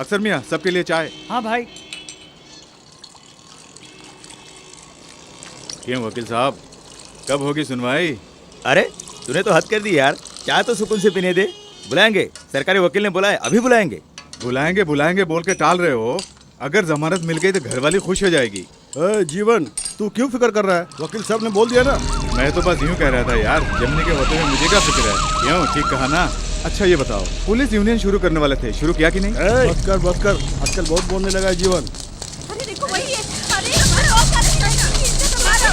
अक्सर मियाँ, सबके लिए चाय। हाँ भाई। क्यों वकील साहब, कब होगी सुनवाई? अरे तूने तो हद कर दी यार, चाय तो सुकून से पीने दे। बुलाएंगे, सरकारी वकील ने बुलाया, अभी बुलाएंगे। बुलाएंगे बुलाएंगे बोल के टाल रहे हो। अगर जमानत मिल गई तो घरवाली खुश हो जाएगी। जीवन, तू क्यों फिक्र कर रहा है? वकील साहब ने बोल दिया ना। मैं तो बस यूं कह रहा था यार, जमनी के होते हुए मुझे क्या फिक्र है। क्यों, ठीक कहा ना? अच्छा ये बताओ, पुलिस यूनियन शुरू करने वाले थे, शुरू किया कि नहीं? बस कर बस कर, आजकल बहुत बोलने लगा है जीवन। अरे देखो वही है। अरे मारो मारो मारो।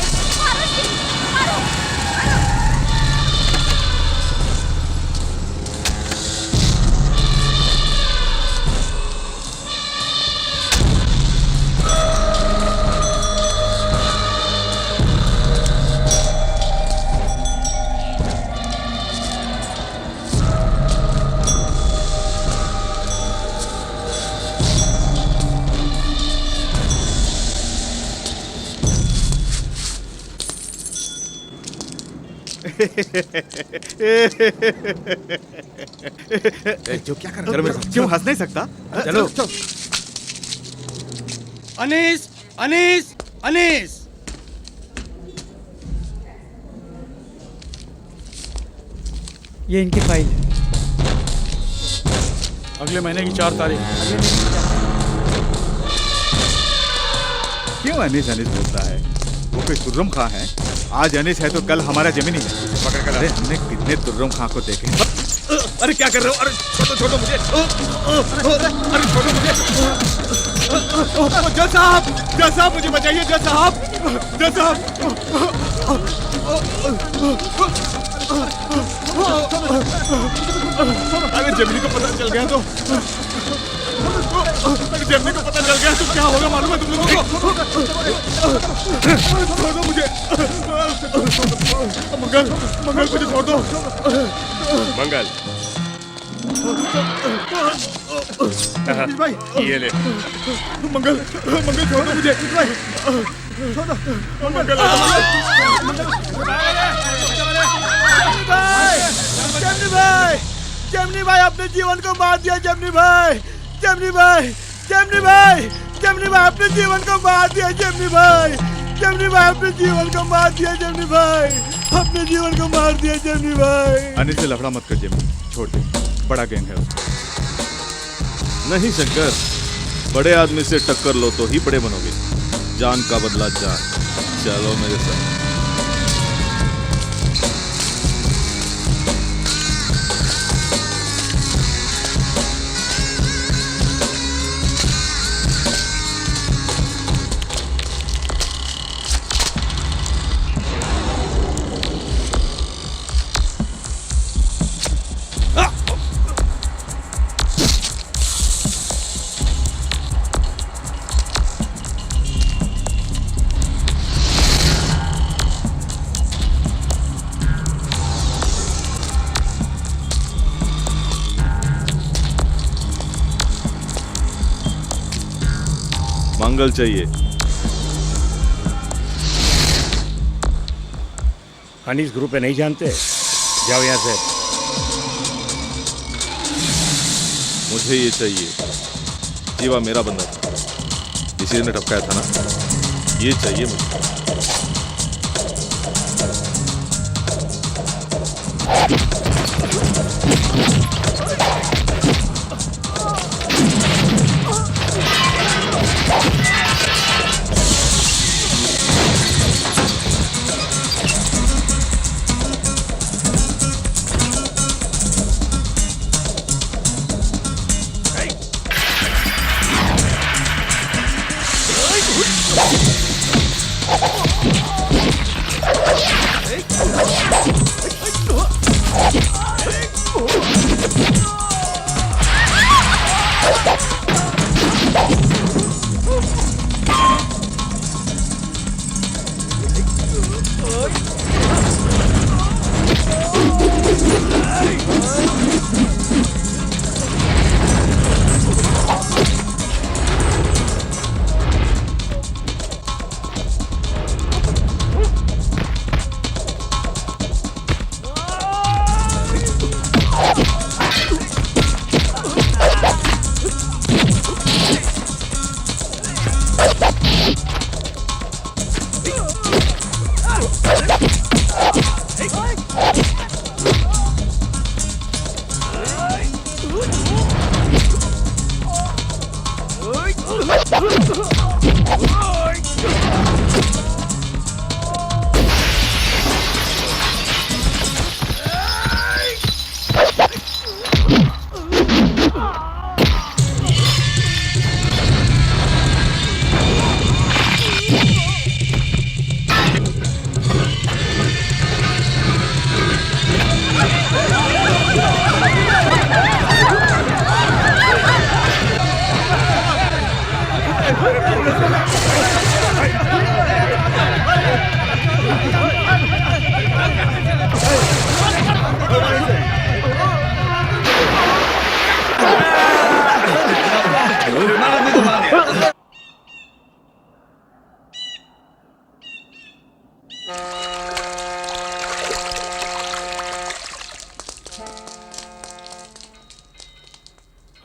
जो क्या कर रहा है? क्यों हंस नहीं सकता? चलो अनीस अनीस अनीस। ये इनकी फाइल है। अगले महीने की 4 तारीख। क्यों अनीस अनीस बोलता है? वो कोई तुर्रम खां है? आज अनीस है तो कल हमारा जमीनी है। पकड़ कर। अरे हमने कितने तुर्रम खां को देखे। अरे क्या कर रहे हो? अरे छोड़ो मुझे। अरे छोड़ो मुझे। जज साहब मुझे बचाइए। जज साहब। अरे जमीनी को पता चल गया तो क्या होगा मालूम है तुम लोगों को? छोड़ दो मुझे। मंगल मुझे छोड़ दो। मंगल भाई ये ले। मंगल छोड़ दो मुझे। जमनी भाई अपने जीवन को मार दिया। जमनी भाई अपने जीवन को मार दिया। जमनी भाई अपने जीवन को मार दिया। जमनी भाई अनिल से लफड़ा मत कर जमीनी, छोड़ दे। बड़ा गैंग है उसका। नहीं शंकर, बड़े आदमी से टक्कर लो तो ही बड़े बनोगे। जान का बदला जान। चलो मेरे साथ। मंगल चाहिए। अनीस ग्रुप पे नहीं जानते? जाओ यहाँ से। मुझे ये चाहिए। जीवा मेरा बंदा था, इसी ने टपकाया था ना। ये चाहिए मुझे।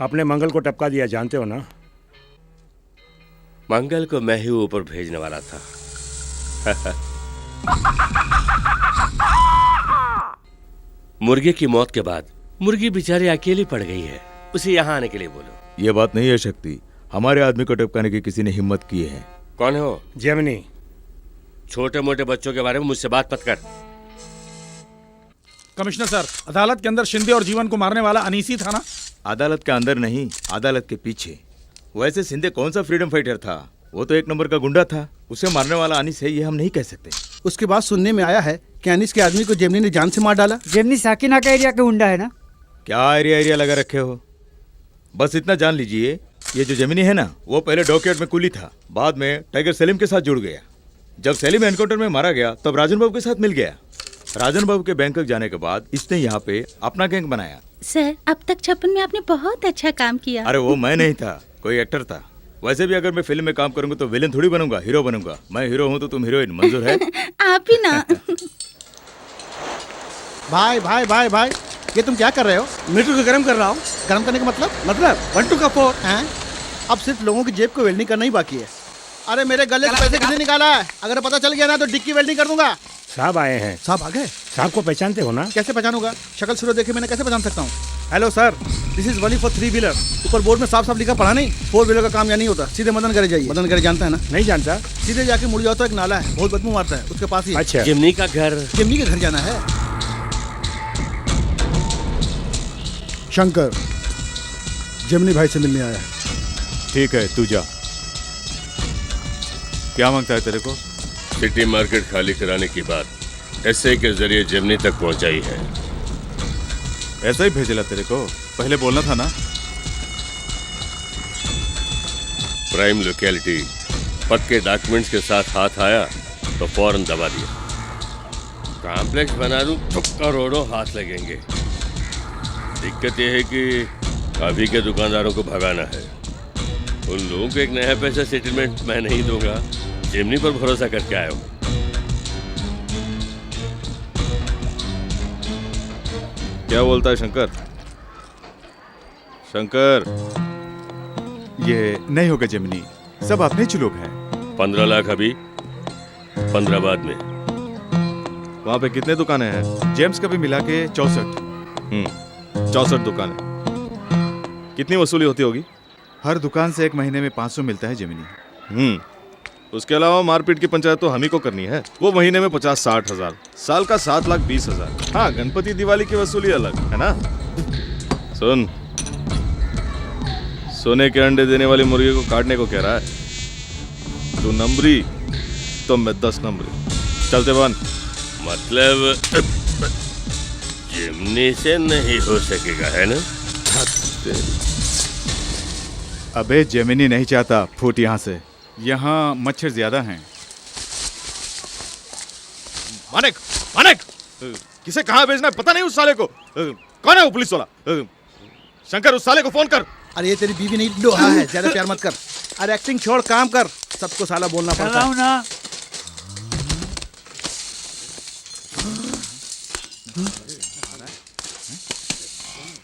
आपने मंगल को टपका दिया, जानते हो ना? मंगल को मैं ही ऊपर भेजने वाला था। मुर्गे की मौत के बाद मुर्गी बेचारी अकेली पड़ गई है, उसे यहाँ आने के लिए बोलो। ये बात नहीं है शक्ति, हमारे आदमी को टपकाने की किसी ने हिम्मत की है। कौन हो? जेमिनी। छोटे मोटे बच्चों के बारे में मुझसे बात मत कर। कमिश्नर सर, अदालत के अंदर शिंदे और जीवन को मारने वाला अनीसी था ना? अदालत के अंदर नहीं, अदालत के पीछे। वैसे शिंदे कौन सा फ्रीडम फाइटर था? वो तो एक नंबर का गुंडा था। उसे मारने वाला अनीस है, ये हम नहीं कह सकते। उसके बाद सुनने में आया है कि अनीस के आदमी को जेमिनी ने जान से मार डाला। जेमनी साकिना का एरिया का गुंडा है ना? क्या एरिया लगा रखे हो? बस इतना जान लीजिए, ये जो जेमिनी है ना, वो पहले डॉकयार्ड में कुली था, बाद में टाइगर सलीम के साथ जुड़ गया। जब सलीम एनकाउंटर में मारा गया तब राजन बाबू के साथ मिल गया। राजन बाबू के बैंकॉक जाने के बाद इसने यहाँ पे अपना गैंग बनाया। सर, अब तक छप्पन में आपने बहुत अच्छा काम किया। अरे वो मैं नहीं था, कोई एक्टर था। वैसे भी अगर मैं फिल्म में काम करूंगा तो विलेन थोड़ी बनूंगा, हीरो बनूंगा। मैं हीरो हूँ तो तुम हीरोइन, मंजूर है? आप ही ना। भाई भाई भाई भाई, ये तुम क्या कर रहे हो? मीटर को गर्म कर रहा हूँ। गर्म करने का मतलब 1 2 का 4 हैं? अब सिर्फ लोगों की जेब को वेल्डिंग करना ही बाकी है। अरे मेरे गले से पैसे किसने निकाला है? अगर पता चल गया ना तो डिक्की वेल्डिंग कर दूंगा। साहब आए हैं। साहब आ गए? साहब को पहचानते हो ना? कैसे पहचानूंगा? शक्ल सूरत देखे मैंने कैसे पहचान सकता हूँ? Hello sir, this is Wali for 3 wheeler. ऊपर बोर्ड में साफ साफ लिखा पढ़ा नहीं? 4 व्हीलर का काम यहाँ नहीं होता। सीधे मदन करे जाइए। मदन करे जानता है ना? नहीं जानता। सीधे जाके मुड़ जाओ तो एक नाला है, बहुत बदबू मारता है, उसके पास ही है। अच्छा, जिमनी का घर। जिमनी के घर जाना है। शंकर जिमनी भाई से मिलने आया है। ठीक है, तू जा। क्या मांगता है तेरे को? सिटी मार्केट खाली कराने की बात एसए के जरिए जिमनी तक पहुंचाई है। ऐसा ही भेजेला तेरे को? पहले बोलना था ना। प्राइम लोकेलिटी पक्के डॉक्यूमेंट्स के साथ हाथ आया तो फौरन दबा दिया। कॉम्प्लेक्स बना दूं तो करोड़ों हाथ लगेंगे। दिक्कत यह है कि अभी के दुकानदारों को भगाना है। उन लोगों को एक नया पैसा सेटलमेंट मैं नहीं दूंगा। जिमनी पर भरोसा करके आया हूँ। क्या बोलता है शंकर? शंकर, ये नहीं होगा जेमिनी, सब अपने ही लोग हैं। 15 लाख अभी, 15 बाद में। वहाँ पे कितने दुकानें हैं? जेम्स का भी मिला के 64। 64 दुकानें। कितनी वसूली होती होगी? हर दुकान से एक महीने में 500 मिलता है जेमिनी। उसके अलावा मारपीट की पंचायत तो हम ही को करनी है, वो महीने में 50-60 हजार, साल का 7,20,000। हाँ, गणपति दिवाली की वसूली अलग है ना। सुन, सोने के अंडे देने वाली मुर्गी को काटने को कह रहा है। तू नंबरी तो मैं 10 नंबरी। चलते बन। मतलब जिमनी से नहीं हो सकेगा, है ना? अबे जेमिनी नहीं चाहता फूट यहाँ से। यहाँ मच्छर ज्यादा हैं। मानिक, मानिक, किसे कहाँ भेजना है पता नहीं उस साले को। कौन है वो पुलिस वाला? शंकर, उस साले को फोन कर। अरे ये तेरी बीवी नहीं, लोहा है, ज्यादा प्यार मत कर। अरे एक्टिंग छोड़, काम कर। सबको साला बोलना पड़ता है ना।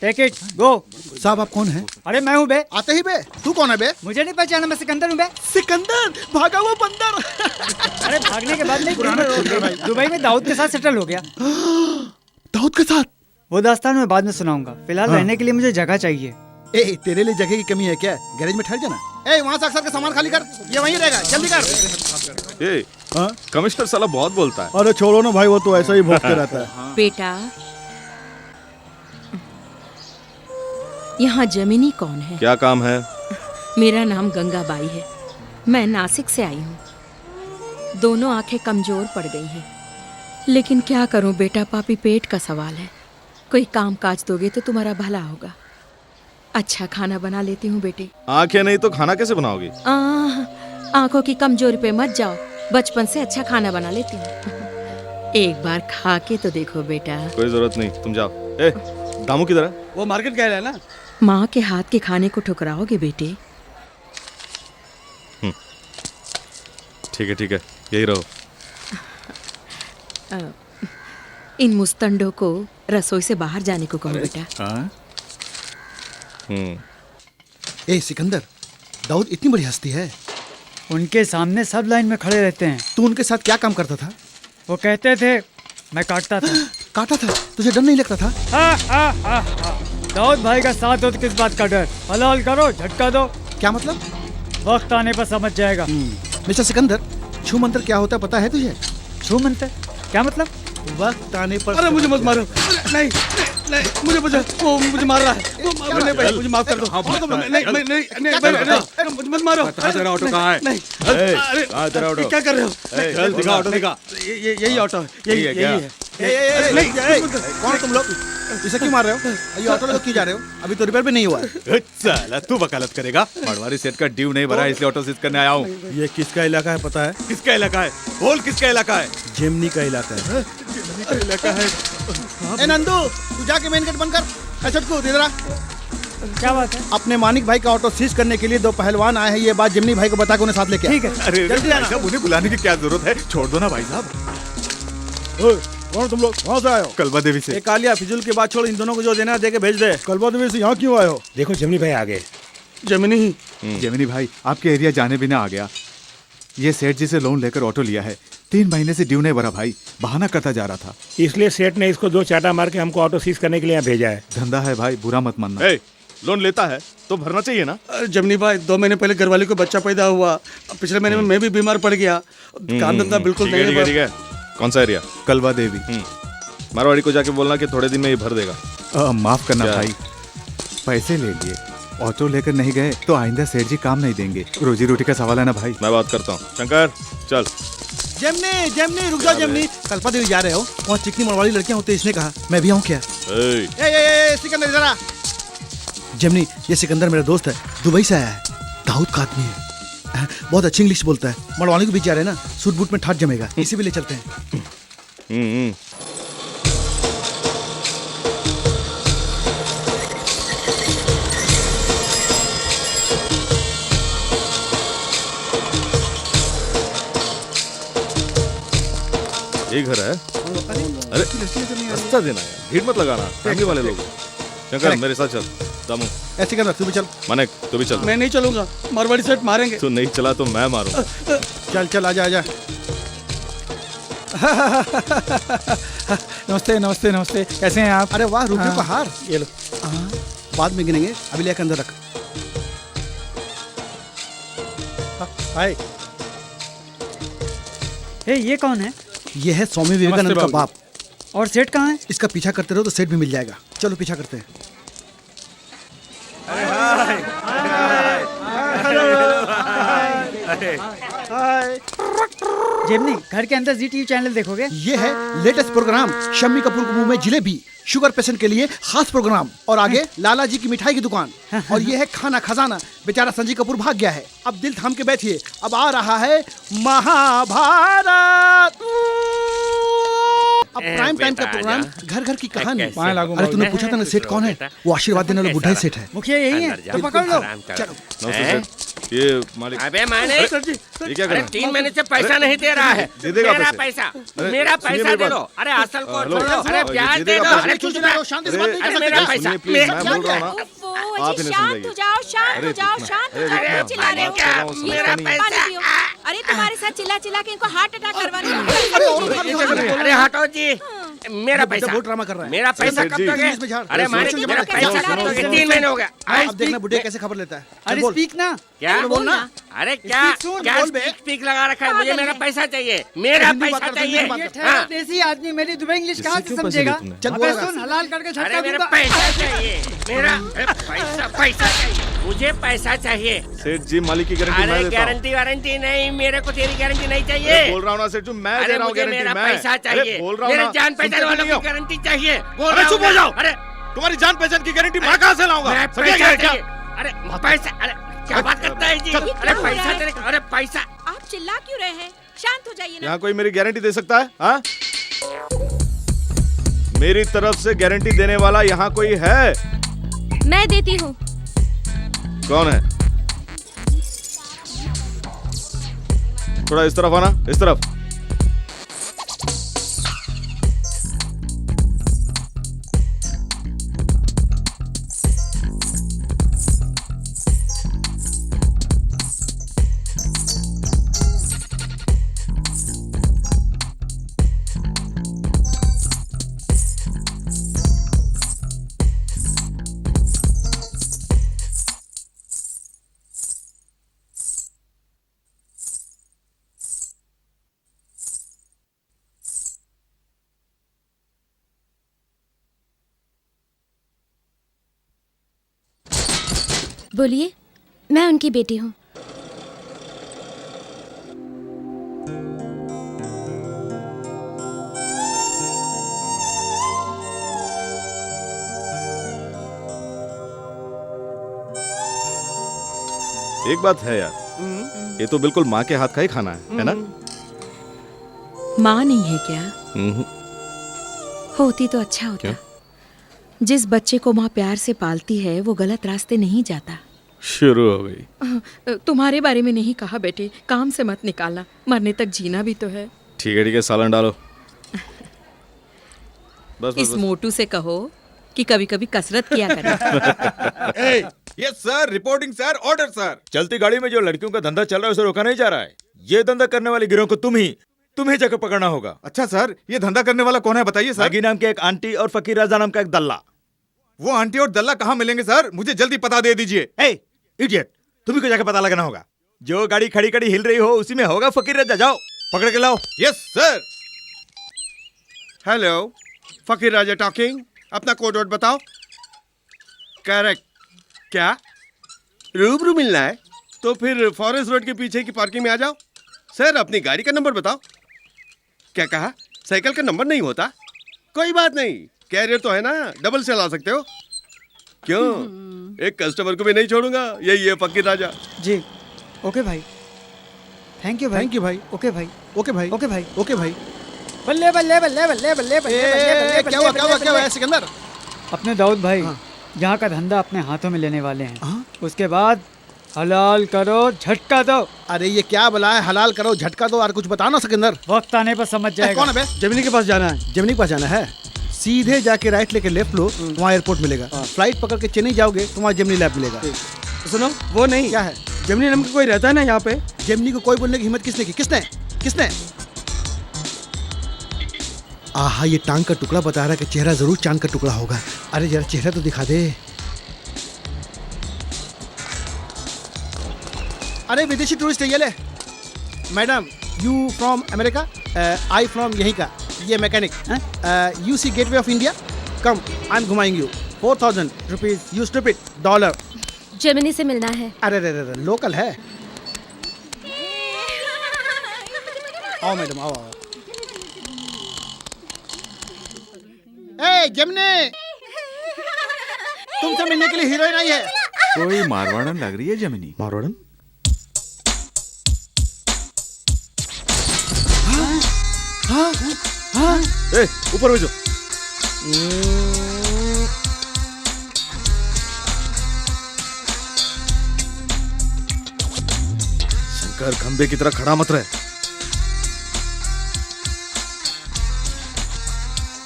टेक इट, गो। साहब आप कौन है? अरे मैं हूँ बे। आते ही बे। तू कौन है बे? मुझे नहीं पहचाना, मैं सिकंदर हूँ बे। सिकंदर, भागा हुआ बंदर। अरे भागने के बाद नहीं, दुबई में दाऊद के साथ सेटल हो गया। दाऊद के साथ? वो दास्तान मैं बाद में सुनाऊंगा। फिलहाल रहने के लिए मुझे जगह चाहिए। ए, तेरे लिए जगह की कमी है क्या? गैरेज में ठहर जाना। ए, वहाँ से अक्सर का सामान खाली कर, ये वहीं रहेगा, जल्दी कर। ए, कमिश्नर साला बहुत बोलता है। अरे छोड़ो ना भाई, वो तो ऐसा ही भौंकते रहता है। बेटा, यहाँ जमीनी कौन है? क्या काम है? मेरा नाम गंगाबाई है, मैं नासिक से आई हूँ। दोनों आंखें कमजोर पड़ गई हैं, लेकिन क्या करूँ बेटा, पापी पेट का सवाल है। कोई काम काज दोगे तो तुम्हारा भला होगा। अच्छा खाना बना लेती हूँ बेटे। आंखें नहीं तो खाना कैसे बनाओगी? आंखों की कमजोरी पे मत जाओ, बचपन से अच्छा खाना बना लेती हूँ। एक बार खा के तो देखो बेटा। कोई जरूरत नहीं, तुम जाओ। ए, दामू किधर है? वो मार्केट गया है ना। माँ के हाथ के खाने को ठुकराओगे बेटे? ठीक है, यही रहो। इन मुस्तंडों को रसोई से बाहर जाने को कहो बेटा। हाँ ए सिकंदर, दाऊद इतनी बड़ी हस्ती है, उनके सामने सब लाइन में खड़े रहते हैं। तू उनके साथ क्या काम करता था? वो कहते थे, मैं काटता था। काटा था? तुझे डर नहीं लगता था? दाऊद भाई का साथ हो तो किस बात का डर? हलाल करो, झटका दो। क्या मतलब? वक्त आने पर समझ जाएगा। मिस्टर सिकंदर, छू मंत्र क्या होता है पता है तुझे? छू मंत्र क्या मतलब? वक्त आने पर। अरे मुझे मत मारो, नहीं नहीं, मुझे वो मुझे मार रहा है। नहीं भाई, मुझे माफ कर दो। नहीं नहीं नहीं, मुझे मत मारो। तेरा ऑटो कहाँ है? नहीं, कहाँ तेरा ऑटो? क्या कर रहे हो? चल दिखा ऑटो दिखा। यही ऑटो है, यही है क्या? है। कौन तुम लोग? इसे क्यों मार रहे हो? ये ऑटो लेकर क्यों जा रहे हो? अभी तो रिपेयर भी नहीं हुआ है। साला तू वकालत करेगा? पटवारी सेठ का ड्यू नहीं भरा इसलिए ऑटो सीज करने आया हूँ। ये किसका इलाका है पता है? किसका इलाका है? बोल किसका इलाका है? जेमनी का इलाका है। इलाका है। ए नंदू, तू जाके मेन गेट बंद कर। छटकू इधर आ। क्या बात है? अपने मानिक भाई का ऑटो सीज करने के लिए दो पहलवान आए हैं। ये बात जिमनी भाई को बता के उन्हें साथ लेके आ। ठीक है। अरे जल्दी भाई आना। साहब, उन्हें बुलाने की क्या जरूरत है? छोड़ दो ना भाई साहब। कौन तुम लोग? कहाँ से आए हो? कलवा देवी से। कालिया, फिजूल की बात छोड़, इन दोनों को जो देना है दे के भेज दे। कलवा देवी से यहाँ क्यों आए हो? देखो जमनी भाई आ गए। जमीनी जेमिनी भाई, आपके एरिया जाने बिना आ गया। ये सेठ जी से लोन लेकर ऑटो लिया है। 3 महीने से ड्यू नहीं भरा भाई, बहाना करता जा रहा था। इसलिए सेठ ने इसको 2 चाटा मार के हमको ऑटो सीज करने के लिए यहाँ भेजा है। धंधा है भाई, बुरा मत मानना। ए, लोन लेता है तो भरना चाहिए ना। जमनी भाई, 2 महीने पहले घरवाली को बच्चा पैदा हुआ। पिछले महीने में मैं भी बीमार पड़ गया। काम धंधा बिल्कुल ठीक है, नहीं ठीक है, है। ठीक है। कौन सा एरिया? कलवा देवी। मारवाड़ी को जाके बोलना कि थोड़े दिन में ये भर देगा। माफ करना क्या? भाई, पैसे ले लिए, ऑटो लेकर नहीं गए तो आइंदा सेठ जी काम नहीं देंगे। रोजी रोटी का सवाल है ना भाई। मैं बात करता हूँ। शंकर चल। जेमनी, जेमनी, रुक जाओ जेमनी। कल्पा देवी जा रहे हो? वहाँ चिकनी मरवाड़ी लड़कियाँ होती है, इसने कहा। मैं भी आऊँ क्या? ए, सिकंदर इधर आ। जेमनी, ये सिकंदर मेरा दोस्त है, दुबई से आया है। दाऊद का आदमी है, बहुत अच्छी इंग्लिश बोलता है। मरवाड़ी को बीच जा रहे हैं ना, सूट बूट में ठाट जमेगा, इसी भी ले चलते हैं। यही घर है? अरे रास्ता देना है, भीड़ मत लगाना, फैमिली वाले लोग। शंकर मेरे साथ चल। दामू, ए सिकंदर तू भी चल। मानिक तू भी चल। मैं नहीं चलूंगा, मारवाड़ी सेठ मारेंगे। तू नहीं चला तो मैं मारूं। चल चल, आजा आजा। नमस्ते नमस्ते नमस्ते, कैसे हैं आप? अरे वाह, रुपये का हार। ये लो। बाद में गिनेंगे, अभी लेकर अंदर रख। हाय, ये कौन है? ये है स्वामी विवेकानंद का बाप। और सेठ कहाँ है? इसका पीछा करते रहो तो सेठ भी मिल जाएगा। चलो पीछा करते हैं। जेमनी, घर के अंदर जी टीवी चैनल देखोगे? ये है लेटेस्ट प्रोग्राम, शम्मी कपूर के मुंह में जिलेबी, शुगर पेशेंट के लिए खास प्रोग्राम। और आगे लाला जी की मिठाई की दुकान। और ये है खाना खजाना। बेचारा संजीव कपूर भाग गया है, अब दिल थाम के बैठिए, अब आ रहा है महाभारत। अब प्राइम टाइम का प्रोग्राम, घर घर की कहानी। अरे तूने पूछा था ना सेठ कौन है? वो आशीर्वाद देने वाला बुढ़ा ही सेठ है। मुखिया यही है, तो पकड़ लो। चलो। नमस्ते सर। ये मालिक। अबे मैंने ये क्या कर रहे हैं? 3 महीने से पैसा नहीं दे रहा है। दे देगा मेरा पैसे। पैसा, मेरा सुनिए पैसा मेरी दे बात। दो। अरे असल को हेलो, छोड़ो, अरे ये ब्याज दे दे देगा दो। पैसे। अरे चुप रहो, शांति से अरे, बात नहीं कर मेरा सकते। पैसा, सुनिए प्लीज, मैं बोल रहा हूँ ना। आप इन्हें शांत हो समझाइए। जाओ, शांत हो अरे जाओ, रुकना। शांत हो अरे जाओ, रुकना। क्या चिल्ला रहे हो? क्या? ये मेरा पानी पैसा। पियो। अरे तुम्हारे साथ चिल्ला चिल्ला के इनको हार्ट अटैक करवाने अरे हटो जी, मेरा पैसा। बहुत ड्रामा कर रहा है। मेरा पैसा सेठ कब जी। दोगे? इंग्लिश में झाड़। अरे माने सुनो, मेरा सुनो, पैसा सुनो, कब दोगे? सुनो, 3 महीने हो गया। अब देखना बुढ़े कैसे खबर लेता है। अरे बोल। स्पीक ना। क्या बोलना। अरे क्या सुन, क्या बोल बे। स्पीक लगा रखा है? मुझे मेरा पैसा चाहिए, मेरा हिंदी बात पैसा करते हैं, हिंदी बात चाहिए। करते ये हाँ। ठहरा देसी आदमी मेरी दुबई इंग्लिश कहाँ से क्यों पैसे समझेगा? लिए तुमने? चल अबे बोल। सुन, हलाल करके झटका अरे मेरा दूंगा। पैसा चाहिए, मेरा पैसा पैसा चाहिए, मुझे पैसा चाहिए। सेठ जी, मालिक की गारंटी मैं अरे देता हूँ। गारंटी वारंटी नहीं, मेरे को तेरी गारंटी नहीं अरे चाहिए। बोल रहा हूँ ना सेठ जी, मैं दे अरे रहा हूँ मुझे गारंटी। मेरा मैं पैसा अरे चाहिए, बोल रहा हूँ मेरे ना। जान पहचान सुनते वालों नहीं की हो। गारंटी चाहिए। बोल अरे रहा चुप हूँ हो जाओ। मैं। अरे तुम्हारी जान पहचान की गारंटी मैं कहाँ से लाऊंगा? मैं समझे क्या पैसा है क्या? चाहिए। अरे पैसा, अरे क्या बात करता है जी? ये अरे क्या हो पैसा रहा है? तेरे, अरे पैसा। आप चिल्ला क्यों रहे हैं? शांत हो जाइए ना। यहाँ कोई मेरी गारंटी दे सकता है? हाँ? मेरी तरफ से गारंटी देने वाला यहाँ कोई है? मैं देती हूँ। कौन है? थोड़ा इस तरफ आना, इस तरफ। बोलिए, मैं उनकी बेटी हूँ। एक बात है यार, ये तो बिल्कुल माँ के हाथ का ही खाना है ना? माँ नहीं है क्या? हम्म। होती तो अच्छा होता। क्यों? जिस बच्चे को माँ प्यार से पालती है वो गलत रास्ते नहीं जाता। शुरू हो गई। तुम्हारे बारे में नहीं कहा बेटी, काम से मत निकालना, मरने तक जीना भी तो है। ठीक है, सालन डालो। बस इस मोटू से कहो कि कभी कभी कसरत किया करे। Yes sir, reporting sir, order sir. चलती गाड़ी में जो लड़कियों का धंधा चल रहा है उसे रोका नहीं जा रहा है। ये धंधा करने वाले गिरोह को तुम्ही जाकर पकड़ना होगा। अच्छा सर, ये धंधा करने वाला कौन है बताइए सर? नागी नाम के एक आंटी और फकीर राजा नाम का एक दल्ला। वो आंटी और दल्ला कहाँ मिलेंगे सर? मुझे जल्दी पता दे दीजिए। इडियट, तुम्ही को जाकर पता लगाना होगा। जो गाड़ी खड़ी खड़ी हिल रही हो उसी में होगा फकीर राजा। जाओ पकड़ के लाओ। Yes sir. हेलो, फकीर राजा टॉकिंग। अपना कोड वर्ड बताओ। करेक्ट। क्या रूबरू मिलना है? तो फिर फॉरेस्ट रोड के पीछे की पार्किंग में आ जाओ। सर, अपनी गाड़ी का नंबर बताओ। क्या कहा? साइकिल का नंबर नहीं होता? कोई बात नहीं, कैरियर तो है ना, डबल से ला सकते हो। क्यों? एक कस्टमर को भी नहीं छोड़ूंगा। यही है फकीर राजा जी। ओके भाई, थैंक यू भाई। थैंक यू भाई। ओके भाई, ओके भाई। ओके भाई। ओके भाई। बल्ले बल्ले बल्ले बल्ले बल्ले बल्ले। क्या हुआ क्या हुआ क्या हुआ सिकंदर? अपने दाऊद भाई यहाँ का धंधा अपने हाथों में लेने वाले हैं। उसके बाद हलाल करो, झटका दो। अरे ये क्या बुला है, हलाल करो झटका दो, और कुछ बता ना सिकंदर। वक्त आने पर समझ जाएगा। कौन है बे? जमिनी के पास जाना है। जमिनी के पास जाना है? सीधे जाके राइट लेके लेफ्ट लो, वहाँ एयरपोर्ट मिलेगा। फ्लाइट पकड़ के चेन्नई जाओगे तो वहाँ जमिनी लैब मिलेगा। सुनो, वो नहीं। क्या है? जमिनी नाम का कोई रहता है ना यहाँ पे? जमिनी को कोई बोलने की हिम्मत किसने की? किसने? आहा, ये टांग का टुकड़ा बता रहा है कि चेहरा जरूर चांद का टुकड़ा होगा। अरे जरा चेहरा तो दिखा दे। अरे विदेशी टूरिस्ट है ये ले। Madam, you from America? I from यहीं का, ये mechanic. You see gateway of India? Come, I am घुमाएंगे you. 4000 rupees, you stupid, dollar. Gemini से मिलना है। अरे लोकल है। आओ मैडम, आओ। ए जेमिनी, तुमसे मिलने के लिए हीरोइन आई है। कोई मारवाड़न लग रही है जमिनी। मारवाड़न? हाँ। ऊपर भेजो। शंकर, खंबे की तरह खड़ा मत रहे।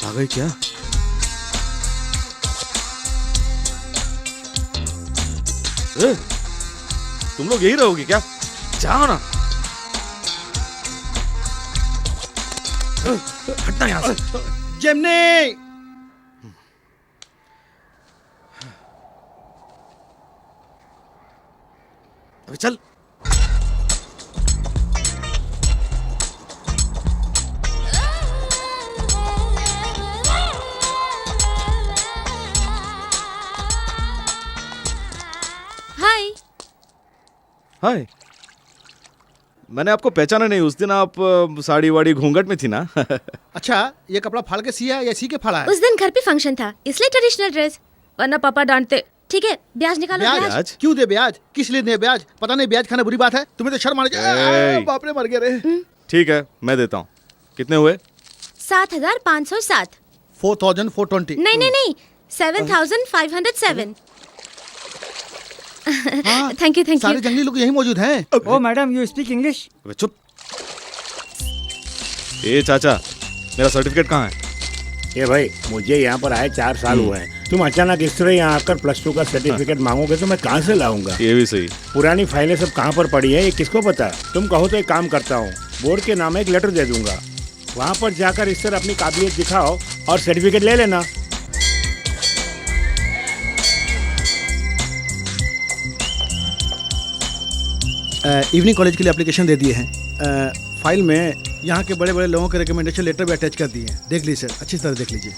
आ गई क्या? तुम लोग यही रहोगे क्या? जाओ ना। हटना यहाँ से। जेमिनी, अबे चल। हाय। हाय। मैंने आपको पहचाना नहीं। उस दिन आप साड़ी वाड़ी घूंघट में थी ना? अच्छा, ये कपड़ा फाड़ के सिया या सी के फाड़ा है? उस दिन घर पे फंक्शन था, इसलिए ट्रेडिशनल ड्रेस, वरना पापा डांटते। ठीक है, ब्याज निकालो। ब्याज? क्यों दे ब्याज? किस लिए दे ब्याज? पता नहीं ब्याज खाना बुरी बात है? तुम्हें तो शर्म आनी चाहिए। बाप रे, मर गए रे। ठीक है, मैं देता हूँ। कितने हुए? 7507। 4420। नहीं, 7507। Thank you. सारे जंगली लोग यही मौजूद हैं। ओ मैडम, यू स्पीक इंग्लिश? चुप। ए चाचा, मेरा सर्टिफिकेट कहाँ है? ये भाई, मुझे यहाँ पर आए 4 साल हुए हैं। तुम अचानक इस तरह यहाँ आकर +2 का सर्टिफिकेट मांगोगे तो मैं कहाँ से लाऊंगा? ये भी सही। पुरानी फाइलें सब कहाँ पर पड़ी है ये किसको पता? तुम कहो तो एक काम करता हूँ, बोर्ड के नाम एक लेटर दे दूंगा, वहाँ पर जाकर इस तरह अपनी काबिलियत दिखाओ और सर्टिफिकेट ले लेना। इवनिंग कॉलेज के लिए एप्लीकेशन दे दिए हैं। फाइल में यहाँ के बड़े बड़े लोगों के रिकमेंडेशन लेटर भी अटैच कर दिए हैं। देख लीजिए सर, अच्छी तरह देख लीजिए।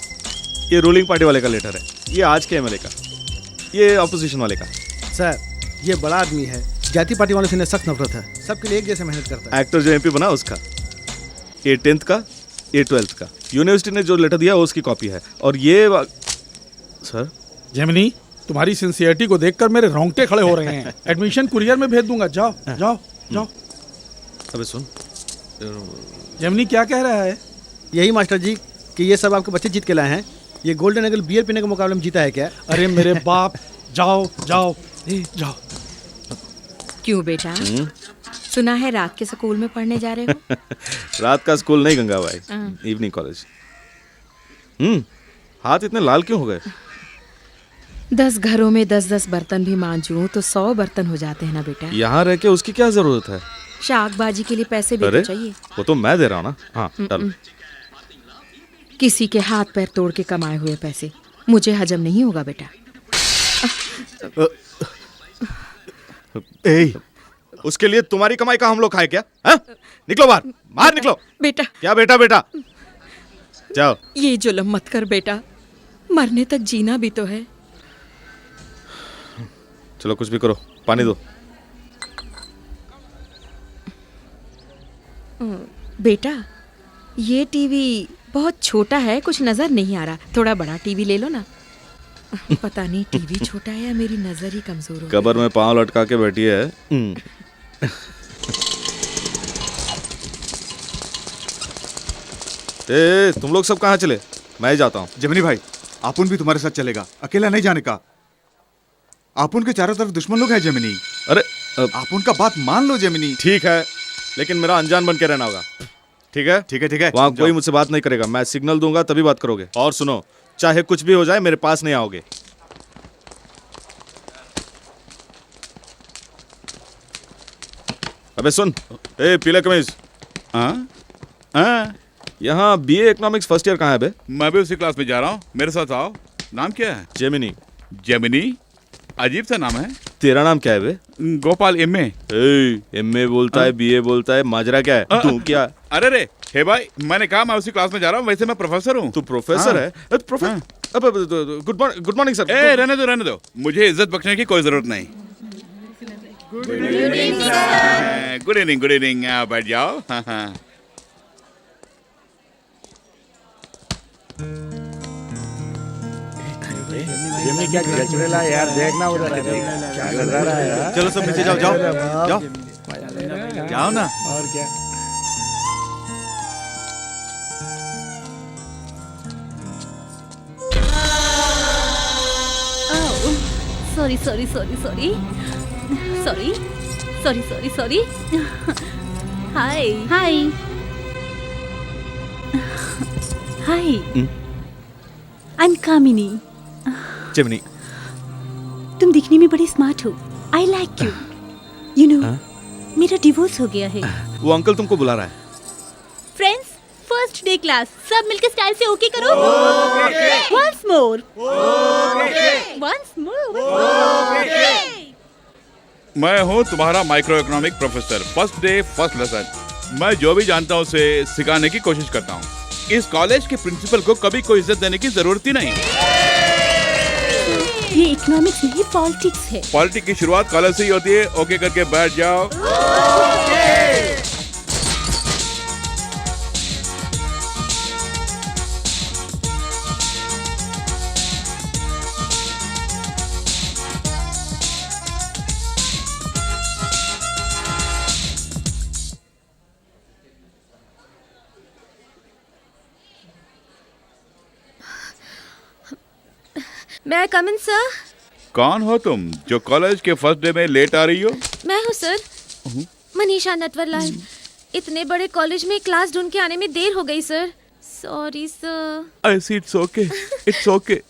ये रूलिंग पार्टी वाले का लेटर है, ये आज के एमएलए का, ये ऑपोजिशन वाले का। सर, ये बड़ा आदमी है, जाति पार्टी वालों से इन्हें सख्त नफरत है, सबके लिए एक जैसे मेहनत करता है। एक्टर जो एमपी बना उसका, ये 10th का, ये 12th का। यूनिवर्सिटी ने जो लेटर दिया वो उसकी कॉपी है। और ये सर जेमिनी, तुम्हारी सिंसियरिटी को देखकर मेरे रोंगटे खड़े हो रहे हैं। एडमिशन कुरियर में भेज दूंगा, जाओ जाओ जाओ। अबे सुन, जेमिनी क्या कह रहा है? यही मास्टर जी कि ये सब आपके बच्चे जीत के लाए हैं। ये गोल्डन एगल बियर पीने के मुकाबले में जीता है क्या? अरे मेरे बाप, जाओ जाओ जाओ। क्यों बेटा, सुना है रात के स्कूल में पढ़ने जा रहे हो? रात का स्कूल नहीं गंगा भाई, इवनिंग कॉलेज। हाथ इतने लाल क्यों हो गए? 10 घरों में 10-10 बर्तन भी मांजूं तो 100 बर्तन हो जाते हैं ना बेटा। यहाँ रह के उसकी क्या जरूरत है? शाकबाजी के लिए पैसे भी तो चाहिए। वो तो मैं दे रहा हूँ ना। हाँ चल। किसी के हाथ पैर तोड़ के कमाए हुए पैसे मुझे हजम नहीं होगा बेटा। उसके लिए तुम्हारी कमाई का हम लोग खाए क्या? हा? निकलो बाहर, बाहर निकलो। बेटा क्या बेटा बेटा? जाओ। ये जुल्म मत कर बेटा, मरने तक जीना भी तो है। चलो कुछ भी करो, पानी दो। बेटा ये टीवी बहुत छोटा है, कुछ नजर नहीं आ रहा, थोड़ा बड़ा टीवी ले लो ना। पता नहीं टीवी छोटा है या मेरी नजर ही कमजोर हो। कबर में पांव लटका के बैठी है। ए, तुम लोग सब कहाँ चले? मैं ही जाता हूँ। जेमिनी भाई, आपुन भी तुम्हारे साथ चलेगा, अकेला नहीं जाने का। आपुन के चारों तरफ दुश्मन लोग हैं जेमिनी। अरे आपुन का बात मान लो जेमिनी। ठीक है, लेकिन मेरा अनजान बन के रहना होगा। ठीक है ठीक है ठीक है। वहाँ कोई मुझसे बात नहीं करेगा, मैं सिग्नल दूंगा तभी बात करोगे। और सुनो, चाहे कुछ भी हो जाए मेरे पास नहीं आओगे। अबे सुन, ए पीला कमीज। यहाँ बीए इकोनॉमिक्स फर्स्ट ईयर कहाँ है बे? मैं भी उसी क्लास में जा रहा हूँ, मेरे साथ आओ। नाम क्या है? जेमिनी। जेमिनी? अजीब सा नाम है। तेरा नाम क्या है बे? गोपाल एमए। एमए बोलता है, बीए बोलता है, माजरा क्या है? तू क्या? अरे रे, हे भाई, मैंने कहा मैं उसी क्लास में जा रहा हूँ, वैसे मैं प्रोफेसर हूँ। तू प्रोफेसर है? Good morning sir. ए रहने दो, मुझे इज्जत बख्शने की कोई जरूरत नहीं। गुड इवनिंग, बैठ जाओ। हाँ। क्या गचड़ेला है यार, देखना उधर क्या नजारा है यार। चलो सब नीचे जाओ जाओ जाओ जाओ ना। और क्या? Sorry sorry sorry sorry sorry sorry sorry sorry. Hi hi hi, I am Kamini. Gemini, तुम दिखने में बड़ी स्मार्ट हो, I like you. You know, मेरा डिवोर्स हो गया है। वो अंकल तुमको बुला रहा है। फ्रेंड्स, फर्स्ट डे क्लास, सब मिलकर स्टाइल से ओके करो। Once more, once more. मैं हूँ तुम्हारा micro economic professor. First day first lesson. मैं जो भी जानता हूँ उसे सिखाने की कोशिश करता हूँ। इस कॉलेज के प्रिंसिपल को कभी कोई इज्जत देने की जरूरत ही नहीं। ये इकोनॉमिक्स नहीं, पॉलिटिक्स है। पॉलिटिक्स की शुरुआत कॉलेज से ही होती है। ओके करके बैठ जाओ। मैं कम इन सर? कौन हो तुम जो कॉलेज के फर्स्ट डे में लेट आ रही हो? मैं हूँ सर, मनीषा नटवरलाल। इतने बड़े कॉलेज में क्लास ढूंढ के आने में देर हो गई sir. Sorry sir. I see, it's okay. It's okay.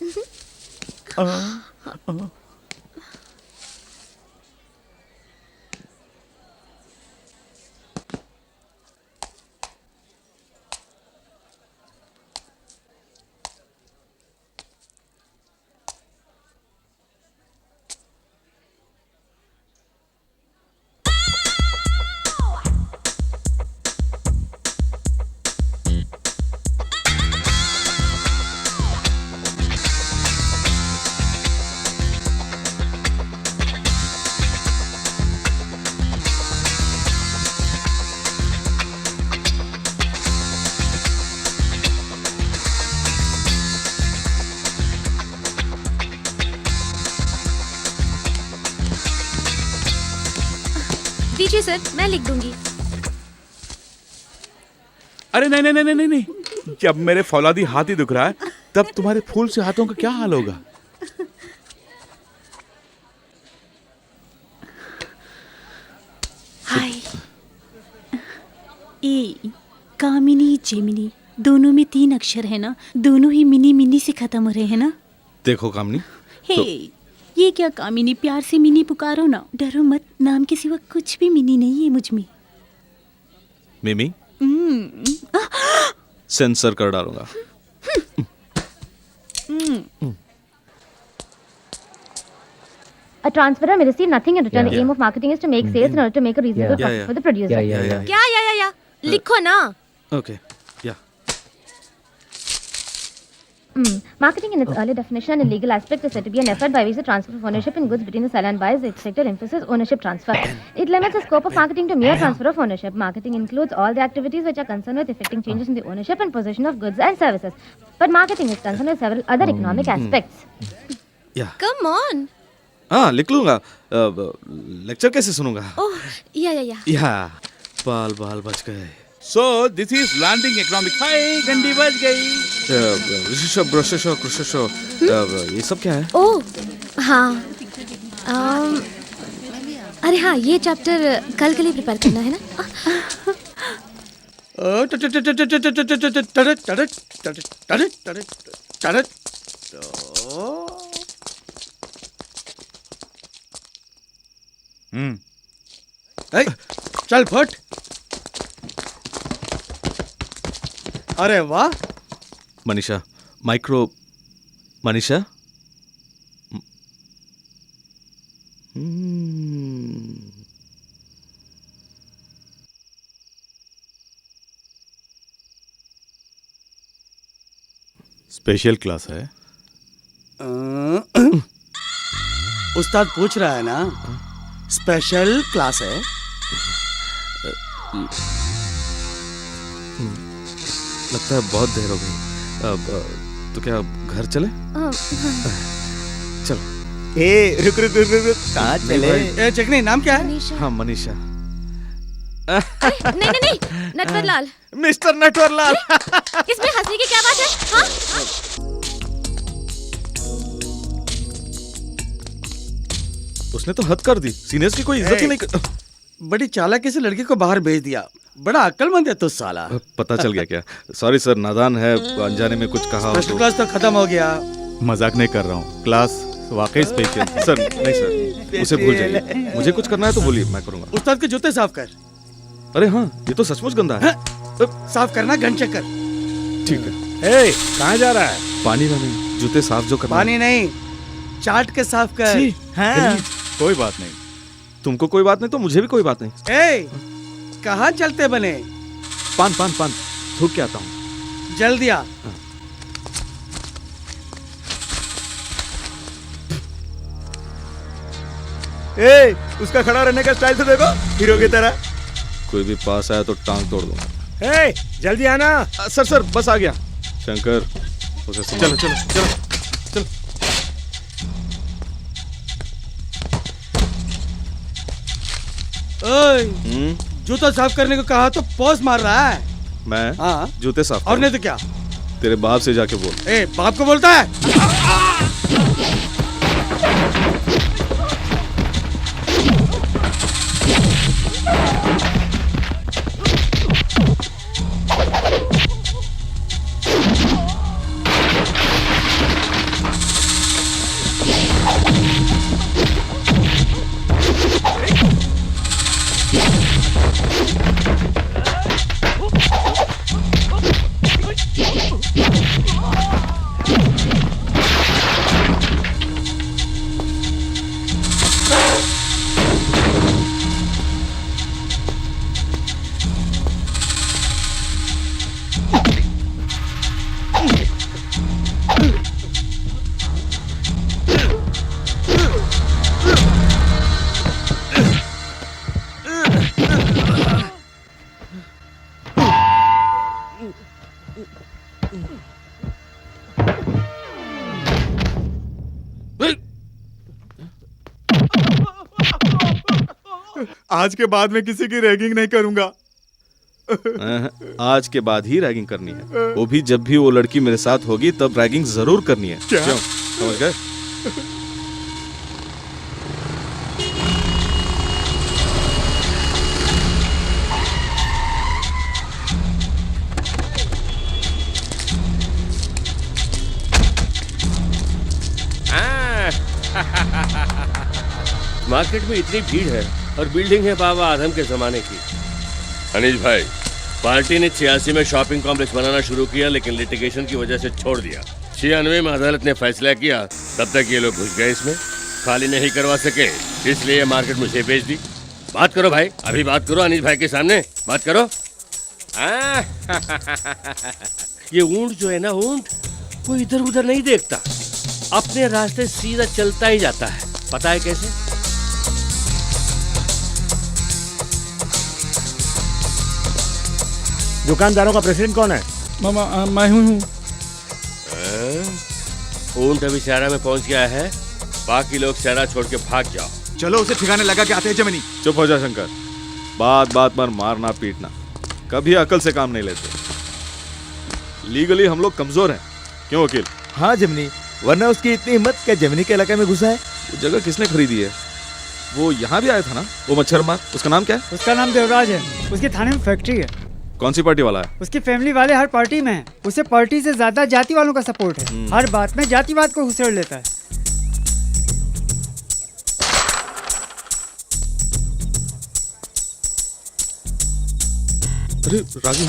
लीजिए सर, मैं लिख दूंगी। अरे नहीं नहीं नहीं नहीं नहीं, जब मेरे फौलादी हाथ ही दुख रहा है तब तुम्हारे फूल से हाथों का क्या हाल होगा। हाय। ए, कामिनी जेमिनी दोनों में 3 अक्षर है ना, दोनों ही मिनी मिनी से खत्म हो रहे हैं ना। देखो कामनी, हे, ये क्या कामिनी, प्यार से मिनी पुकारो ना, डरो मत, नाम के सिवा कुछ भी मिनी नहीं है मुझ में। मिमी सेंसर कर डालूंगा। A transferor may receive nothing in return. The aim of marketing is to make sales in order to make a reasonable profit for the producer. क्या या लिखो ना। ओके, या। Marketing in its early definition and legal aspect is said to be an effort by which the transfer of ownership in goods between the seller and buyer is expected to emphasize ownership transfer. It limits the scope of marketing to mere transfer of ownership. Marketing includes all the activities which are concerned with effecting changes in the ownership and possession of goods and services. But marketing is concerned with several other economic aspects. या। Come on. हाँ, लिख लूंगा। Lecture कैसे सुनूंगा? ओह, या। या, बाल बाल बच गए। So this is landing economic. हाय, घंटी बज गई। ये सब क्या है? ओह, हाँ। अरे हाँ, ये चैप्टर कल के लिए प्रिपेयर करना है ना। चल फट। अरे वाह। मनीषा, मनीषा। स्पेशल क्लास है। उस्ताद पूछ रहा है ना, स्पेशल क्लास है। लगता है बहुत देर हो गई। अब तो क्या घर चले? चलो। रुक कहाँ चले? चिकनी, नाम क्या है? हाँ, मनीषा। नहीं, नटवर लाल। मिस्टर नटवर लाल। इसमें हंसने की क्या बात है? हाँ? उसने तो हद कर दी, सीनियर्स की कोई इज्जत ही नहीं कर। बड़ी चालाकी से लड़के को बाहर भेज दिया। बड़ा अक्लमंद है तो साला। पता चल गया क्या? सॉरी सर, नादान है, अनजाने में कुछ कहा हो तो। क्लास तो खत्म हो गया। मजाक नहीं कर रहा हूँ, क्लास वाकई स्पेशल। सर नहीं सर, उसे भूल जाइए। मुझे कुछ करना है तो बोलिए, मैं करूँगा। उस्ताद के जूते साफ कर। अरे हाँ, ये तो सचमुच गंदा है। साफ करना, गन चेक कर। ठीक है। कहाँ जा रहा है? पानी लाने। जूते साफ जो करना। पानी नहीं, चाट के साफ कर। हाँ। कोई बात नहीं। तुमको कोई बात नहीं तो मुझे भी कोई बात नहीं। कहाँ चलते बने? पान थूक के आता हूँ। जल्दी आ। उसका खड़ा रहने का स्टाइल तो देखो, हीरो की तरह। कोई भी पास आया तो टांग तोड़ दूंगा। जल्दी आना। सर बस आ गया। शंकर, उसे चलो। ओए, जूता साफ करने को कहा तो पॉज मार रहा है। मैं? हाँ। जूते साफ। और नहीं तो क्या? तेरे बाप से जाके बोल। बाप को बोलता है? आज के बाद मैं किसी की रैगिंग नहीं करूंगा। आज के बाद ही रैगिंग करनी है, वो भी जब भी वो लड़की मेरे साथ होगी तब रैगिंग जरूर करनी है। क्या? क्यों? समझ गए? मार्केट में इतनी भीड़ है और बिल्डिंग है बाबा आदम के जमाने की। अनिल भाई, पार्टी ने 86 में शॉपिंग कॉम्प्लेक्स बनाना शुरू किया, लेकिन लिटिगेशन की वजह से छोड़ दिया। 96 में अदालत ने फैसला किया, तब तक ये लोग घुस गए इसमें, खाली नहीं करवा सके, इसलिए ये मार्केट मुझे बेच दी। बात करो भाई, अभी बात करो अनिल भाई के सामने, बात करो। ये ऊंट जो है ना, ऊंट वो इधर उधर नहीं देखता, अपने रास्ते सीधा चलता ही जाता है। पता है कैसे? दुकानदारों का प्रेसिडेंट कौन है? मामा मैं हूँ। ऊंट अभी शहरा में पहुंच गया है, बाकी लोग शहरा छोड़ के भाग जाओ। चलो उसे ठिकाने लगा के आते हैं जमिनी। चुप हो जा शंकर, बात बात पर मारना पीटना, कभी अकल से काम नहीं लेते। लीगली हम लोग कमजोर हैं, क्यों वकील? हाँ जमिनी, वरना उसकी इतनी हिम्मत क्या जमिनी के इलाके में घुसा है? वो जगह किसने खरीदी है? वो यहाँ भी आया था ना, वो मच्छर मार, उसका नाम क्या है? उसका नाम देवराज है, उसके थाने में फैक्ट्री है। कौन सी पार्टी वाला है? उसकी फैमिली वाले हर पार्टी में हैं। उसे पार्टी से ज्यादा जाति वालों का सपोर्ट है, हर बात में जातिवाद को घुसेड़ लेता है। अरे राजू,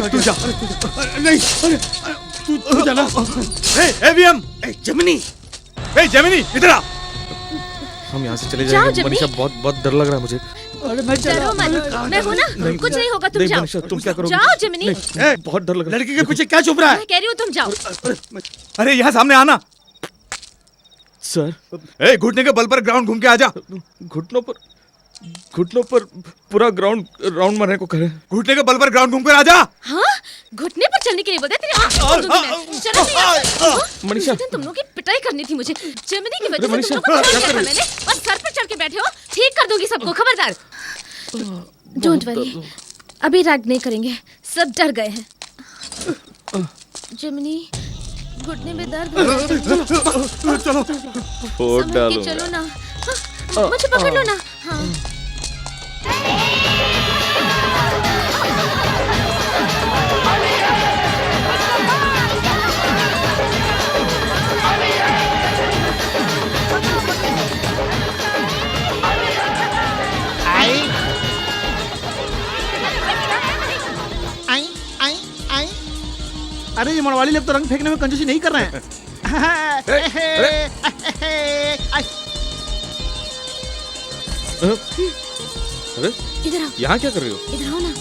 तू जा। नहीं, तू जाना। एवीएम, जमिनी, जमिनी इधर आ। हम यहाँ से चले जाओ जाएंगे। जमिनी। मनीषा, बहुत डर लग रहा है मुझे। अरे मैं डरो मत, मैं हूँ ना, कुछ नहीं होगा, तुम जाओ। मनीषा, तुम क्या करोगे? जाओ जमिनी। बहुत डर लग रहा है। लड़की के पीछे क्या छुप रहा है? मैं कह रही हूँ तुम जाओ। अरे यहाँ सामने आना। सर, घुटने के बल पर ग्राउंड घूम के आजा। घुटनों पर पूरा ग्राउंड राउंड मारने को करे। घुटने के बल पर ग्राउंड घूम कर आजा। हाँ, घुटने पर चलने के लिए बोलते हैं, तेरी आँख खोल दूंगी मैं। चलो नहीं, मनीषा, उस दिन तुम लोगों की पिटाई करनी थी मुझे, जमिनी की वजह से मनीषा, तुम लोगों को छोड़ क्या दिया था कर मैंने, और सर पर चढ़ के बैठे हो, ठीक कर दूंगी सबको, खबरदार। डोंट वरी, अभी रैग नहीं करेंगे, सब डर गए हैं। जमिनी, घुटने में दर्द हो रहा है। चलो फोड़ संभल के डालूंगा। चलो ना। हाँ, मुझे पकड़ लो ना। हाँ। अरे ये मड़वाड़ी लोग तो रंग फेंकने में कंजूसी नहीं कर रहे हैं। अरे इधर आओ, यहाँ क्या कर रही हो? इधर आओ ना।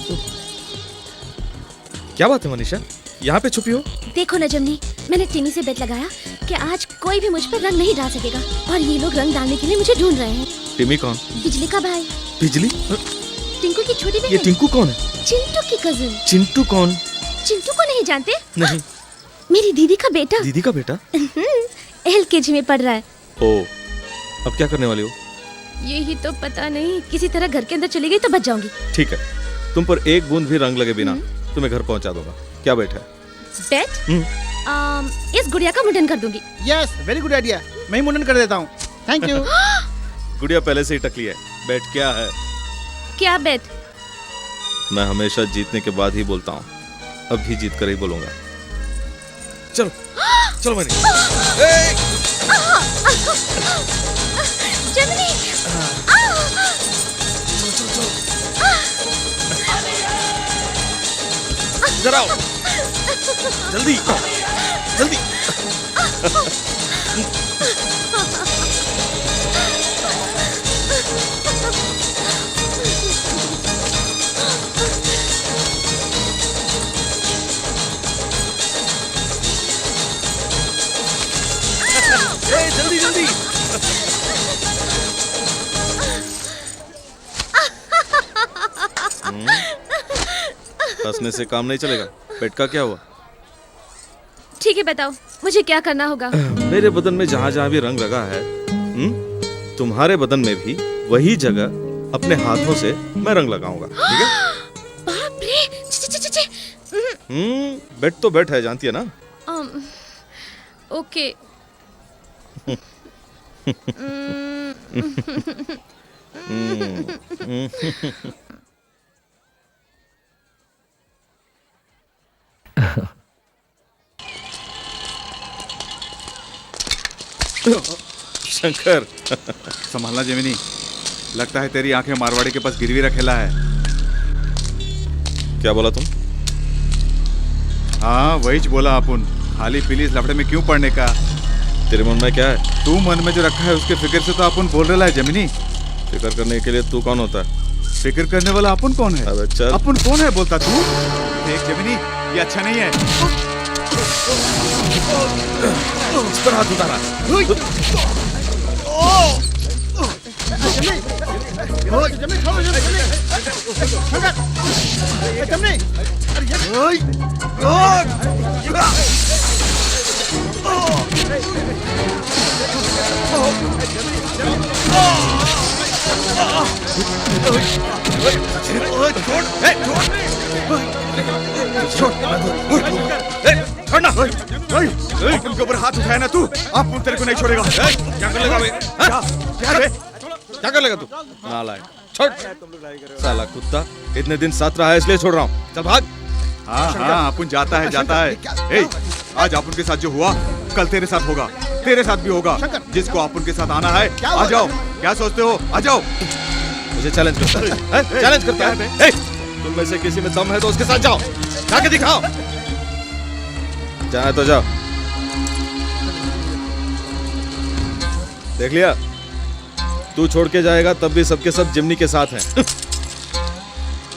क्या बात है मनीषा, यहाँ पे छुपी हो? देखो ना जमनी, मैंने टिनी से बेट लगाया कि आज कोई भी मुझ पर रंग नहीं डाल सकेगा, और ये लोग रंग डालने के लिए मुझे ढूंढ रहे हैं। टिमी कौन? बिजली का भाई, बिजली? टिंकू की छोटी बहन। ये टिंकू कौन है? चिंटू की कजिन। चिंटू कौन? चिंटू को नहीं जानते? नहीं। मेरी दीदी का बेटा। दीदी का बेटा? LKG में पढ़ रहा है। ओ, अब क्या करने वाली हो? यही तो पता नहीं, किसी तरह घर के अंदर चली गई तो बच जाऊंगी। ठीक है, तुम पर एक बूंद भी रंग लगे बिना तुम्हें घर पहुंचा दूंगा। क्या बैठा है? बेट? इस गुड़िया का मुंडन कर दूंगी। यस, वेरी गुड आइडिया, मैं ही मुंडन कर देता हूँ। Thank you. गुड़िया पहले से ही टकली है। बैठ क्या है? क्या बेट? मैं हमेशा जीतने के बाद ही बोलता हूँ, अब भी जीत कर ही बोलूंगा। चलो चलो मैंने। जमिनी! इधर आओ, जल्दी जल्दी। जल्दी जल्दी। हंसने से काम नहीं चलेगा। पेट का क्या हुआ? ठीक है, बताओ मुझे क्या करना होगा। मेरे बदन में जहाँ जहाँ भी रंग लगा है, तुम्हारे बदन में भी वही जगह अपने हाथों से मैं रंग लगाऊंगा, ठीक है? बाप रे बेट तो बेट है, जानती है ना? ओके शंकर संभालना जेमिनी, लगता है तेरी आंखें मारवाड़ी के पास गिरवी रखेला है। क्या बोला तुम? हाँ वही बोला अपन, खाली पीली इस लफड़े में क्यों पड़ने का? तेरे मन में क्या है? तू मन में जो रखा है उसके फिक्र से तो अपन बोल रहा है जेमिनी। फिक्र करने के लिए तू कौन होता है? फिक्र करने वाला अपन कौन है? अबे चल। अपन कौन है बोलता तू? देख जेमिनी, ये अच्छा नहीं है। इस पर हाथ उतारा। छोड़ना, अपन के ऊपर हाथ उठाया ना तू, अपन तेरे को नहीं छोड़ेगा। क्या कर लेगा बे? क्या कर लेगा तू? नालायक, छोड़। साला कुत्ता, इतने दिन साथ रहा है इसलिए छोड़ रहा हूँ। चल भाग। हाँ अपन जाता है। ए, आज अपन के साथ जो हुआ कल तेरे साथ होगा, तेरे साथ भी होगा। जिसको अपन के साथ आना है आ जाओ। क्या सोचते हो? आ जाओ। मुझे चैलेंज करता है? चैलेंज करता है? तुम में से किसी में दम है तो उसके साथ जाओ, जाके दिखाओ। जाए तो जाओ। देख लिया, तू छोड़ के जाएगा तब भी सबके सब जिमनी के साथ हैं।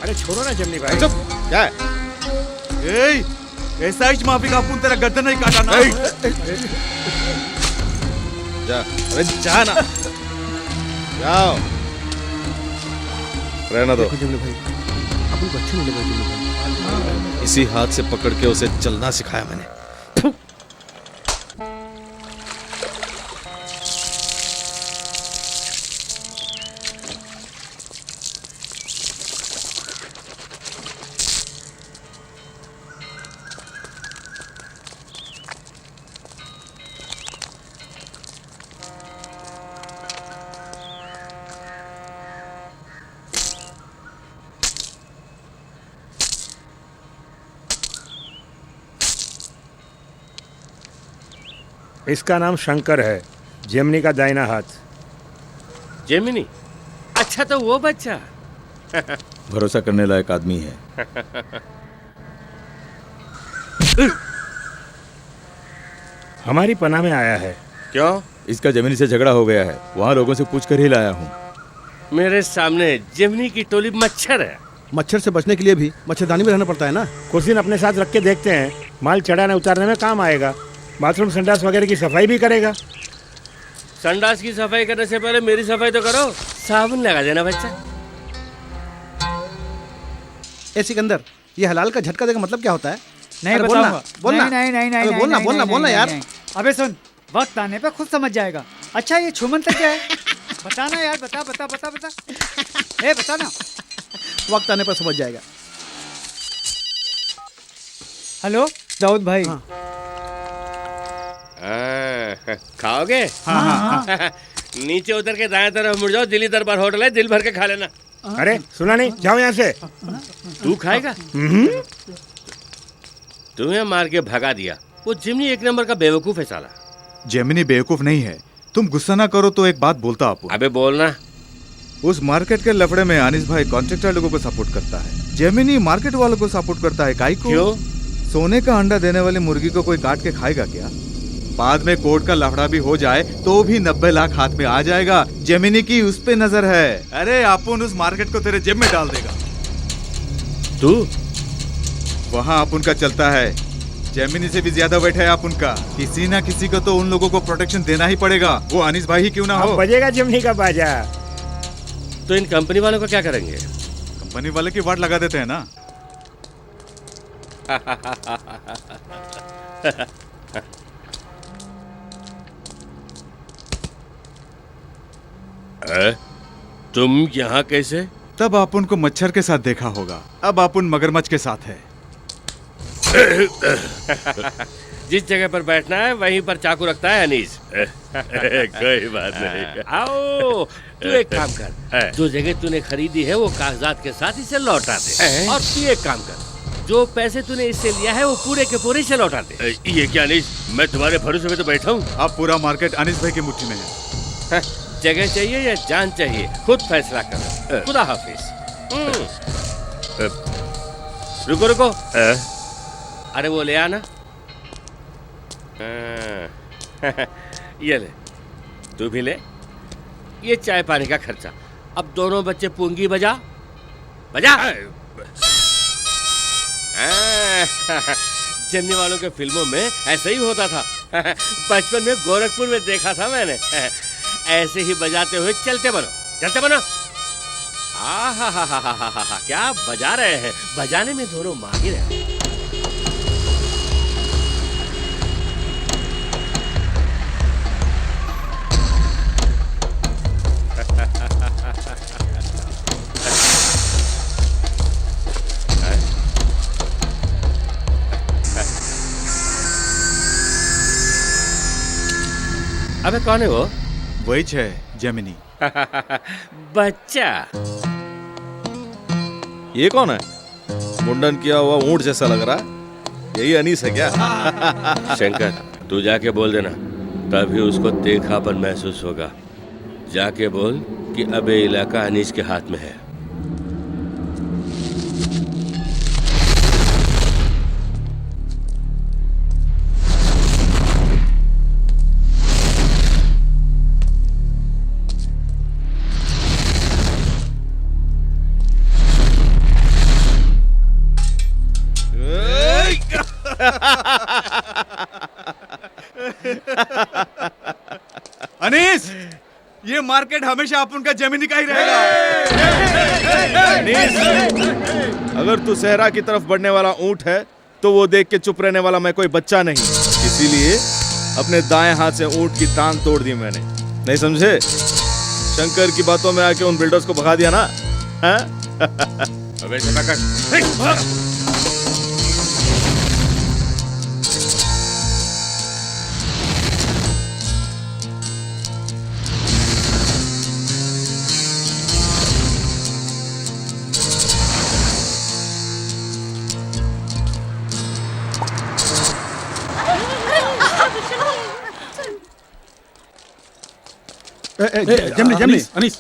अरे छोड़ो ना जिमनी भाई। चुप, क्या है? ऐसा ही माफी का अपन तेरा गर्दन नहीं काटा ना। जा, अरे जा ना, जाओ। रहना दो। भाई अपन को अच्छा नहीं लगा भाई। इसी हाथ से पकड़ के उसे चलना सिखाया मैंने। इसका नाम शंकर है, जेमिनी का दाहिना हाथ। जेमिनी? अच्छा तो वो बच्चा। भरोसा करने लायक आदमी है। हमारी पनाह में आया है। क्यों? इसका जेमिनी से झगड़ा हो गया है, वहाँ लोगों से पूछ कर ही लाया हूँ। मेरे सामने जेमिनी की टोली मच्छर है। मच्छर से बचने के लिए भी मच्छरदानी में रहना पड़ता है ना। कुछ दिन अपने साथ रख के देखते हैं, माल चढ़ाने उतारने में काम आएगा। बाथरूम संडास वगैरह की सफाई भी करेगा। संडास की सफाई करने से पहले मेरी सफाई तो करो। साबुन लगा देना बच्चा। ए सिकंदर, ये हलाल का झटका देगा मतलब क्या होता है? नहीं अरे बताऊंगा। बोलना। नहीं, बोलना यार। अबे सुन, वक्त आने पे खुद समझ जाएगा। अच्छा ये छुमंतर क्या है? बताना यार, बता। ए बता ना। वक्त आने पर समझ जाएगा। हेलो दाऊद भाई। खाओगे? हाँ। नीचे उतर के दाएं तरफ मुड़ जाओ, दिल्ली दरबार होटल है, दिल भर के खा लेना। अरे सुना नहीं, जाओ यहाँ से। तू खाएगा? तुम्हें मार के भगा दिया। वो जिमनी एक नंबर का बेवकूफ है साला। जेमिनी बेवकूफ नहीं है, तुम गुस्सा ना करो तो एक बात बोलता आपको। अबे बोलना। उस मार्केट के लफड़े में अनिस भाई कॉन्ट्रैक्टर लोगों को सपोर्ट करता है, जेमिनी मार्केट वालों को सपोर्ट करता है। काहे को? क्यों? सोने का अंडा देने वाली मुर्गी को कोई काट के खाएगा क्या? बाद में कोर्ट का लफड़ा भी हो जाए तो भी 90 लाख हाथ में आ जाएगा। जेमिनी की उस पे नजर है। अरे अपन उस मार्केट को तेरे जेब में डाल देगा। तू वहाँ अपन का चलता है, जेमिनी से भी ज्यादा वेट है अपन का। किसी ना किसी को तो उन लोगों को प्रोटेक्शन देना ही पड़ेगा, वो अनिस भाई ही क्यों ना हो। बजेगा जेमिनी का बाजा। तो इन कंपनी वालों का क्या करेंगे? कंपनी वाले की वाट लगा देते हैं ना। तुम यहाँ कैसे? तब आप उनको मच्छर के साथ देखा होगा, अब आप उन मगरमच्छ के साथ है। जिस जगह पर बैठना है वहीं पर चाकू रखता है अनीस। कोई बात नहीं। आओ, तू एक काम कर, जो जगह तूने खरीदी है वो कागजात के साथ इसे लौटा दे। और तू एक काम कर, जो पैसे तूने इससे लिया है वो पूरे के पूरे इसे लौटा दे। ये क्या अनीस, मैं तुम्हारे भरोसे पे तो बैठा हूँ। अब पूरा मार्केट अनीस भाई की मुट्ठी में है। जगह चाहिए या जान चाहिए, खुद फैसला कर। खुदा हाफिज। रुको रुको, अरे वो ले आना। ये ले, तू भी ले। ये चाय पानी का खर्चा। अब दोनों बच्चे पूंगी बजा बजा। जमने वालों के फिल्मों में ऐसे ही होता था। बचपन में गोरखपुर में देखा था मैंने। ऐसे ही बजाते हुए चलते बनो। आहा, क्या बजा रहे हैं। बजाने में दोनों माहिर हैं। अबे कौन है वो? वही है जेमिनी। बच्चा। ये कौन है? मुंडन किया हुआ ऊंट जैसा लग रहा है, यही अनीस है क्या? शंकर, तू जाके बोल देना, तभी उसको देखा पर महसूस होगा। जाके बोल कि अब ये इलाका अनीस के हाथ में है। अनीस, ये मार्केट हमेशा अपन का जेमिनी का ही रहेगा। अगर तू सहरा की तरफ बढ़ने वाला ऊंट है तो वो देख के चुप रहने वाला मैं कोई बच्चा नहीं। इसीलिए अपने दाएं हाथ से ऊंट की टांग तोड़ दी मैंने। नहीं समझे? शंकर की बातों में आके उन बिल्डर्स को भगा दिया ना। अबे चला कर।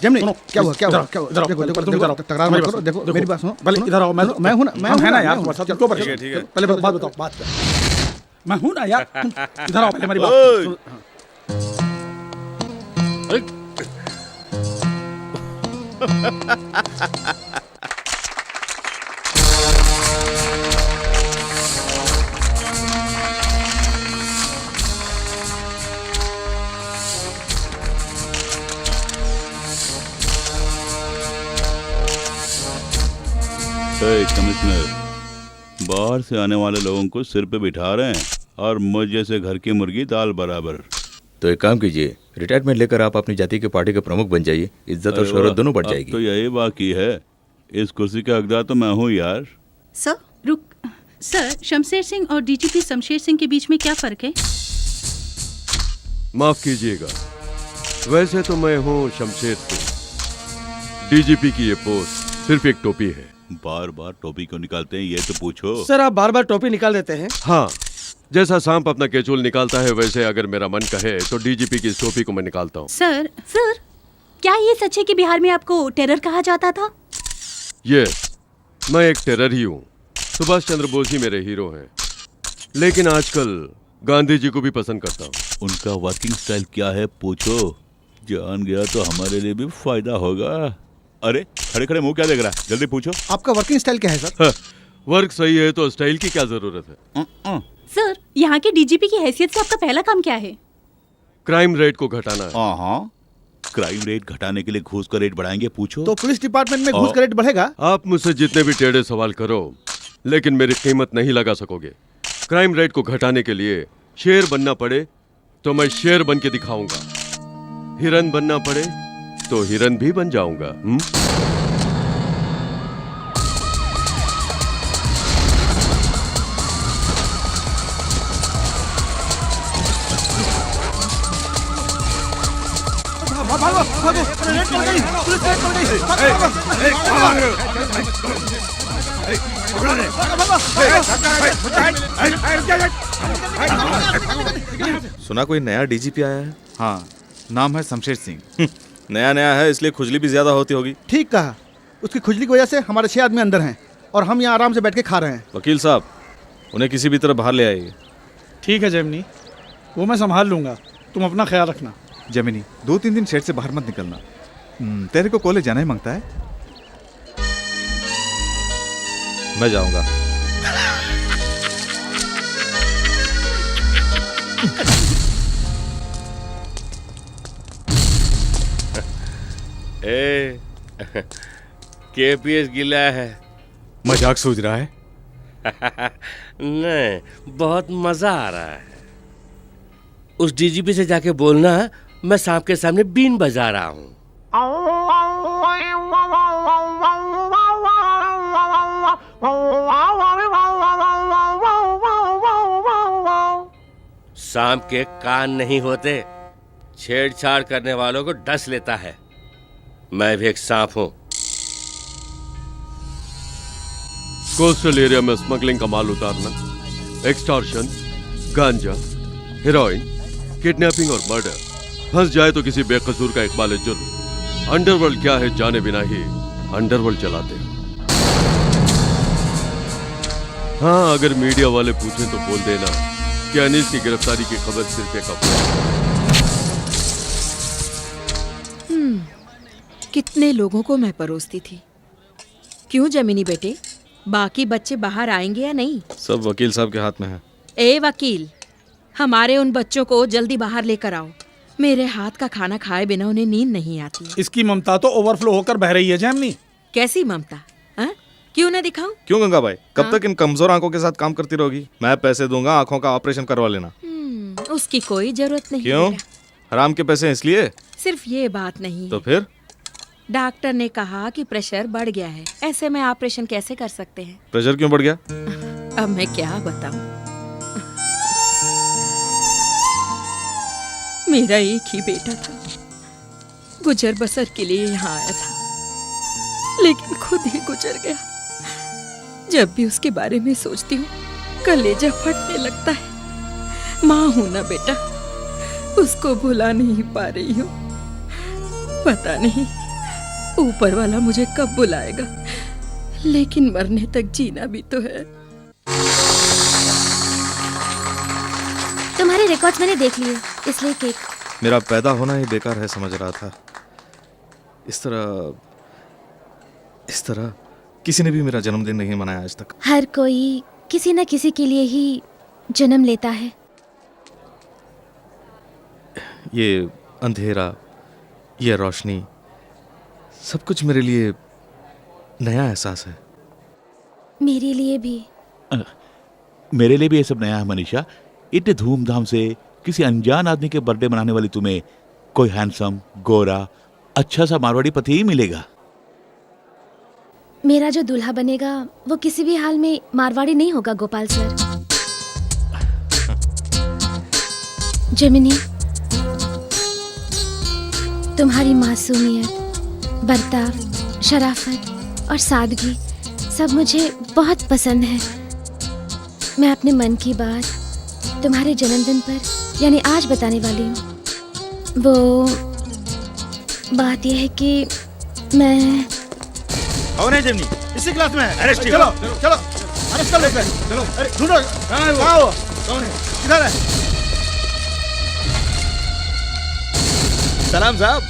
जेमिनी, क्या हुआ? देखो, तकरार मत करो। देखो, मेरी बात सुनो। इधर आओ। मैं हूं ना, है ना यार। ठीक है। पहले बात बताओ, बात कर। मैं हूं ना यार, तुम इधर आओ, पहले मेरी बात। कमिश्नर, बाहर से आने वाले लोगों को सिर पे बिठा रहे हैं और मुझ जैसे घर की मुर्गी दाल बराबर। तो एक काम कीजिए, रिटायरमेंट लेकर आप अपनी जाति के पार्टी के प्रमुख बन जाइए। इज्जत और शोहरत दोनों बढ़ जाएगी। तो यही बाकी है। इस कुर्सी का हकदार तो मैं हूँ यार। सर, शमशेर सिंह और डीजीपी शमशेर सिंह के बीच में क्या फर्क है? माफ कीजिएगा, वैसे तो मैं हूँ शमशेर सिंह। डीजीपी की ये पोस्ट सिर्फ एक टोपी है। बार बार टोपी क्यों निकालते हैं, ये तो पूछो। सर, आप बार बार टोपी निकाल देते हैं। हाँ, जैसा सांप अपना केचुल निकालता है, वैसे अगर मेरा मन कहे तो डीजीपी की इस टोपी को मैं निकालता हूँ। सर, क्या ये सच है कि बिहार में आपको टेरर कहा जाता था? यस, मैं एक टेरर ही हूँ। सुभाष चंद्र बोस ही मेरे हीरो हैं, लेकिन आजकल गांधी जी को भी पसंद करता हूँ। उनका वर्किंग स्टाइल क्या है पूछो, जान गया तो हमारे लिए भी फायदा होगा। अरे खड़े खड़े मुंह क्या देख रहा है, जल्दी पूछो। आपका वर्किंग स्टाइल क्या है सर? वर्क सही है तो स्टाइल की क्या जरूरत है? सर, यहाँ के डीजीपी की हैसियत से आपका पहला काम क्या है? क्राइम रेट को घटाना है। हाँ, क्राइम रेट घटाने के लिए घूस का रेट बढ़ाएंगे पूछो। तो पुलिस डिपार्टमेंट में घूस का रेट बढ़ेगा? आप मुझसे जितने भी टेढ़े सवाल करो, लेकिन मेरी कीमत नहीं लगा सकोगे। क्राइम रेट को घटाने के लिए शेर बनना पड़े तो मैं शेर बन के दिखाऊंगा, हिरन बनना पड़े तो हिरन भी बन जाऊंगा। भागो भागो, रेड पड़ गई, पुलिस रेड पड़ गई, सुना कोई नया डीजीपी आया है? हाँ, नाम है शमशेर सिंह। नया नया है इसलिए खुजली भी ज्यादा होती होगी। ठीक कहा, उसकी खुजली की वजह से हमारे 6 आदमी अंदर हैं और हम यहाँ आराम से बैठ के खा रहे हैं। वकील साहब, उन्हें किसी भी तरह बाहर ले आइए। ठीक है जेमिनी, वो मैं संभाल लूंगा, तुम अपना ख्याल रखना। जेमिनी, 2-3 दिन शेड से बाहर मत निकलना। तेरे को कॉलेज जाना ही मांगता है। मैं जाऊंगा। ए, केपीएस गिला है। मजाक सूझ रहा है? नहीं, बहुत मजा आ रहा है। उस डीजीपी से जाके बोलना मैं सांप के सामने बीन बजा रहा हूँ। सांप के कान नहीं होते, छेड़छाड़ करने वालों को डस लेता है। मैं भी एक सांप हूँ। कोस्टल एरिया में स्मगलिंग का माल उतारना, एक्सटॉर्शन, गांजा, हेरोइन, किडनैपिंग और मर्डर, फंस जाए तो किसी बेकसूर का इकबाल जुर्म। अंडरवर्ल्ड क्या है जाने बिना ही अंडरवर्ल्ड चलाते हैं। हाँ, अगर मीडिया वाले पूछें तो बोल देना कि अनीस की गिरफ्तारी की खबर सिर्फ एक अफवाह। कितने लोगों को मैं परोसती थी। क्यों जमीनी बेटे, बाकी बच्चे बाहर आएंगे या नहीं? सब वकील साहब के हाथ में है। ए वकील, हमारे उन बच्चों को जल्दी बाहर लेकर आओ। मेरे हाथ का खाना खाए बिना उन्हें नींद नहीं आती। इसकी ममता तो ओवरफ्लो होकर बह रही है जेमिनी। कैसी ममता? हाँ? क्यों ना दिखाऊं? क्यों गंगा भाई, कब तक इन कमजोर आंखों के साथ काम करती रहोगी? मैं पैसे दूंगा, आंखों का ऑपरेशन करवा लेना। उसकी कोई जरूरत नहीं। क्यों? हराम के पैसे इसलिए? सिर्फ ये बात नहीं। तो फिर? डॉक्टर ने कहा कि प्रेशर बढ़ गया है, ऐसे में ऑपरेशन कैसे कर सकते हैं? प्रेशर क्यों बढ़ गया? अब मैं क्या बताऊं? मेरा एक ही बेटा था, गुजर बसर के लिए यहाँ आया था, लेकिन खुद ही गुजर गया। जब भी उसके बारे में सोचती हूँ कलेजा फटने लगता है। माँ हूं ना बेटा, उसको भुला नहीं पा रही हूँ। पता नहीं ऊपर वाला मुझे कब बुलाएगा, लेकिन मरने तक जीना भी तो है। तुम्हारे रिकॉर्ड्स मैंने देख लिए, इसलिए केक। मेरा पैदा होना ही बेकार है समझ रहा था। इस तरह किसी ने भी मेरा जन्मदिन नहीं मनाया आज तक। हर कोई किसी न किसी के लिए ही जन्म लेता है। ये अंधेरा, ये रोशनी, सब कुछ मेरे लिए नया एहसास है। मेरे लिए भी। मेरे लिए भी ये सब नया है मनीषा। इतने धूमधाम से किसी अनजान आदमी के बर्थडे मनाने वाली तुम्हें कोई हैंडसम, गोरा, अच्छा सा मारवाड़ी पति ही मिलेगा। मेरा जो दूल्हा बनेगा वो किसी भी हाल में मारवाड़ी नहीं होगा गोपाल सर। जेमिनी, तुम्हारी मासूमियत, बर्ताव, शराफत और सादगी सब मुझे बहुत पसंद है। मैं अपने मन की बात तुम्हारे जन्मदिन पर यानी आज बताने वाली हूँ। वो बात यह है कि मैं कौन है जेमिनी? इसी क्लास में है। अरेस्ट चलो चलो अरेस्ट कर लेते हैं। चलो अरे ढूंढो कहाँ है वो? कौन है? किधर है? सलाम साहब,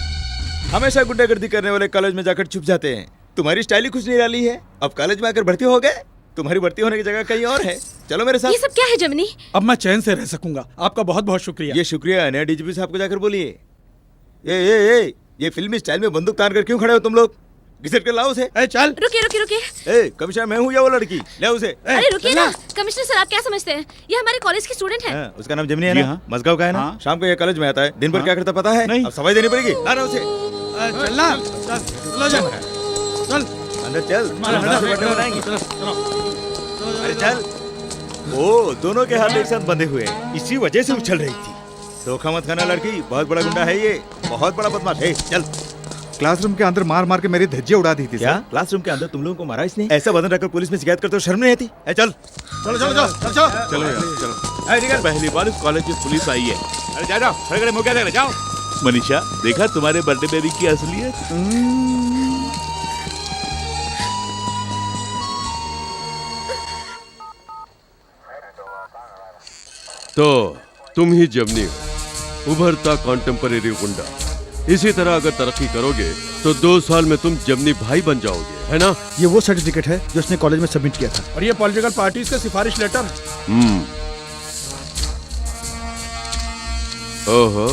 हमेशा गुंडागर्दी करने वाले कॉलेज में जाकर छुप जाते हैं। तुम्हारी स्टाइल ही कुछ निराली है। अब कॉलेज में आकर भर्ती हो गए। तुम्हारी भर्ती होने की जगह कहीं और है। चलो मेरे साथ। ये सब क्या है जेमिनी? अब मैं चैन से रह सकूंगा। आपका बहुत बहुत शुक्रिया। ये शुक्रिया नया डीजीपी साहब को जाकर बोलिए। ये फिल्मी स्टाइल में बंदूक तान कर क्यों खड़े हो तुम लोग? घिसट कर लाओ उसे। चल। रुकिए। कमिश्नर मैं हूँ या वो लड़की? ले उसे। अरे रुकिए ना, कमिश्नर सर आप क्या समझते हैं? ये हमारे कॉलेज की स्टूडेंट है। उसका नाम जेमिनी है ना? मजगांव का है ना? शाम को ये कॉलेज में आता है। दिन भर क्या करता पता है? अब सफाई देनी पड़ेगी। ला रहा उसे। चलना चलो जा चल अंदर चल, बर्थडे मनाएंगे। अरे चल। ओ, दोनों के हाथ एक साथ बंधे हुए हैं, इसी वजह से उछल रही थी। धोखा मत खाना लड़की, बहुत बड़ा गुंडा है ये, बहुत बड़ा बदमाश है। चल। क्लासरूम के अंदर मार मार के मेरी धज्जियां उड़ा दी थी। क्या क्लासरूम के अंदर तुम लोगों को मारा इसने? ऐसा बदन रखकर पुलिस में शिकायत करते हो, शर्म नहीं आती? चल चलो चलो चलो चलो चलो यार चलो। पहली बार इस कॉलेज में पुलिस आई है। अरे जा जाओ, खड़े खड़े मुंह क्या देख रहे, जाओ। मनीषा, देखा तुम्हारे बर्थडे बेबी की असलियत? तो तुम ही जमनी हो, उभरता कॉन्टेम्परेरी गुंडा। इसी तरह अगर तरक्की करोगे तो 2 साल में तुम जमनी भाई बन जाओगे, है ना? ये वो सर्टिफिकेट है जो उसने कॉलेज में सबमिट किया था। और ये पॉलिटिकल पार्टीज का सिफारिश लेटर। ओहो,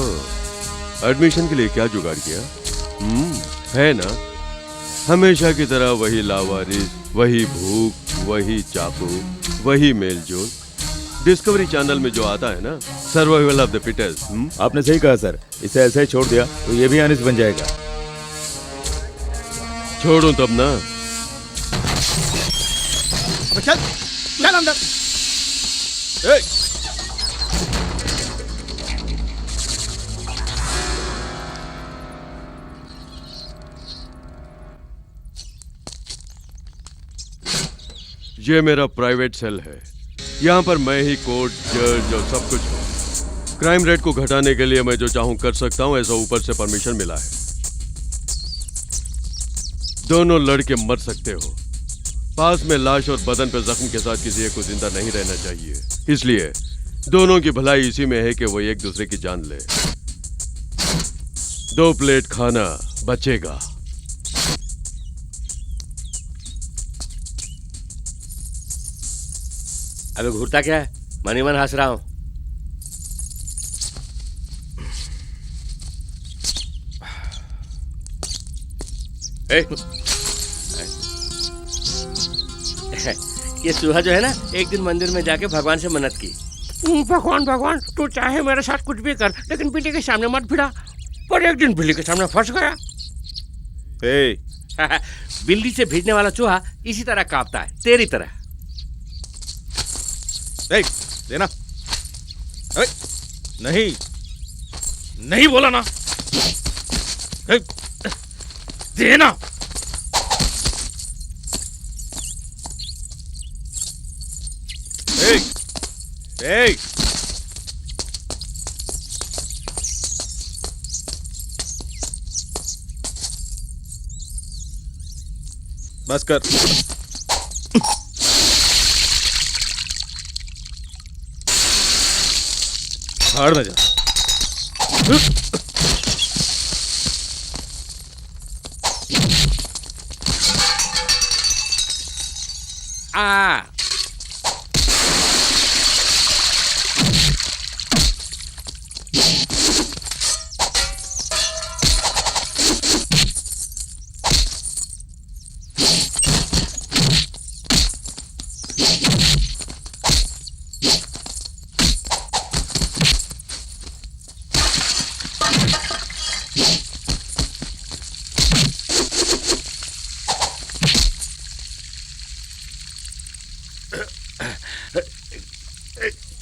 एडमिशन के लिए क्या जुगाड़ किया? है ना, हमेशा की तरह वही लावारिस, वही भूख, वही चाकू, वही मेलजोल। डिस्कवरी चैनल में जो आता है ना, सर्वाइवल ऑफ द फिटेस्ट। आपने सही कहा सर, इसे ऐसा ही छोड़ दिया तो ये भी आनिस बन जाएगा। छोड़ूं तब ना। अब चल चल अंदर। ये मेरा प्राइवेट सेल है, यहाँ पर मैं ही कोर्ट, जज और सब कुछ हूँ। क्राइम रेट को घटाने के लिए मैं जो चाहूँ कर सकता हूँ, ऐसा ऊपर से परमिशन मिला है। दोनों लड़के मर सकते हो, पास में लाश और बदन पर जख्म के साथ किसी एक को जिंदा नहीं रहना चाहिए। इसलिए दोनों की भलाई इसी में है कि वो एक दूसरे की जान ले। 2 प्लेट खाना बचेगा। अबे घूरता क्या है? मन ही मन हंस रहा हूं। ये चूहा जो है ना, एक दिन मंदिर में जाके भगवान से मन्नत की, भगवान भगवान तू चाहे मेरे साथ कुछ भी कर, लेकिन बिल्ली के सामने मत भिड़ा। पर एक दिन बिल्ली के सामने फंस गया। बिल्ली से भिड़ने वाला चूहा इसी तरह कांपता है, तेरी तरह। देना। नहीं नहीं बोला ना। देना। बस कर। भाड़ में जा।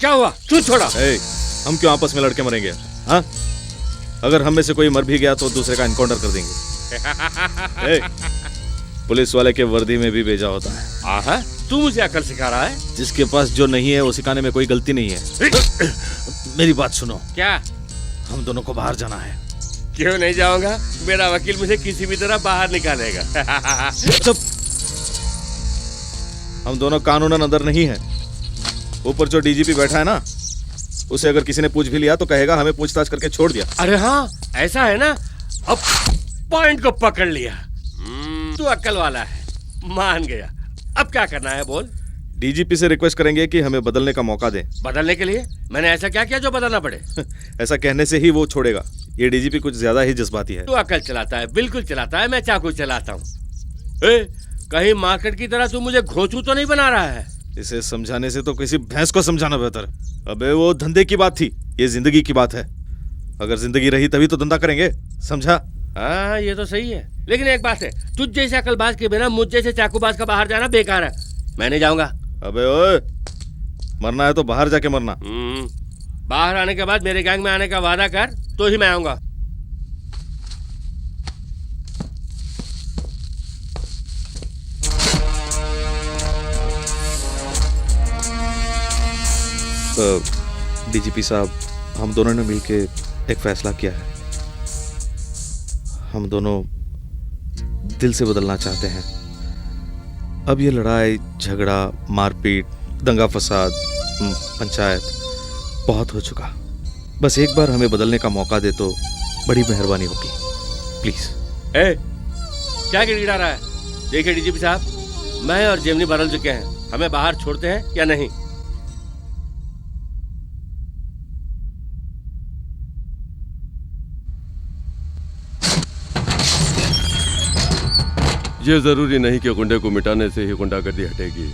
क्या हुआ? क्यों छोड़ा? हम क्यों आपस में लड़के मरेंगे यार? हाँ, अगर हम में से कोई मर भी गया तो दूसरे का एनकाउंटर कर देंगे। पुलिस वाले के वर्दी में भी भेजा होता है। तू मुझे अकल सिखा रहा है? जिसके पास जो नहीं है वो सिखाने में कोई गलती नहीं है। मेरी बात सुनो। क्या? हम दोनों को बाहर जाना है। क्यों नहीं जाऊंगा? मेरा वकील मुझे किसी भी तरह बाहर निकालेगा। चुप। हम दोनों कानूनन अंदर नहीं है। ऊपर जो डीजीपी बैठा है ना, उसे अगर किसी ने पूछ भी लिया तो कहेगा हमें पूछताछ करके छोड़ दिया। अरे हाँ, ऐसा है ना। अब पॉइंट को पकड़ लिया। तू अक्ल वाला है, मान गया। अब क्या करना है बोल? डीजीपी से रिक्वेस्ट करेंगे कि हमें बदलने का मौका दें। बदलने के लिए? मैंने ऐसा क्या किया जो बदलना पड़े? ऐसा कहने से ही वो छोड़ेगा। ये डीजीपी कुछ ज्यादा ही जज्बाती है। तू अकल चलाता है, बिल्कुल चलाता है। मैं चाकू चलाता हूँ। कहीं मार्केट की तरह तू मुझे घोंचू तो नहीं बना रहा है? इसे समझाने से तो किसी भैंस को समझाना बेहतर। अबे वो धंधे की बात थी, ये जिंदगी की बात है। अगर जिंदगी रही तभी तो धंधा करेंगे, समझा? हाँ ये तो सही है, लेकिन एक बात है, तुझ जैसे अकलबाज के बिना मुझ जैसे चाकूबाज का बाहर जाना बेकार है। मैं नहीं जाऊंगा। अबे ओए, मरना है तो बाहर जाके मरना। बाहर आने के बाद मेरे गैंग में आने का वादा कर, तो ही मैं आऊंगा। डीजीपी साहब, हम दोनों ने मिलके एक फैसला किया है। हम दोनों दिल से बदलना चाहते हैं। अब ये लड़ाई झगड़ा मारपीट दंगा फसाद पंचायत बहुत हो चुका। बस एक बार हमें बदलने का मौका दे तो बड़ी मेहरबानी होगी, प्लीज। क्या गिड़गिड़ा रहा है? देखिए डीजीपी साहब, मैं और जेमिनी बदल चुके हैं, हमें बाहर छोड़ते हैं या नहीं? ये जरूरी नहीं कि गुंडे को मिटाने से ही गुंडागर्दी हटेगी।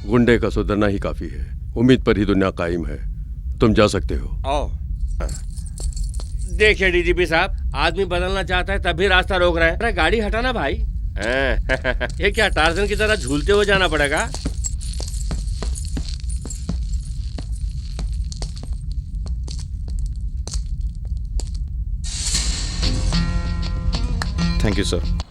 गुंडे का सुधरना ही काफी है। उम्मीद पर ही दुनिया कायम है। तुम जा सकते हो। आओ। देखिए डीजीपी साहब, आदमी बदलना चाहता है तभी रास्ता रोक रहे हैं। अरे गाड़ी हटाना भाई। ये क्या टार्जन की तरह झूलते हुए जाना पड़ेगा? Thank you sir.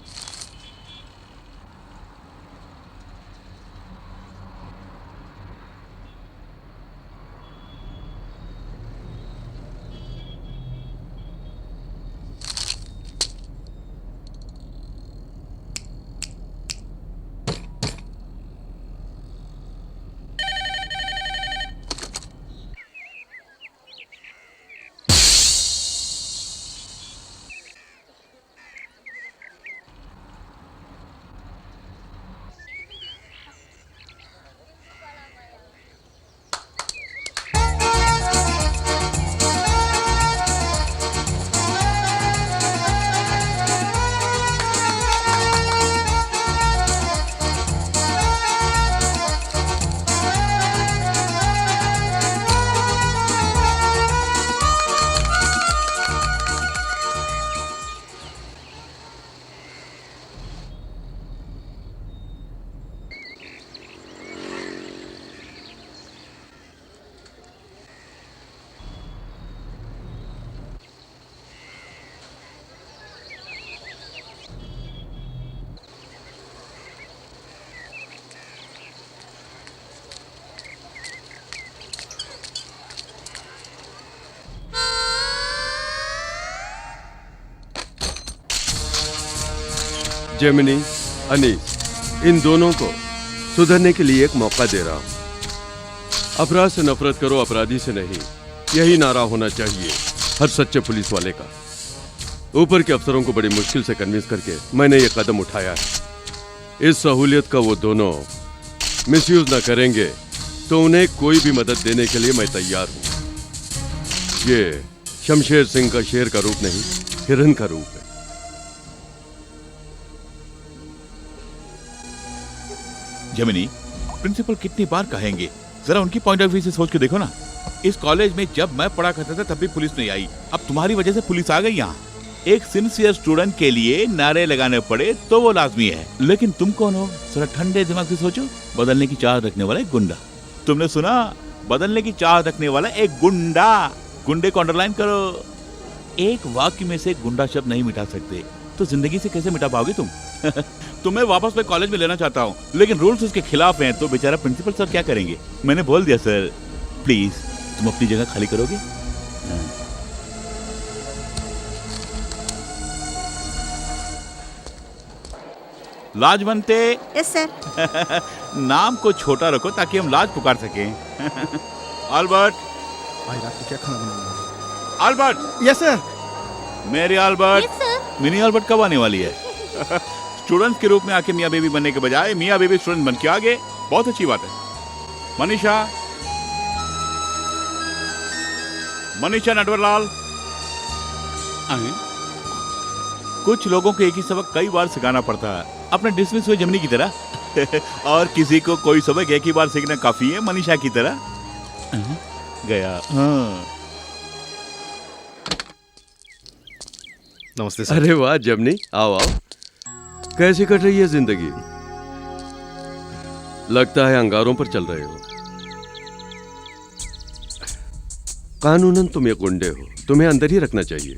Gemini, Anees, इन दोनों को सुधरने के लिए एक मौका दे रहा हूं। अपराध से नफरत करो, अपराधी से नहीं। यही नारा होना चाहिए हर सच्चे पुलिस वाले का। ऊपर के अफसरों को बड़ी मुश्किल से कन्विंस करके मैंने ये कदम उठाया है। इस सहूलियत का वो दोनों मिसयूज ना करेंगे तो उन्हें कोई भी मदद देने के लिए मैं तैयार हूं। ये शमशेर सिंह का शेर का रूप नहीं, हिरन का रूप है। जेमिनी, प्रिंसिपल कितनी बार कहेंगे, जरा उनकी पॉइंट ऑफ व्यू से सोच के देखो ना। इस कॉलेज में जब मैं पढ़ा करता था तब भी पुलिस नहीं आई, अब तुम्हारी वजह से पुलिस आ गई यहाँ। एक सिंसियर स्टूडेंट के लिए नारे लगाने पड़े तो वो लाजमी है, लेकिन तुम कौन हो? जरा ठंडे दिमाग से सोचो। बदलने की चाह रखने वाला एक गुंडा। तुमने सुना? बदलने की चाह रखने वाला एक गुंडा। गुंडे को अंडरलाइन करो। एक वाक्य में से गुंडा शब्द नहीं मिटा सकते तो जिंदगी से कैसे मिटा पाओगे तुम? तुम्हें वापस मैं कॉलेज में लेना चाहता हूँ, लेकिन रूल्स उसके खिलाफ हैं, तो बेचारा प्रिंसिपल सर क्या करेंगे? मैंने बोल दिया सर, प्लीज तुम अपनी जगह खाली करोगे? लाजवंते। Yes sir. नाम को छोटा रखो ताकि हम लाज पुकार सकें। अल्बर्ट। भाई रात को क्या खाना बनाना? Albert. Yes sir. Mary Albert. Yes sir. Mini Albert कब आने वाली है? स्टूडेंट के रूप में आके मियाँ बेबी बनने के बजाय मियाँ बेबी स्टूडेंट बन के आगे, बहुत अच्छी बात है। मनीषा, मनीषा नटवरलाल। कुछ लोगों को एक ही सबक कई बार सिखाना पड़ता है, अपने डिसमिस हुए जेमिनी की तरह। और किसी को कोई सबक एक ही बार सीखना काफी है, मनीषा की तरह। गया। हाँ। नमस्ते सर। अरे वाह जमनी, आओ आओ। कैसी कट रही है जिंदगी? लगता है अंगारों पर चल रहे हो। कानूनन तुम एक गुंडे हो, तुम्हें अंदर ही रखना चाहिए।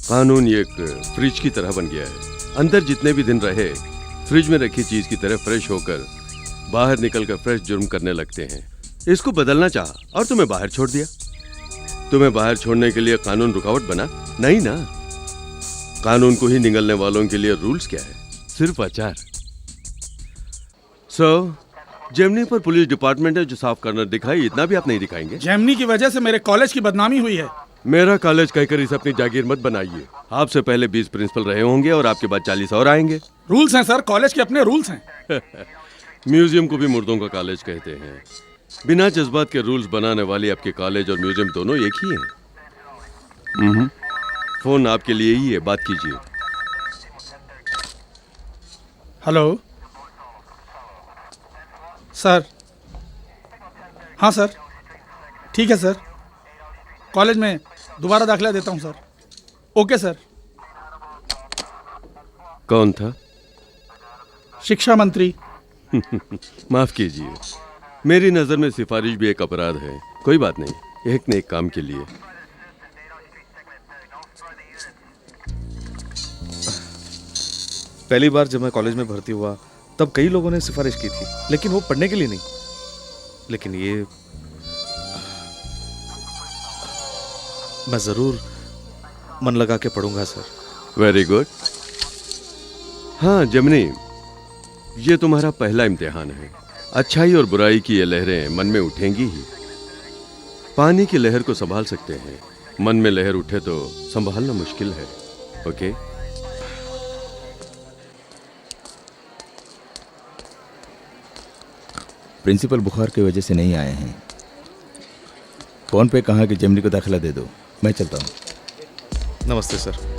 कानून ये एक फ्रिज की तरह बन गया है। अंदर जितने भी दिन रहे, फ्रिज में रखी चीज की तरह फ्रेश होकर बाहर निकलकर फ्रेश जुर्म करने लगते हैं। इसको बदलना चाहा और तुम्हें बाहर छोड़ दिया। तुम्हें बाहर छोड़ने के लिए कानून रुकावट बना? नहीं ना। कानून को ही निगलने वालों के लिए रूल्स क्या है? सिर्फ आचार। जेमनी पर पुलिस डिपार्टमेंट है जो साफ करना दिखाई, इतना भी आप नहीं दिखाएंगे? जेमनी की वजह से मेरे कॉलेज की बदनामी हुई है। मेरा कॉलेज कहकर इसे अपनी जागीर मत बनाइए। आपसे पहले 20 प्रिंसिपल रहे होंगे और आपके बाद 40 और आएंगे। रूल्स हैं सर, कॉलेज के अपने रूल्स हैं। म्यूजियम को भी मुर्दों का कॉलेज कहते हैं। बिना जज्बात के रूल्स बनाने वाली आपके कॉलेज और म्यूजियम दोनों एक ही हैं। फोन आपके लिए ही है, बात कीजिए। Hello sir. हाँ सर, ठीक है सर। कॉलेज में दोबारा दाखिला देता हूँ सर। Okay sir. कौन था? शिक्षा मंत्री। माफ कीजिए, मेरी नजर में सिफारिश भी एक अपराध है। कोई बात नहीं, एक न एक काम के लिए। पहली बार जब मैं कॉलेज में भर्ती हुआ तब कई लोगों ने सिफारिश की थी, लेकिन वो पढ़ने के लिए नहीं। लेकिन ये मैं जरूर मन लगा के पढ़ूंगा सर। Very good. हाँ जमनी, ये तुम्हारा पहला इम्तिहान है। अच्छाई और बुराई की ये लहरें मन में उठेंगी ही। पानी की लहर को संभाल सकते हैं, मन में लहर उठे तो संभालना मुश्किल है। ओके? प्रिंसिपल बुखार की वजह से नहीं आए हैं। फोन पे कहा कि जेमनी को दाखिला दे दो, मैं चलता हूँ। नमस्ते सर।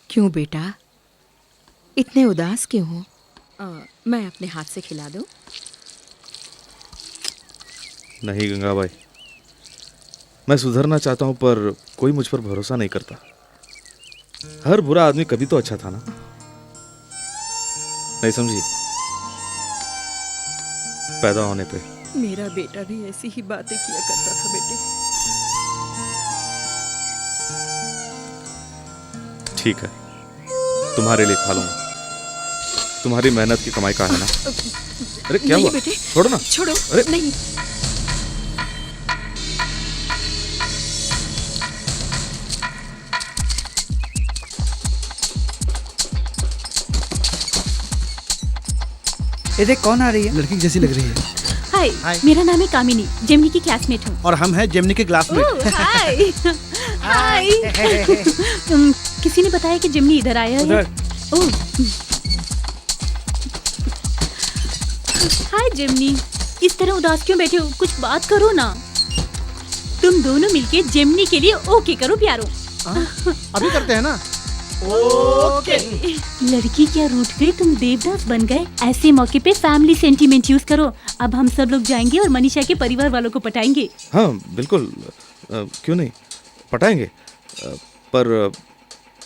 क्यों बेटा, इतने उदास क्यों हो? मैं अपने हाथ से खिला दूं? नहीं गंगाबाई, मैं सुधरना चाहता हूं पर कोई मुझ पर भरोसा नहीं करता। हर बुरा आदमी कभी तो अच्छा था ना, नहीं समझी? पैदा होने पे मेरा बेटा भी ऐसी ही बातें किया करता था बेटे। ठीक है, तुम्हारे लिए खा लूंगा। तुम्हारी मेहनत की कमाई का है ना। अरे क्या नहीं हुआ? बेटे, छोड़ो ना। छोड़ो। अरे नहीं। ये देख कौन आ रही है? लड़की जैसी लग रही है। हाय, मेरा नाम है कामिनी, जेमिनी की क्लासमेट हूँ। और हम हैं जेमिनी के क्लासमेट। हाय। हाय। किसी ने बताया कि जेमिनी इधर आया है। ओह। हाय जेमिनी, इस तरह उदास क्यों बैठे हो? कुछ बात करो ना। तुम दोनों मिलके जेमिनी के लिए ओके करो प्यारो। अभी करते हैं ना। ओके। लड़की क्या रूठ गई, तुम देवदास बन गए। ऐसे मौके पे फैमिली सेंटीमेंट यूज करो। अब हम सब लोग जाएंगे और मनीषा के परिवार वालों को पटाएंगे। हाँ बिल्कुल, क्यों नहीं, पटाएंगे। पर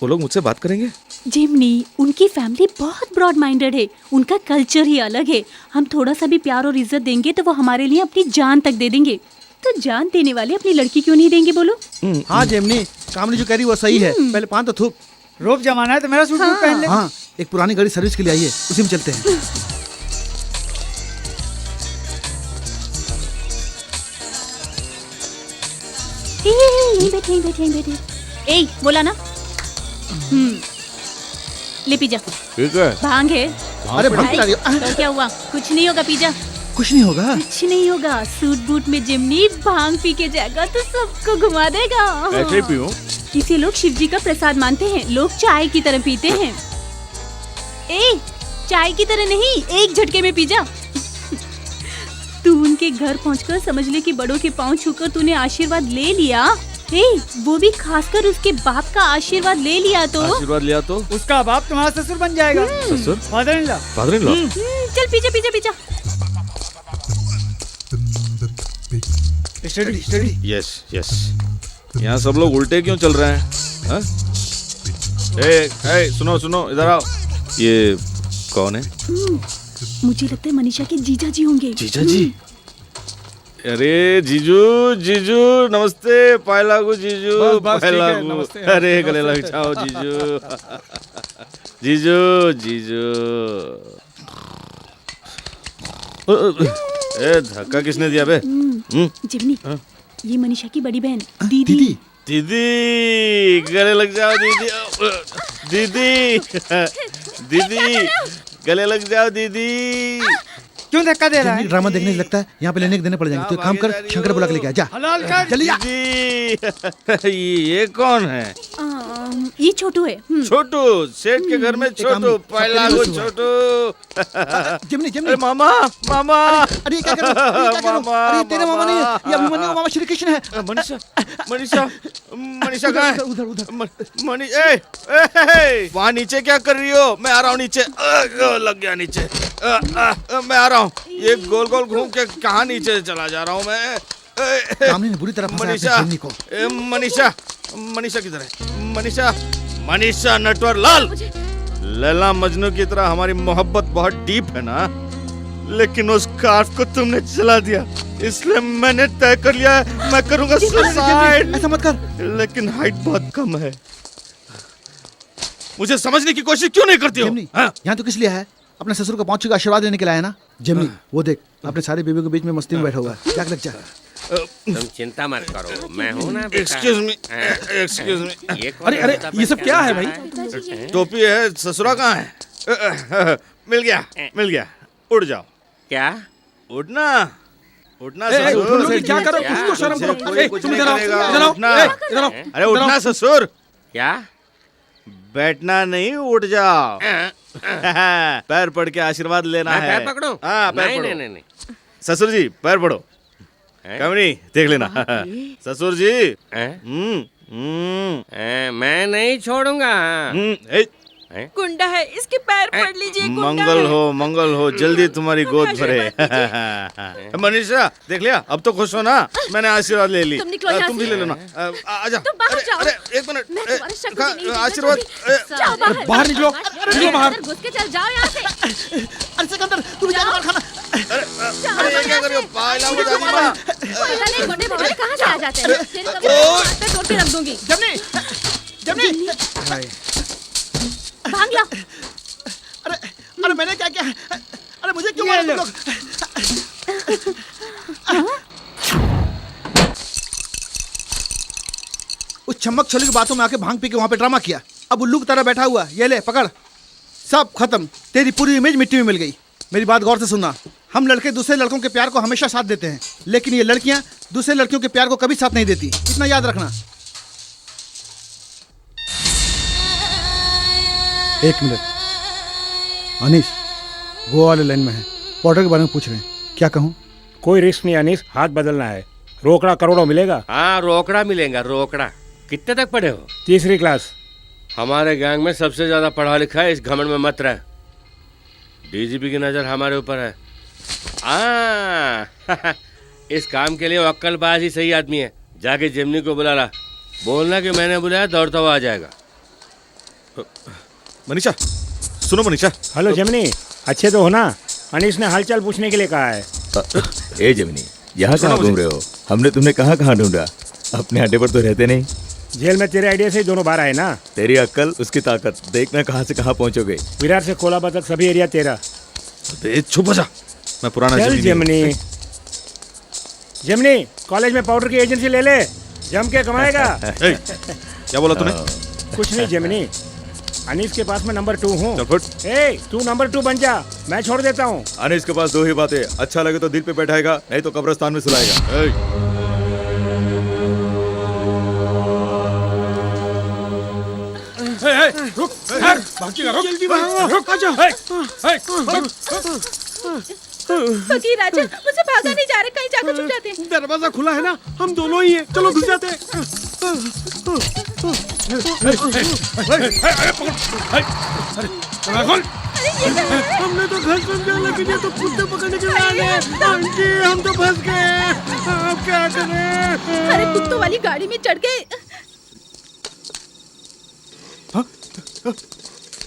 वो लोग मुझसे बात करेंगे? जिमनी, उनकी फैमिली बहुत ब्रॉड माइंडेड है, उनका कल्चर ही अलग है। हम थोड़ा सा भी प्यार और इज्जत देंगे तो वो हमारे लिए अपनी जान तक दे देंगे। तो जान देने वाले अपनी लड़की क्यों नहीं देंगे बोलो? हाँ जेमनी, कामनी जो कह रही वो सही है। पहले पान तो थूक। रोब जमाना है तो मेरा सूट बूट पहन ले। हाँ, एक पुरानी गाड़ी सर्विस के लिए आई है, उसी में चलते हैं। यहीं बैठे, यहीं बैठे, यहीं बैठे। ए, बोला ना। ले पी जा। ठीक है। भांग है। अरे भांग पिला रही हो? तो क्या हुआ? कुछ नहीं होगा, पी जा। कुछ नहीं होगा। कुछ नहीं होगा। सूट बूट में जिमनी भांग पी के जाएगा तो सबको घुमा देगा। ऐसे ही पीऊं? इसे लोग शिव जी का प्रसाद मानते हैं। लोग चाय की तरह पीते हैं। ए, चाय की तरह नहीं, एक झटके में पी जा। तू उनके घर पहुंचकर समझ ले कि बड़ों के पांव छूकर तूने आशीर्वाद ले लिया। ए, वो भी खासकर उसके बाप का आशीर्वाद ले लिया तो आशीर्वाद लिया तो उसका बाप तुम्हारा ससुर बन जाएगा। ससुर? Father in law. Father in law? चल पी जा, पी जा, पी जा। Study study. Yes yes. यहाँ सब लोग उल्टे क्यों चल रहे हैं? हाँ? ए, सुनो सुनो, इधर आओ। ये कौन है? मुझे लगता है मनीषा के जीजा जी होंगे। जीजा जी? अरे जीजू, जीजू नमस्ते। पाए लागू जीजू, पाए लागू। अरे गले लग जाओ जीजू। जीजू जीजू। ए, धक्का किसने दिया बे? जिमनी, ये मनीषा की बड़ी बहन दीदी। दीदी, गले लग जाओ दीदी। दीदी, दीदी, गले लग जाओ दीदी। क्यों धक्का दे रहा है? ड्रामा देखने से लगता है यहाँ पे लेने के देने पड़ जाएंगे। तो काम कर, शंकर बुला के लेके आ जा। हलाल कर। जल्दी जा। ये कौन है? ये छोटू है। छोटू, सेठ के घर में छोटू। पहला वो छोटू। जिमनी, जिमनी। अरे मामा, मामा। अरे क्या कर रहे हो? मामा, अरे तेरे मामा नहीं है, ये अभिमन्यु मामा श्री कृष्ण है। मनीषा, मनीषा, मनीषा कहाँ है? उधर उधर। मनीषा, वहाँ नीचे क्या कर रही हो? मैं आ रहा हूँ नीचे। लग गया नीचे। मैं आ रहा हूँ। ये गोल गोल घूम के कहाँ नीचे चला जा रहा हूँ मैं? कामनी ने बुरी तरह फंसाया मनीषा, जिमनी को। मनीषा, मनीषा किधर है? मनीषा, मनीषा नटवर लाल। लैला मजनू की तरह हमारी मोहब्बत बहुत डीप है ना, लेकिन उस स्कार्फ को तुमने जला दिया, इसलिए मैंने तय कर लिया है मैं करूंगा सुसाइड। ऐसा मत कर। लेकिन हाइट बहुत कम है। मुझे समझने की कोशिश क्यों नहीं करती हो? यहाँ तो किस लिए है? अपने ससुर का पांव छू के आशीर्वाद लेने के लिए है ना। जिमनी, वो देख अपने सारे बेबियों के बीच में मस्ती में बैठा हुआ है। जाग लग जा। तुम चिंता मत करो, मैं हूँ ना बेटा। Excuse me, excuse me. अरे अरे, ये सब क्या है भाई? टोपी है, ससुरा कहाँ है? मिल गया, मिल गया। उड़ जाओ। क्या? उठना, उठना ए, ससुर। तुम लोग क्या करो? कुछ तो शर्म करो। ए, तुम इधर आओ, इधर आओ, उठना। इधर आओ। अरे उठना ससुर। क्या? बैठना नहीं, उठ जाओ। पैर पड़ के आशीर्वाद लेना मैं है। पैर पकड़ूं? हाँ, पैर नहीं, पकड़ो। नहीं, नहीं। ससुर जी पैर पड़ो। कमनी देख लेना। ससुर जी। मैं नहीं छोड़ूंगा। गुंडा है, इसके पैर पड़ लीजिए। मंगल हो, मंगल हो, जल्दी तुम्हारी गोद भरे। मनीषा देख लिया, अब तो खुश हो ना? मैंने आशीर्वाद ले ली। तुम भी ले लो ना। आजा। अरे एक मिनट, आशीर्वाद। बाहर निकलो, निकलो बाहर। घुस के चल जाओ यहाँ से। अरे सिकंदर, तू भी जा बाहर खाना। अरे ये क्या कर रही हो? पायला हो जाती माँ। गोटे बाबा कहाँ से आ जाते हैं? तेरे कभी हाथ पे तोड़ के रख दूंगी। जमनी, जमनी। भांग ला। अरे अरे मैंने क्या किया? अरे मुझे क्यों मारा तुम लोग? उस छमक छोली की बातों में आके भांग पी के वहां पे ड्रामा किया। अब उल्लू की तरह बैठा हुआ। ये ले पकड़, सब खत्म। तेरी पूरी इमेज मिट्टी में मिल गई। मेरी बात गौर से सुनना। हम लड़के दूसरे लड़कों के प्यार को हमेशा साथ देते हैं, लेकिन ये लड़कियां दूसरे लड़कियों के प्यार को कभी साथ नहीं देती। इतना याद रखना। एक मिनट, अनीश गोवा वाले लाइन में है, ऑर्डर के बारे में पूछ रहे हैं, क्या कहूँ? कोई रिस्क नहीं अनीश, हाथ बदलना है। रोकड़ा करोड़ों मिलेगा। हाँ, रोकड़ा मिलेगा, रोकड़ा। कितने तक पढ़े हो? 3री क्लास। हमारे गैंग में सबसे ज्यादा पढ़ा लिखा है, इस घमंड में मत रह। डीजीपी की नजर हमारे ऊपर है। इस काम के लिए अक्कलबाज ही सही आदमी है। जाके जिमनी को बुला ला, बोलना कि मैंने बुलाया, दौड़ता हुआ आ जाएगा। मनीषा, सुनो मनीषा। हेलो जेमिनी, अच्छे तो हो ना? अनीश ने हालचाल पूछने के लिए कहा है। ए जेमिनी, यहाँ कहाँ घूम रहे हो? हमने तुम्हें कहाँ कहाँ ढूंढा? अपने अड्डे पर तो रहते नहीं। जेल में तेरे आइडिया से ही दोनों बाहर आए ना। तेरी अक्ल, उसकी ताकत, देखना कहाँ से कहाँ पहुँचोगे। विरार से कोलाबा तक सभी एरिया तेरा। चुप हो जा, मैं पुराना चल जेमिनी। जेमिनी, कॉलेज में पाउडर की एजेंसी ले ले, जम के कमाएगा। क्या बोला तूने? कुछ नहीं जेमिनी, अनीस के पास मैं नंबर 2 हूँ। ए, तू नंबर 2 बन जा, मैं छोड़ देता हूँ। अनीस के पास दो ही बातें, अच्छा लगे तो दिल पे बैठाएगा, नहीं तो कब्रिस्तान में सुलाएगा। रुक, भागिएगा, रुक, जल्दी भागो, रुक, आजा। फकीर राजा, मुझसे भागा नहीं जा रहा, कहीं जाकर छुप जाते हैं। दरवाजा खुला है ना, हम दोनों ही हैं, चलो घुस जाते हैं। हमने तो घर समझा, लेकिन ये तो कुत्ते पकड़ने के लिए आ गए। आंटी, हम तो फंस गए, अब क्या करें? अरे कुत्तों वाली गाड़ी में चढ़ गए।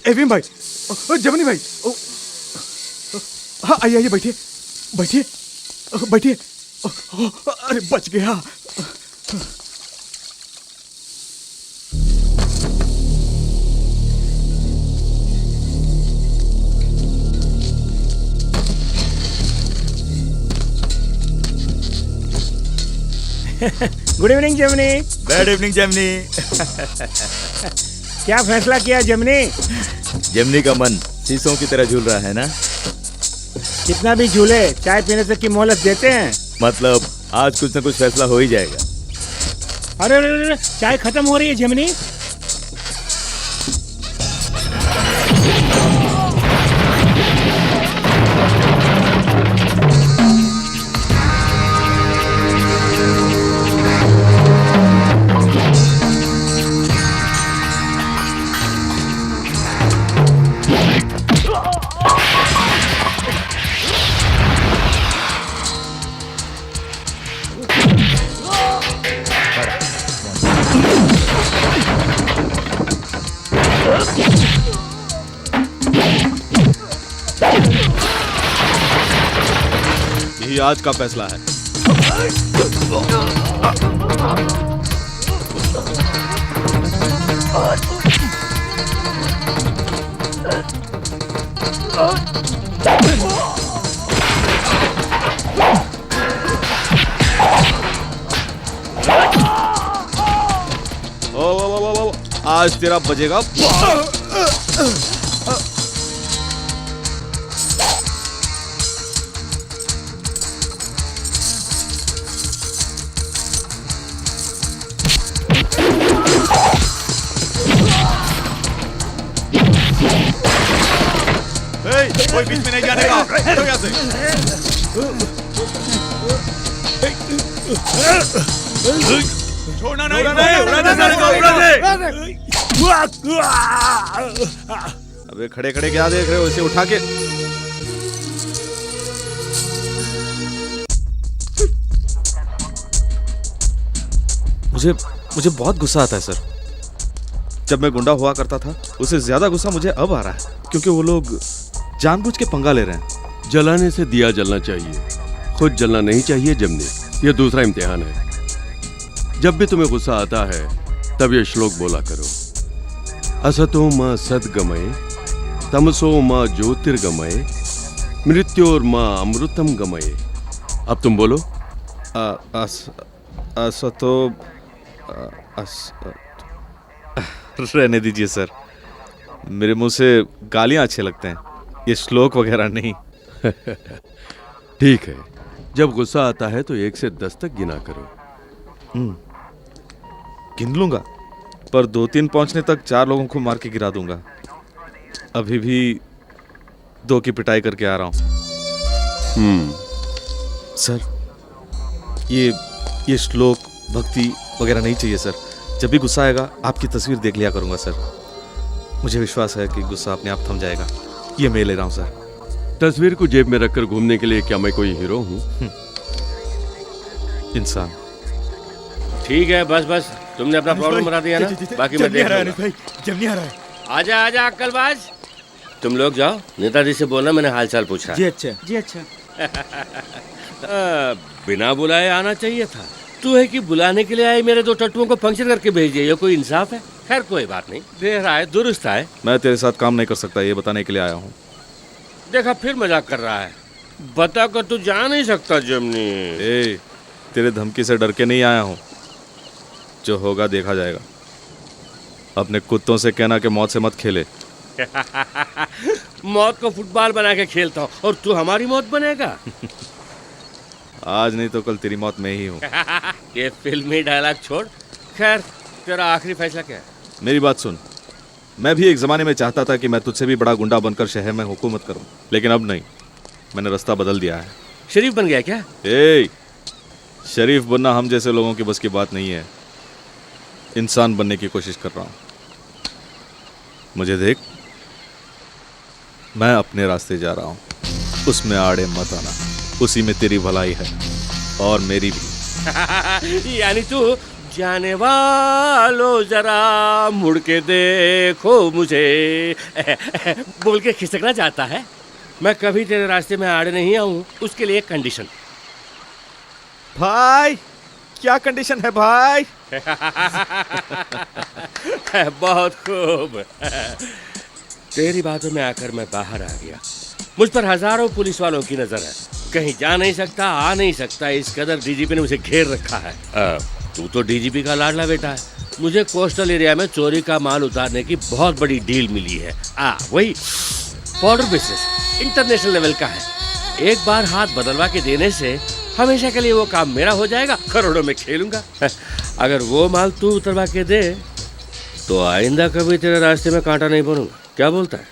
एविन भाई, जमनी भाई, हाँ आइए आइए, बैठिए बैठिए बैठिए। अरे बच गया। Good evening Gemini. Bad evening Gemini. क्या फैसला किया जेमिनी? जेमिनी का मन शीशों की तरह झूल रहा है ना। कितना भी झूले, चाय पीने तक की मोहलत देते हैं। मतलब आज कुछ न कुछ फैसला हो ही जाएगा। अरे अरे अरे, चाय खत्म हो रही है जेमिनी। यही आज का फैसला है। ओ, आज तेरा बजेगा। कोई बीच में नहीं जाने का। हटो यहाँ से। छोड़ना नहीं, उड़ा दे। अबे खड़े खड़े क्या देख रहे हो? इसे उठा के। मुझे बहुत गुस्सा आता है सर। जब मैं गुंडा हुआ करता था, उससे ज्यादा गुस्सा मुझे अब आ रहा है, क्योंकि वो लोग जानबूझ के पंगा ले रहे हैं। जलाने से दिया जलना चाहिए, खुद जलना नहीं चाहिए जमने। यह दूसरा इम्तिहान है। जब भी तुम्हें गुस्सा आता है तब ये श्लोक बोला करो। असतो मां सद्गमय, तमसो मां ज्योतिर्गमय, मृत्योर मां अमृतम गमय। अब तुम बोलो। असतो रहने दीजिए सर, मेरे मुंह से गालियां अच्छे लगते हैं, ये श्लोक वगैरह नहीं। ठीक है, जब गुस्सा आता है तो 1 से 10 तक गिना करो। गिन लूंगा, पर 2-3 पहुंचने तक 4 लोगों को मार के गिरा दूंगा। अभी भी 2 की पिटाई करके आ रहा हूं। सर, ये श्लोक भक्ति वगैरह नहीं चाहिए सर। जब भी गुस्सा आएगा आपकी तस्वीर देख लिया करूंगा सर। मुझे विश्वास है कि गुस्सा अपने आप थम जाएगा। ये मैं ले रहा हूं सर। तस्वीर को जेब में रखकर घूमने के लिए क्या मैं कोई हीरो हूं? इंसान। ठीक है, बस बस, तुमने अपना प्रॉब्लम बता दिया ना, बाकी मैं देख लूंगा। जब नहीं आ रहा है, आजा आजा अक्कलबाज। तुम लोग जाओ, नेताजी से बोलना मैंने हालचाल पूछा। जी अच्छा। जी अच्छा। बिना बुलाए आना चाहिए था। तू है कि बुलाने के लिए आए मेरे दो टट्टुओं को पंक्चर करके भेज दिया, ये कोई इंसाफ है? खैर कोई बात नहीं, देर आए दुरुस्त आए। मैं तेरे साथ काम नहीं कर सकता, ये बताने के लिए आया हूँ। देखा फिर मजाक कर रहा है। बता कर तू जा नहीं सकता जेमिनी। ए, तेरे धमकी से डर के नहीं आया हूँ, जो होगा देखा जाएगा। अपने कुत्तों से कहना कि मौत से मत खेले। मौत को फुटबॉल बना के खेलता हूँ और तू हमारी मौत बनेगा। आज नहीं तो कल तेरी मौत मैं ही हूँ। ये फिल्मी डायलॉग छोड़, खैर तेरा आखिरी फैसला क्या है? मेरी बात सुन, मैं भी एक जमाने में चाहता था कि मैं तुझसे भी बड़ा गुंडा बनकर शहर में हुकूमत करूं, लेकिन अब नहीं। मैंने रास्ता बदल दिया है। शरीफ बन गया क्या? शरीफ बनना हम जैसे लोगों की बस की बात नहीं है। इंसान बनने की कोशिश कर रहा हूं। मुझे देख, मैं अपने रास्ते जा रहा हूं, उसमें आड़े मत आना। उसी में तेरी भलाई है और मेरी भी। यानी तू जाने वालों जरा मुड़ के देखो मुझे बोल के खिसकना चाहता है। मैं कभी तेरे रास्ते में आड़े नहीं आऊं, उसके लिए एक कंडीशन। भाई क्या कंडीशन है भाई? बहुत खूब। तेरी बातों में आकर मैं बाहर आ गया। मुझ पर हजारों पुलिस वालों की नजर है, कहीं जा नहीं सकता, आ नहीं सकता। इस कदर डीजीपी ने मुझे घेर रखा है। तू तो डीजीपी का लाडला बेटा है। मुझे कोस्टल एरिया में चोरी का माल उतारने की बहुत बड़ी डील मिली है। वही पाउडर बिजनेस, इंटरनेशनल लेवल का है। एक बार हाथ बदलवा के देने से हमेशा के लिए वो काम मेरा हो जाएगा, करोड़ों में खेलूंगा। अगर वो माल तू उतरवा के दे तो आइंदा कभी तेरे रास्ते में कांटा नहीं बनूंगा। क्या बोलता है?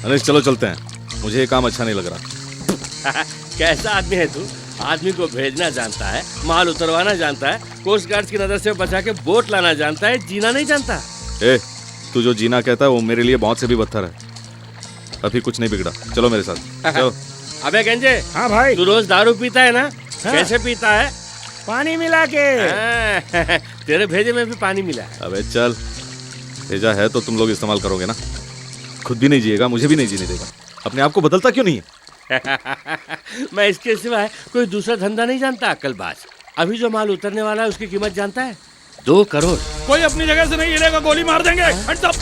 अनिश चलो चलते हैं, मुझे ये काम अच्छा नहीं लग रहा। कैसा आदमी है तू? आदमी को भेजना जानता है, माल उतरवाना जानता है, कोस्ट गार्ड की नजर से बचा के बोट लाना जानता है, जीना नहीं जानता। तू जो जीना कहता है वो मेरे लिए बहुत से भी बदतर है। अभी कुछ नहीं बिगड़ा, चलो मेरे साथ। चलो। अबे गंजे। हाँ भाई। तू रोज दारू पीता है ना? हाँ। कैसे पीता है? पानी मिला के। तेरे भेजे में भी पानी मिला है। अबे चल, भेजा है तो तुम लोग इस्तेमाल करोगे ना। खुद भी नहीं जिएगा, मुझे भी नहीं जीने देगा। अपने आप को बदलता क्यों नहीं है? मैं इसके सिवाय कोई दूसरा धंधा नहीं जानता अक्कलबाज। अभी जो माल उतरने वाला है उसकी कीमत जानता है? 2 करोड़। कोई अपनी जगह से नहीं हिलेगा, गोली मार देंगे। हट जाओ।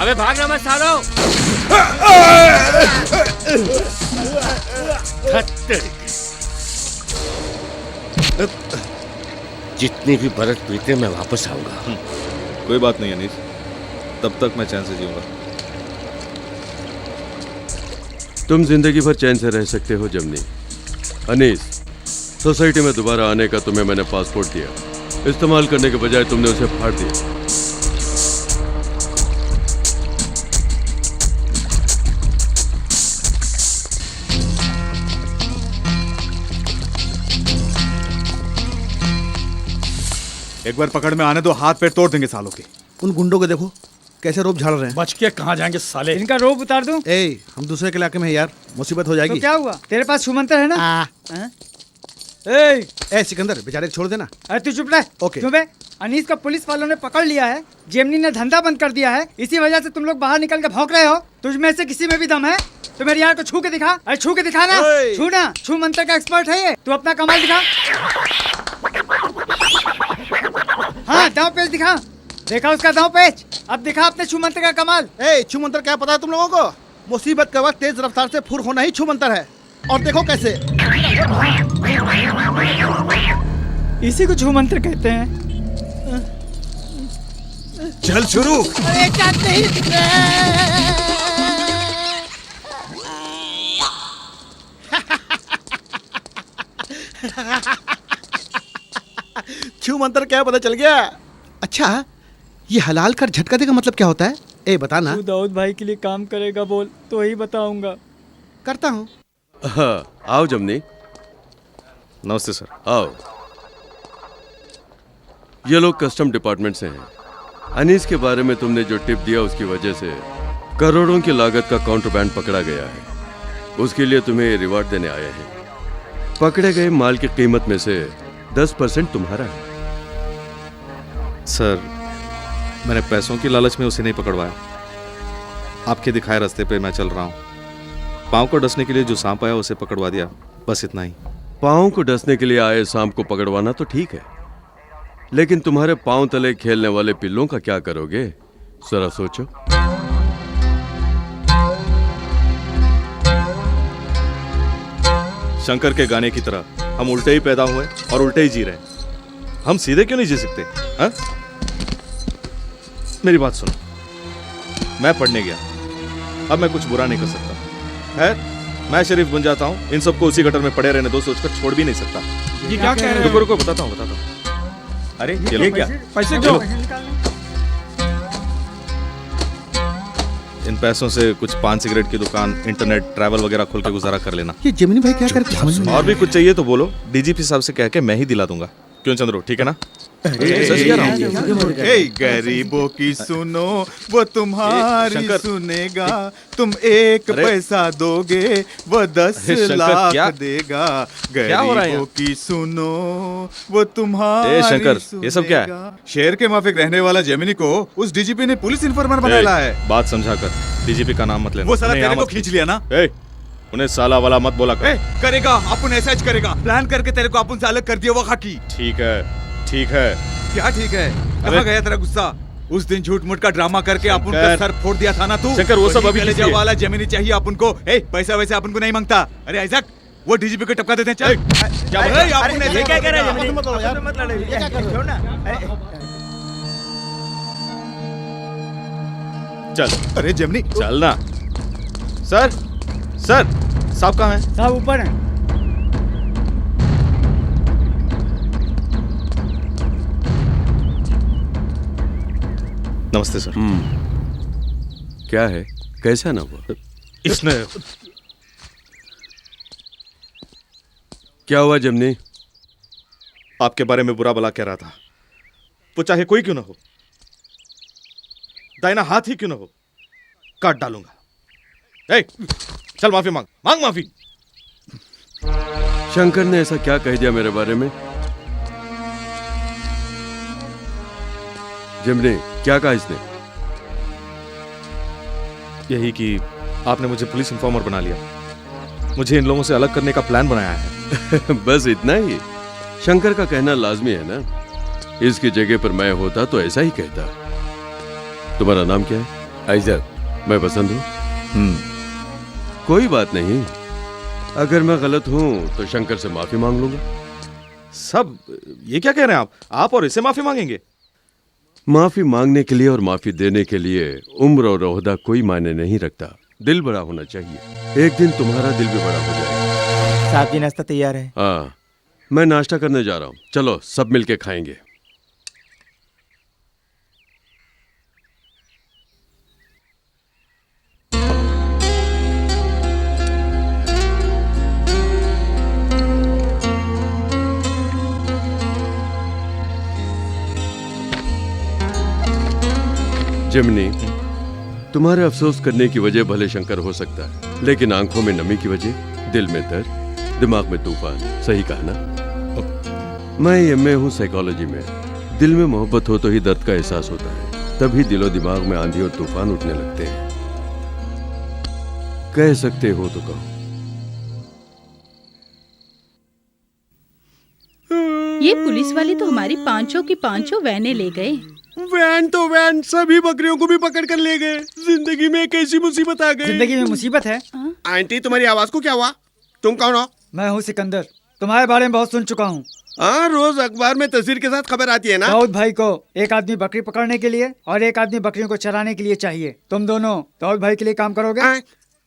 अबे भागना मत सालो। जितनी भी बरस बीते मैं वापस आऊंगा। कोई बात नहीं अनीस, तब तक मैं चैन से जीऊंगा। तुम जिंदगी भर चैन से रह सकते हो जमनी। अनीस, सोसाइटी में दोबारा आने का तुम्हें मैंने पासपोर्ट दिया, इस्तेमाल करने के बजाय तुमने उसे फाड़ दिया। एक बार पकड़ में आने दो, हाथ पैर तोड़ देंगे सालों के। उन गुंडों को देखो कैसे रोब झाड़ रहे हैं। बच के कहाँ जाएंगे साले? इनका रोब उतार दूं? हम दूसरे के इलाके में हैं यार, मुसीबत हो जाएगी। तो क्या हुआ? तेरे पास छुमंतर है ना? सिकंदर बेचारे छोड़ देना। अरे तू चुप रह। ओके। क्यों बे? अनीस को पुलिस वालों ने पकड़ लिया है, जेमनी ने धंधा बंद कर दिया है, इसी वजह से तुम लोग बाहर निकल के भौंक रहे हो। तुझ में से किसी में भी दम है तो मेरे यार को छू के दिखा। अरे छू के दिखा ना। छू ना, छू मंत्र का एक्सपर्ट है ये। तू अपना कमाल दिखा। हाँ दांव पेच दिखा। देखा उसका दांव पेच, अब दिखा अपने छू मंत्र का कमाल। छू मंत्र क्या पता है तुम लोगों को? मुसीबत के वक्त तेज रफ्तार से फुर होना ही छू मंत्र है। और देखो कैसे। इसी को छू मंत्र कहते हैं। चल शुरू। छू मंत्र क्या पता चल गया? अच्छा, ये हलाल कर झटका देगा मतलब क्या होता है? बताना। तू दाऊद भाई के लिए काम करेगा बोल तो ही बताऊंगा। करता हूँ। आओ जमनी। नमस्ते सर। आओ। ये लोग कस्टम डिपार्टमेंट से हैं। अनीस के बारे में तुमने जो टिप दिया उसकी वजह से करोड़ों की लागत का काउंटरबैंड पकड़ा गया है। उसके लिए तुम्हें रिवार्ड देने आए हैं। पकड़े गए माल की कीमत में से 10% तुम्हारा है। सर, मैंने पैसों की लालच में उसे नहीं पकड़वाया। आपके दिखाए रास्ते पे मैं चल रहा हूँ। पाँव को डसने के लिए जो सांप आया उसे पकड़वा दिया, बस इतना ही। पाँव को डसने के लिए आए सांप को पकड़वाना तो ठीक है, लेकिन तुम्हारे पाँव तले खेलने वाले पिल्लों का क्या करोगे? जरा सोचो। शंकर के गाने की तरह हम उल्टे ही पैदा हुए और उल्टे ही जी रहे हैं। हम सीधे क्यों नहीं जी सकते? हा? मेरी बात सुनो, मैं पढ़ने गया, अब मैं कुछ बुरा नहीं कर सकता है। मैं शरीफ बन जाता हूँ, इन सबको उसी गटर में पड़े रहने दो सोचकर छोड़ भी नहीं सकता। ये क्या कह रहे हो? रुको रुको, बताता हूँ। अरे ये क्या पैसे क्यों? इन पैसों से कुछ पान सिगरेट की दुकान, इंटरनेट, ट्रैवल वगैरह खोल के गुजारा कर लेना। ये जेमिनी भाई क्या करते हैं? और भी कुछ चाहिए तो बोलो, डीजीपी साहब से कह के मैं ही दिला दूंगा। क्यों चंद्रो, ठीक है ना? सच कह रहा हूँ। गरीबों की सुनो वो तुम्हारी शंकर, सुनेगा, तुम एक पैसा दोगे वो 10 लाख क्या? देगा। क्या हो रहा है गरीबों की सुनो वो तुम्हारी शंकर, ये सब क्या है? शहर के माफिक रहने वाला जेमिनी को उस डीजीपी ने पुलिस इन्फॉर्मर बनाया है। बात समझा कर, डीजीपी का नाम मत लेना। वो साला तेरे को खींच लिया ना? उन्हें साला वाला मत बोला कर। करेगा अपन ऐसा ही करेगा, प्लान करके तेरे को अपन से अलग कर दिया वो खाकी। ठीक है, ठीक है। क्या ठीक है? कहाँ गया तेरा गुस्सा? उस दिन झूठ मूठ का ड्रामा करके अपन का सर फोड़ दिया था ना तू। शंकर, वो सब अभी ले जाओ वाला जेमिनी चाहिए अपन को। पैसा वैसे अपन को नहीं मांगता। अरे आइजक, वो डीजीपी को टपका देते हैं। चल क्या बोल रहे हैं? ये क्या कह रहे हैं जेमिनी? मत लड़ो, ये क्या कर रहे हो ना? चल। अरे जेमिनी चल ना। सर, सर, साहब कहाँ हैं? साहब ऊपर हैं। नमस्ते सर। क्या है? कैसा ना हुआ? इसने क्या हुआ जमनी? आपके बारे में बुरा भला कह रहा था। वो चाहे कोई क्यों ना हो, दाहिना हाथ ही क्यों ना हो, काट डालूंगा। चल माफी मांग, मांग माफी। शंकर ने ऐसा क्या कह दिया मेरे बारे में? जिमनी, क्या कहा इसने? यही कि आपने मुझे पुलिस इन्फॉर्मर बना लिया, मुझे इन लोगों से अलग करने का प्लान बनाया है। बस इतना ही? शंकर का कहना लाजमी है ना? इसकी जगह पर मैं होता तो ऐसा ही कहता। तुम्हारा नाम क्या है? आइजक। मैं पसंद हूँ? कोई बात नहीं, अगर मैं गलत हूं तो शंकर से माफी मांग लूंगा। सब ये क्या कह रहे हैं आप और इसे माफी मांगेंगे? माफी मांगने के लिए और माफी देने के लिए उम्र और ओहदा कोई मायने नहीं रखता। दिल बड़ा होना चाहिए। एक दिन तुम्हारा दिल भी बड़ा हो जाएगा। साहब जी नाश्ता तैयार है। हाँ, मैं नाश्ता करने जा रहा हूँ। चलो सब मिलके खाएंगे। जिमनी, तुम्हारे अफसोस करने की वजह भले शंकर हो सकता है, लेकिन आंखों में नमी की वजह, दिल में दर्द, दिमाग में तूफान। सही कहा ना? मैं एमए हूँ साइकोलॉजी में। दिल में मोहब्बत हो तो ही दर्द का एहसास होता है, तभी दिलो दिमाग में आंधी और तूफान उठने लगते हैं। कह सकते हो तो कहो। ये पुलिस वाले तो हमारी पांचों की पांचों वैने ले गए। वैन तो वैन, सभी बकरियों को भी पकड़ कर ले गए। जिंदगी में एक ऐसी मुसीबत आ गई। जिंदगी में मुसीबत है। आंटी, तुम्हारी आवाज को क्या हुआ? तुम कौन हो? मैं हूँ सिकंदर, तुम्हारे बारे में बहुत सुन चुका हूँ। हाँ, रोज अखबार में तस्वीर के साथ खबर आती है ना। दाऊद भाई को एक आदमी बकरी पकड़ने के लिए और एक आदमी बकरियों को चराने के लिए चाहिए। तुम दोनों दाऊद भाई के लिए काम करोगे?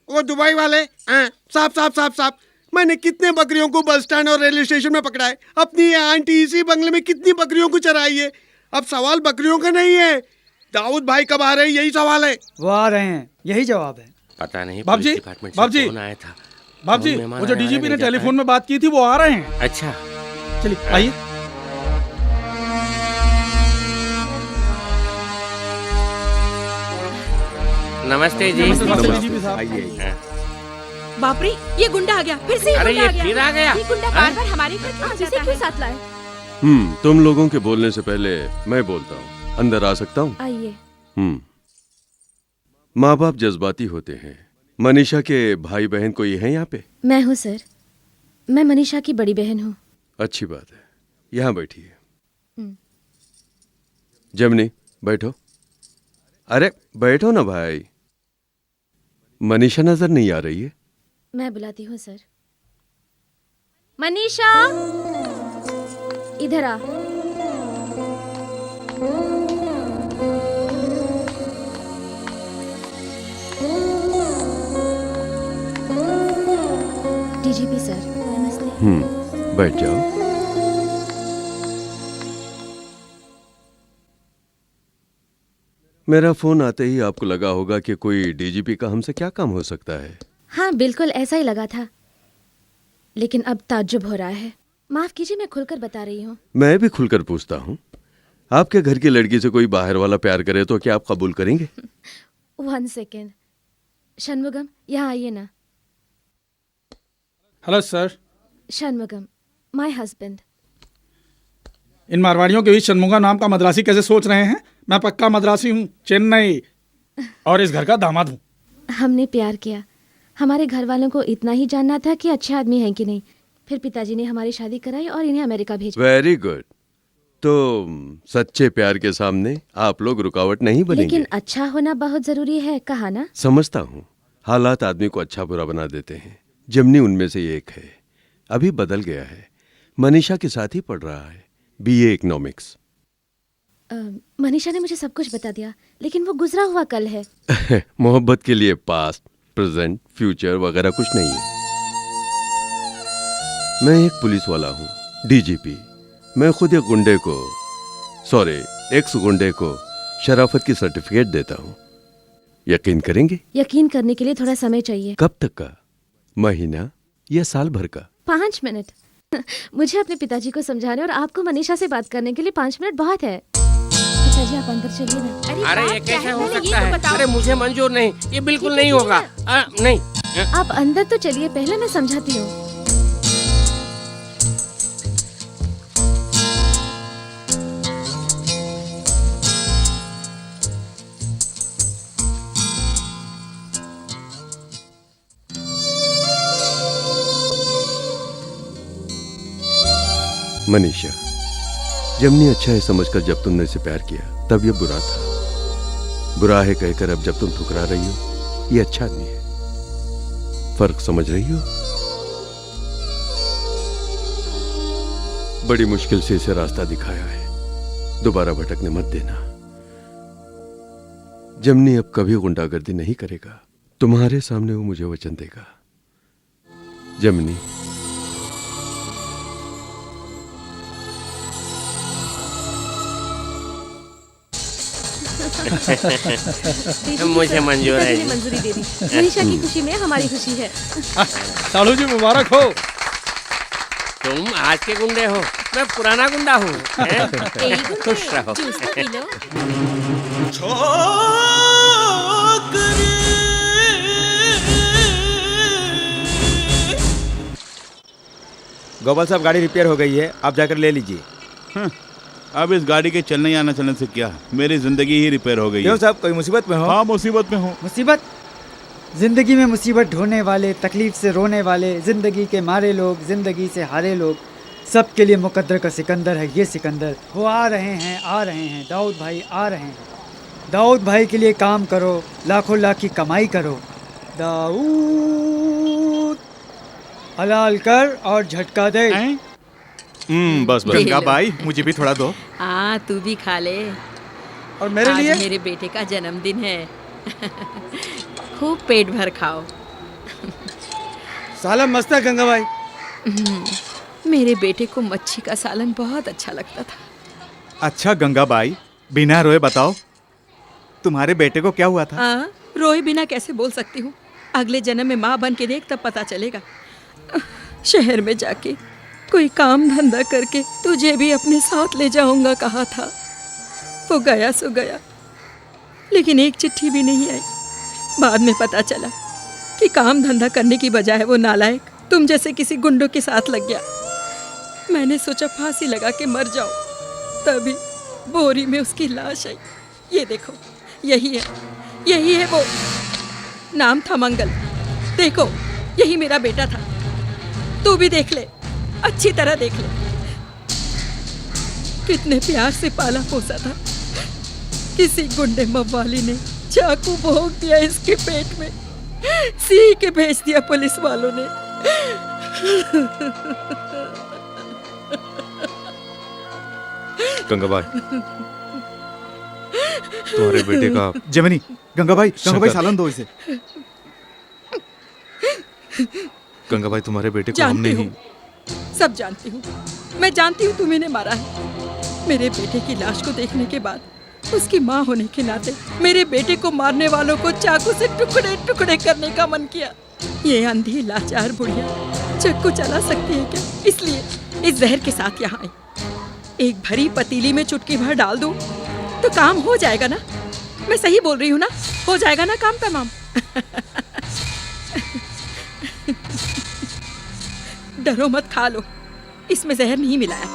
वो दुबई वाले साहब साहब साहब साहब, मैंने कितने बकरियों को बस स्टैंड और रेलवे स्टेशन में पकड़ा है। अपनी ये आंटी इसी बंगले में कितनी बकरियों को चराई है। अब सवाल बकरियों का नहीं है, दाऊद भाई कब आ रहे हैं, यही सवाल है। वो आ रहे हैं, यही जवाब है। पता नहीं बाप जी, बाप जी, आया था। बाप जी, वो जो डीजीपी ने टेलीफोन में बात की थी वो आ रहे हैं। अच्छा, चलिए आइए। नमस्ते जी। आइए। बाप रे, ये गुंडा आ गया, फिर से अरे गुंडा ये फिर आ गया। ये गुंडा बार-बार हमारे घर क्यों आता है? साथ लाए? तुम लोगों के बोलने से पहले मैं बोलता हूँ। अंदर आ सकता हूँ? आइए। माँ बाप जज्बाती होते हैं। मनीषा के भाई बहन कोई है यहाँ पे? मैं हूँ सर, मैं मनीषा की बड़ी बहन हूँ। अच्छी बात है, यहाँ बैठिए। जमनी बैठो। अरे बैठो ना भाई। मनीषा नजर नहीं आ रही है? मैं बुलाती हूँ सर। मनीषा, इधर आ। डीजीपी सर, नमस्ते। बैठ जाओ। मेरा फोन आते ही आपको लगा होगा कि कोई डीजीपी का हमसे क्या काम हो सकता है। हाँ, बिल्कुल ऐसा ही लगा था, लेकिन अब ताज्जुब हो रहा है। माफ कीजिए, मैं खुलकर बता रही हूँ। मैं भी खुलकर पूछता हूँ, आपके घर की लड़की से कोई बाहर वाला प्यार करे तो क्या आप कबूल करेंगे? 1 सेकेंड। षणमुगम, यहाँ आइए ना। Hello sir. Shanmugam, my husband. इन मारवाड़ियों के बीच षणमुगा नाम का मद्रासी कैसे सोच रहे हैं? मैं पक्का मद्रासी हूँ, चेन्नई, और इस घर का दामाद हूँ। हमने प्यार किया। हमारे घर वालों को इतना ही जानना था कि अच्छे आदमी हैं कि नहीं। फिर पिताजी ने हमारी शादी कराई और इन्हें अमेरिका भेजा। Very good. तो सच्चे प्यार के सामने आप लोग रुकावट नहीं बनेंगे। लेकिन अच्छा होना बहुत जरूरी है, कहा ना? समझता हूँ, हालात आदमी को अच्छा बुरा बना देते हैं। जमनी उनमें से एक है। अभी बदल गया है, मनीषा के साथ ही पढ़ रहा है, BA इकोनॉमिक्स। मनीषा ने मुझे सब कुछ बता दिया, लेकिन वो गुजरा हुआ कल है। मोहब्बत के लिए पास्ट, प्रेजेंट, फ्यूचर वगैरह कुछ नहीं है। मैं एक पुलिस वाला हूँ, डीजीपी। मैं खुद एक गुंडे को, एक्स गुंडे को शराफत की सर्टिफिकेट देता हूँ। यकीन करेंगे? यकीन करने के लिए थोड़ा समय चाहिए। कब तक का? महीना या साल भर का? 5 मिनट। मुझे अपने पिताजी को समझाने और आपको मनीषा से बात करने के लिए 5 मिनट बहुत है। पिताजी आप अंदर चलिए ना। अरे ये कैसे हो सकता है? अरे मुझे मंजूर नहीं, ये बिल्कुल नहीं होगा। नहीं। आप अंदर तो चलिए, पहले मैं समझाती हूँ। मनीषा, जमनी अच्छा है समझकर जब तुमने इसे प्यार किया तब ये बुरा था। बुरा है कहकर अब जब तुम ठुकरा रही हो, ये अच्छा आदमी है। फर्क समझ रही हो? बड़ी मुश्किल से इसे रास्ता दिखाया है, दोबारा भटकने मत देना। जमनी अब कभी गुंडागर्दी नहीं करेगा। तुम्हारे सामने वो मुझे वचन देगा। जमनी, मुझे मंजूर है। मंजूरी दे दी। मनीषा की खुशी में हमारी खुशी है। सालू जी मुबारक हो। तुम आज के गुंडे हो, मैं पुराना गुंडा हूँ। खुश रहो। गोपाल साहब, गाड़ी रिपेयर हो गई है, आप जाकर ले लीजिए। अब इस गाड़ी के चलने या न चलने से क्या, मेरी जिंदगी ही रिपेयर हो गई। क्यों साहब, कोई मुसीबत में हो? हाँ, मुसीबत में हूँ। मुसीबत? जिंदगी में मुसीबत ढोने वाले, तकलीफ से रोने वाले, जिंदगी के मारे लोग, जिंदगी से हारे लोग, सबके लिए मुकद्दर का सिकंदर है ये सिकंदर। वो आ रहे हैं, दाऊद भाई आ रहे हैं। दाऊद भाई के लिए काम करो, लाखों लाख की कमाई करो। दाऊद हलाल कर और झटका दे। बस गंगा भाई, मुझे भी थोड़ा दो। तू भी खा ले। और मेरे लिए? मेरे बेटे का जन्मदिन है। खूब पेट भर खाओ। सालन मस्त है गंगा भाई। मेरे बेटे को मच्छी का सालन बहुत अच्छा लगता था। अच्छा गंगा भाई, बिना रोए बताओ, तुम्हारे बेटे को क्या हुआ था? रोए बिना कैसे बोल सकती हूँ? अगले जन्म में माँ बन के देख, तब पता चलेगा। शहर में जाके कोई काम धंधा करके तुझे भी अपने साथ ले जाऊंगा कहा था। वो गया सो गया, लेकिन एक चिट्ठी भी नहीं आई। बाद में पता चला कि काम धंधा करने की बजाय वो नालायक तुम जैसे किसी गुंडों के साथ लग गया। मैंने सोचा फांसी लगा के मर जाओ, तभी बोरी में उसकी लाश आई। ये देखो, यही है वो। नाम था मंगल। देखो, यही मेरा बेटा था। तू भी देख ले, अच्छी तरह देख ले। कितने प्यार से पाला पोसा था। किसी गुंडे मवाली ने चाकू भोंक दिया इसके पेट में, सी के भेज दिया पुलिस वालों ने। गंगाबाई, तुम्हारे बेटे का जेमिनी, गंगाबाई सालन दो इसे। गंगाबाई, तुम्हारे बेटे को हमने ही सब जानती हूँ। मैं जानती हूँ तुम इन्हें मारा है। मेरे बेटे की लाश को देखने के बाद उसकी माँ होने के नाते मेरे बेटे को मारने वालों को चाकू से टुकड़े टुकड़े करने का मन किया। ये अंधी लाचार बुढ़िया चाकू चला सकती है क्या? इसलिए इस जहर के साथ यहाँ आई। एक भरी पतीली में चुटकी भर डाल दूं तो काम हो जाएगा ना? मैं सही बोल रही हूँ ना? हो जाएगा ना काम तमाम? डरो मत, खा लो। इसमें जहर नहीं मिलाया।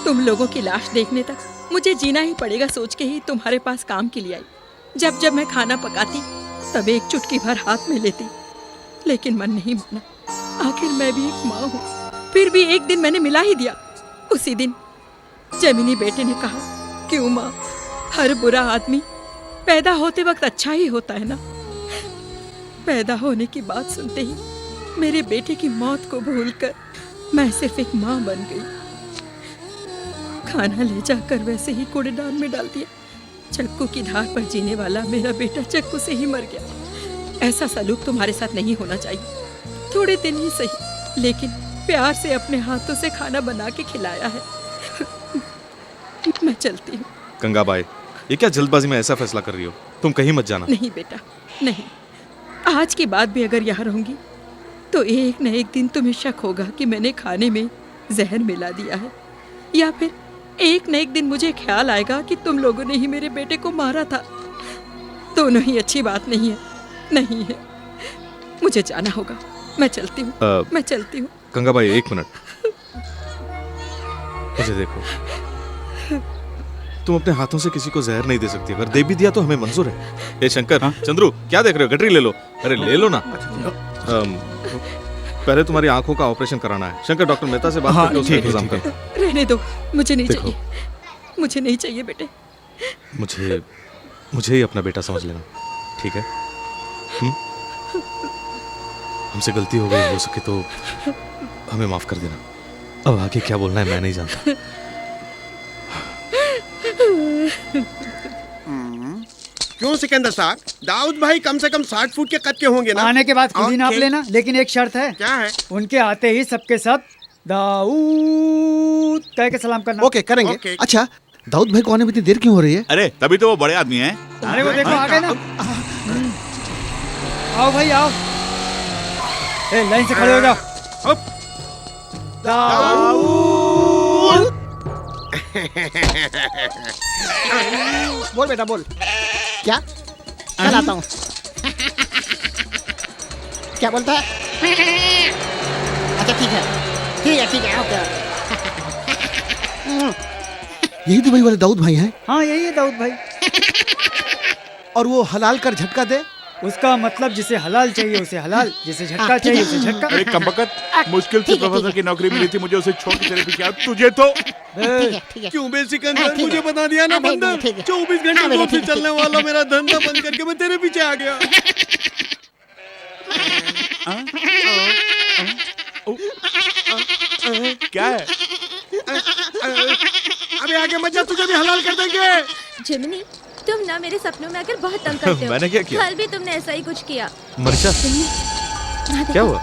तुम लोगों की लाश देखने तक मुझे जीना ही पड़ेगा सोच के ही तुम्हारे पास काम के लिए आई। जब जब मैं खाना पकाती तब एक चुटकी भर हाथ में लेती, लेकिन मन नहीं माना। आखिर मैं भी एक माँ हूँ। फिर भी एक दिन मैंने मिला ही दिया। उसी दिन जेमिनी बेटे ने कहा, क्यों माँ, हर बुरा आदमी पैदा होते वक्त अच्छा ही होता है ना? पैदा होने की बात सुनते ही मेरे बेटे की मौत को भूलकर मैं सिर्फ एक माँ बन गई। खाना ले जाकर वैसे ही कूड़ेदान में डाल दिया। चक्कू की धार पर जीने वाला मेरा बेटा चक्कू से ही मर गया। ऐसा सलूक तुम्हारे साथ नहीं होना चाहिए। थोड़े दिन ही सही, लेकिन प्यार से अपने हाथों से खाना बना के खिलाया है। मैं चलती हूँ। गंगाबाई, ये क्या जल्दबाजी में ऐसा फैसला कर रही हो? तुम कहीं मत जाना। नहीं बेटा, नहीं। आज के बाद भी अगर यहाँ रहूंगी तो एक न एक दिन तुम्हें शक होगा कि मैंने खाने में जहर मिला दिया है, या फिर एक न एक दिन मुझे ख्याल आएगा कि तुम लोगों ने ही मेरे बेटे को मारा था। दोनों ही अच्छी बात नहीं है। नहीं है। मुझे जाना होगा। मैं चलती हूँ। मैं चलती हूँ। गंगाबाई, एक मिनट, मुझे देखो। तुम अपने हाथों से किसी को जहर नहीं दे सकती। अगर दे भी दिया तो हमें मंजूर है। ए शंकर, चंद्रू, क्या देख रहे हो? गटरी ले लो। अरे ले लो ना। पहले तुम्हारी आंखों का ऑपरेशन कराना है। शंकर, डॉक्टर मेहता से बात करके उसका इंतजाम कर। रहने दो, मुझे नहीं चाहिए। मुझे नहीं चाहिए बेटे। मुझे ही अपना बेटा समझ लेना, ठीक है? हमसे गलती हो गई, हो सके तो हमें माफ कर देना। अब आगे क्या बोलना है मैं नहीं जानता। क्यों सिकंदर साहब, दाऊद भाई कम से कम 60 फुट के कद के होंगे ना? आने के बाद खुद ही नाप लेना, लेकिन एक शर्त है। क्या है? उनके आते ही सबके सब दाऊद कह के सलाम करना। ओके, करेंगे। अच्छा, दाऊद भाई को आने में इतनी देर क्यों हो रही है? अरे तभी तो वो बड़े आदमी हैं। अरे वो देखो आ गए ना। आओ भाई आओ। ए, लाइन से खड़े हो जाओ। दाऊद। बोल बेटा बोल। क्या? कल आता हूँ। क्या बोलता है? अच्छा ठीक है ओके। यही दुबई वाले दाऊद भाई हैं? हाँ यही है दाऊद भाई। और वो हलाल कर झटका दे? उसका मतलब जिसे हलाल चाहिए उसे हलाल, जिसे झटका चाहिए उसे झटका। अरे कमबख्त, मुश्किल से प्रोफेसर की नौकरी मिली थी मुझे, उसे छोड़ के तेरे पीछे आया। तुझे तो क्यों बे सिकंदर, मुझे बता दिया ना बंदर। 24 घंटे दूर से चलने वाला मेरा धंधा बंद करके मैं तेरे पीछे आ गया। क्या है? अबे आगे मत जा, तुझे भी हलाल कर देंगे। जेमिनी, तुम ना मेरे सपनों में आकर बहुत तंग करते हो। मैंने क्या किया? कल भी तुमने ऐसा ही कुछ किया। मर्शा, क्या हुआ?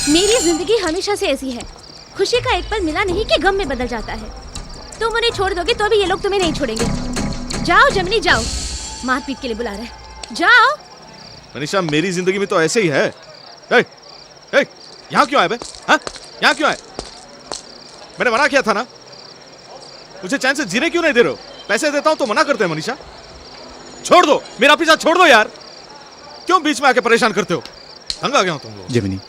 मेरी जिंदगी हमेशा से ऐसी है। खुशी का एक पल मिला नहीं कि गम में बदल जाता है। तुम उन्हें छोड़ दोगे तो भी ये लोग तुम्हें नहीं छोड़ेंगे। जाओ जेमिनी जाओ, मारपीट के लिए बुला रहे हैं। जाओ। मनीषा, मेरी जिंदगी में तो ऐसे ही है। यहाँ क्यों आए बे? हाँ? यहाँ क्यों आए? मैंने मना किया था ना, मुझे चैन से जीने क्यों नहीं दे रहे हो? पैसे देता हूं तो मना करते हैं मनीषा। छोड़ दो, मेरा पीछा छोड़ दो यार। क्यों बीच में आके परेशान करते हो? तंग आ गया हूं तुम लोग। जेमिनी,